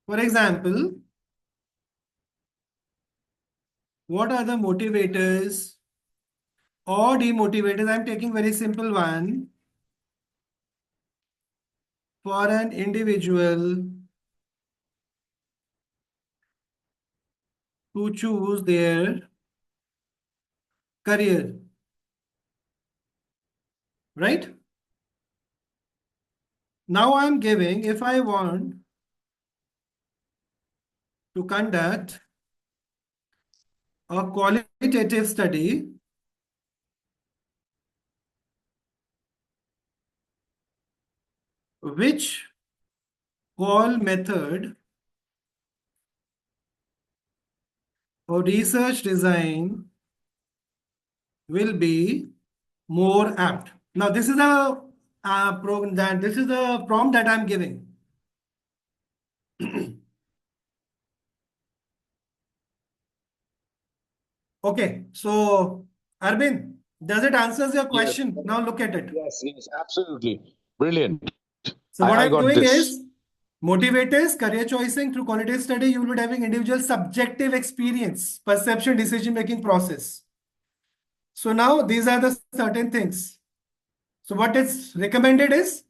For example, what are the motivators or demotivators? I'm taking very simple one for an individual to choose their career, right? Now I'm giving, if I want to conduct a qualitative study, which call method or research design will be more apt. Now, this is a program that this is the prompt that I'm giving. Okay, so Arvind, does it answers your Yes. question? Now look at it. Yes, absolutely. Brilliant. So what I I'm got doing this. is motivators, career choosing through qualitative study, you will be having individual subjective experience, perception, decision-making process. So now these are the certain things. So what is recommended is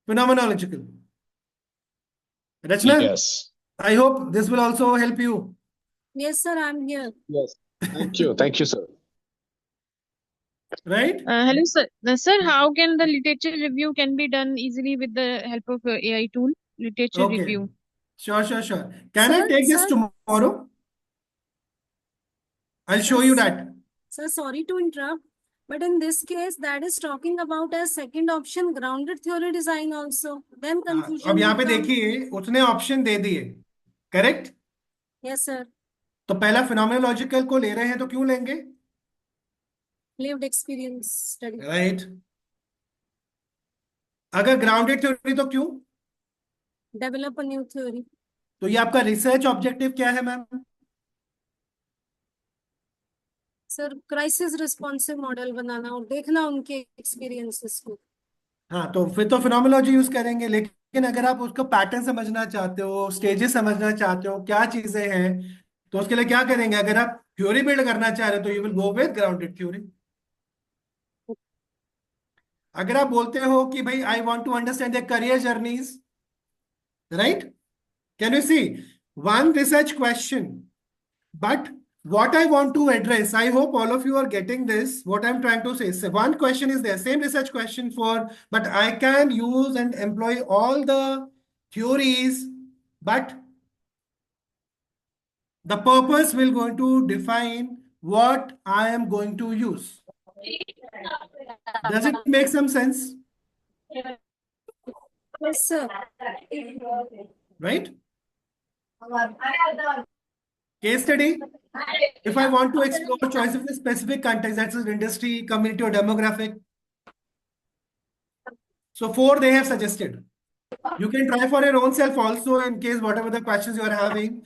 phenomenological. Rachna, Yes. I hope this will also help you, Yes, sir, I'm here. Yes. Thank you. Thank you, sir. right? Hello, sir. Sir, how can the literature review can be done easily with the help of AI tool? Literature Okay, review. sure. Can I Sir, take this sir, tomorrow? I'll show you that. sir, sorry to interrupt, but in this case, that is talking about as second option, grounded theory design also. Then अब confusion यहाँ will पे come. देखिए उसने option दे दिए, correct? Yes, sir. तो पहला phenomenological को ले रहे हैं तो क्यों लेंगे? Lived experience study. राइट. अगर ग्राउंडेड थ्योरी तो क्यों? Develop a new theory. तो ये आपका रिसर्च ऑब्जेक्टिव क्या है ma'am? Sir crisis responsive model बनाना और देखना उनके एक्सपीरियंसेस को. हाँ, तो फिर तो फिनोमेनोलॉजी यूज करेंगे, लेकिन अगर आप उसका पैटर्न समझना चाहते हो, स्टेजेस समझना चाहते हो, क्या चीजें हैं, तो उसके लिए क्या करेंगे? अगर आप थ्योरी बिल्ड करना चाह रहे हो तो you will go with grounded theory. अगर आप बोलते हो कि भाई I want to understand the career journeys, right? Can you see one research question, but what I want to address, I hope all of you are getting this. What I'm trying to say is one question is there, same research question but I can use and employ all the theories, but the purpose will going to define what I am going to use. Does it make some sense? Yes, sir. Right? Case study. If I want to explore choice of a specific context, that's an industry, community, or demographic. So 4 they have suggested. You can try for your own self also in case whatever the questions you are having.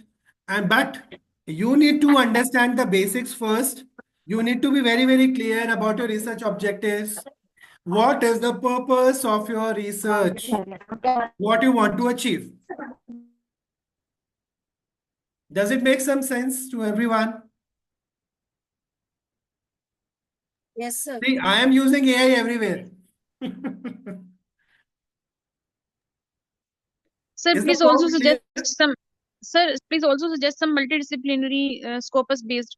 But you need to understand the basics first. You need to be very, very clear about your research objectives. What is the purpose of your research? What you want to achieve? Does it make some sense to everyone? Yes, sir. See, I am using AI everywhere. Sir, Is the please also point suggest clear? some. Sir, please also suggest some multidisciplinary scopus based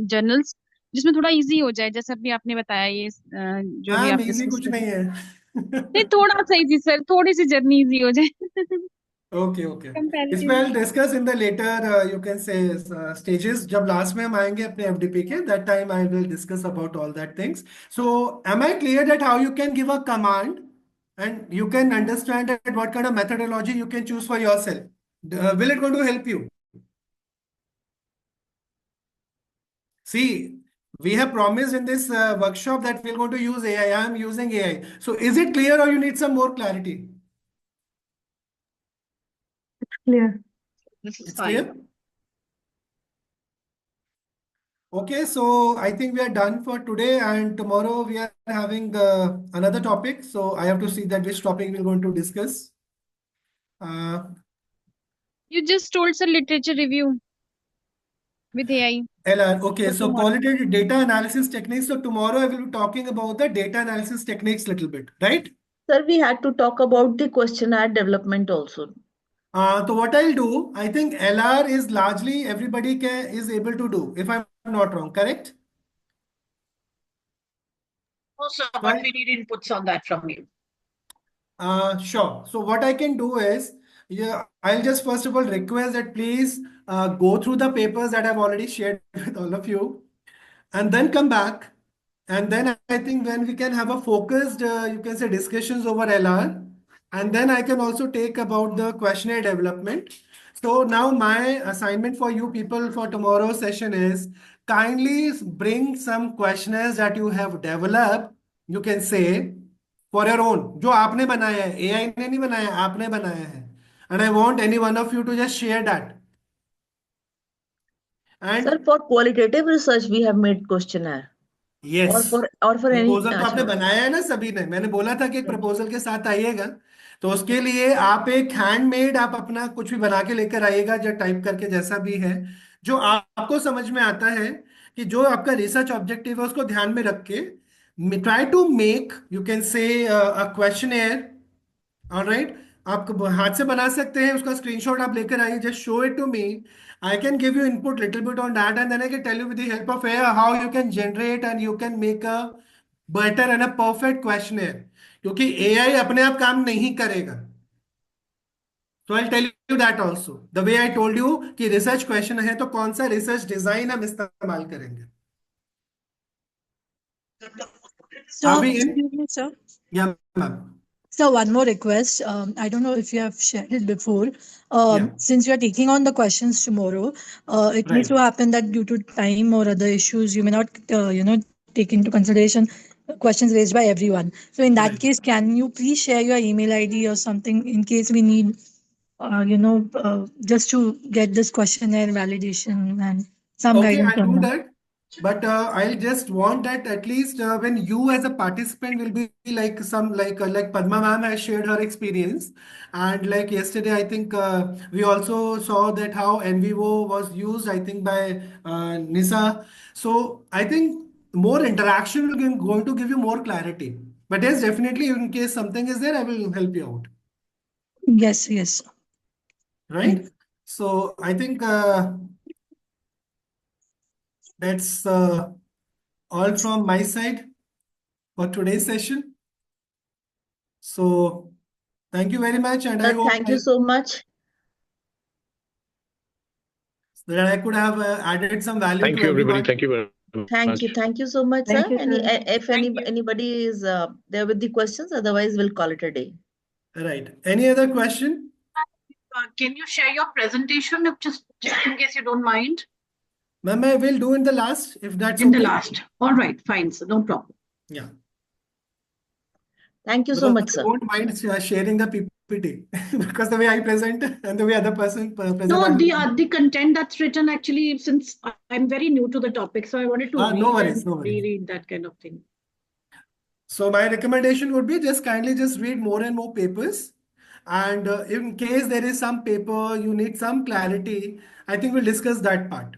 journals जिसमें थोड़ा easy हो जाए जैसे अभी आपने बताया ये जो भी मैम आप इजी डिस्कस कुछ कर नहीं है. नहीं थोड़ा सा इजी सर थोड़ी सी जर्नी इजी हो जाए ओके ओके. इसमें comparatively I'll discuss in the later you can say stages. जब लास्ट में हम आएंगे अपने FDP के, that time I will discuss about all that things. So am I clear that how you can give a command and you can understand that what kind of methodology you can choose for yourself? Will it going to help you? See, we have promised in this workshop that we're going to use AI. I am using AI. So is it clear or you need some more clarity? Clear. This is It's fine. clear? Okay, so I think we are done for today, and tomorrow we are having another topic. So I have to see that which topic we're going to discuss. Uh, you just told sir literature review with AI LR. Okay, for so tomorrow qualitative data analysis techniques. So tomorrow I will be talking about the data analysis techniques little bit, right? Sir, we had to talk about the questionnaire development also. So what I'll do, I think LR is largely everybody is able to do, if I'm not wrong, correct? No, sir, but Right. we need inputs on that from you. Sure. So what I can do is, yeah, I'll just first of all request that please go through the papers that I've already shared with all of you, and then come back. And then I think when we can have a focused, you can say discussions over LR, and then I can also take about the questionnaire development. So now my assignment for you people for tomorrow's session is kindly bring some questionnaires that you have developed, you can say, for your own. जो आपने बनाया है, AI ने नहीं बनाया, आपने बनाया है. And I want any one of you to just share that. Sir, And for qualitative research, we have made questionnaire. yes, or for any. Proposal तो आपने बनाया है ना सभी ने. मैंने बोला था कि एक प्रपोजल के साथ आइएगा, तो उसके लिए आप एक हैंडमेड आप अपना कुछ भी बना के लेकर आइएगा, जो टाइप करके जैसा भी है, जो आपको समझ में आता है, कि जो आपका रिसर्च ऑब्जेक्टिव है उसको ध्यान में रख के try to make, you can say a questionnaire. Alright, आप हाथ से बना सकते हैं, उसका स्क्रीनशॉट आप लेकर आइए, just show it to me. I can give you input little bit on that, and then I can tell you with the help of AI how you can generate and you can make a better and a perfect questionnaire. क्योंकि AI अपने आप काम नहीं करेगा. So I'll tell you that also. The way I told you कि research question है, तो कौन सा research design हम इस्तेमाल करेंगे. So, Are we in? excuse me, sir. Yeah, ma'am. So one more request. I don't know if you have shared it before. Yeah. Since you are taking on the questions tomorrow, it may Right. so happen that due to time or other issues, you may not, take into consideration questions raised by everyone. So in that Right. case, can you please share your email ID or something in case we need, just to get this questionnaire validation and some Okay, guidance I'll on do that. that. But I'll just want that at least when you as a participant will be like some like Padma ma'am has shared her experience, and like yesterday I think we also saw that how NVO was used, I think by Nisa. So I think more interaction will going to give you more clarity. But yes, definitely in case something is there, I will help you out. Yes, yes. Right? So I think that's all from my side for today's session. So thank you very much, and I Sir, hope thank you so much. that I could have added some value Thank to you, everybody. everyone. Thank you very much. Thank you so much, Thank sir. you, sir. If anybody is there with the questions, otherwise we'll call it a day. Right. Any other question? Can you share your presentation if just in case you don't mind? Ma'am, I will do in the last, if that's In the okay. last. All right, fine, so no problem. Yeah. Thank you so Because much, I sir. don't mind sharing the PPT because the way I present and the way other person present. No, the content that's written actually, since I'm very new to the topic, so I wanted to No read worries, and no worries. reread that kind of thing. So my recommendation would be just kindly just read more and more papers. And in case there is some paper you need some clarity, I think we'll discuss that part.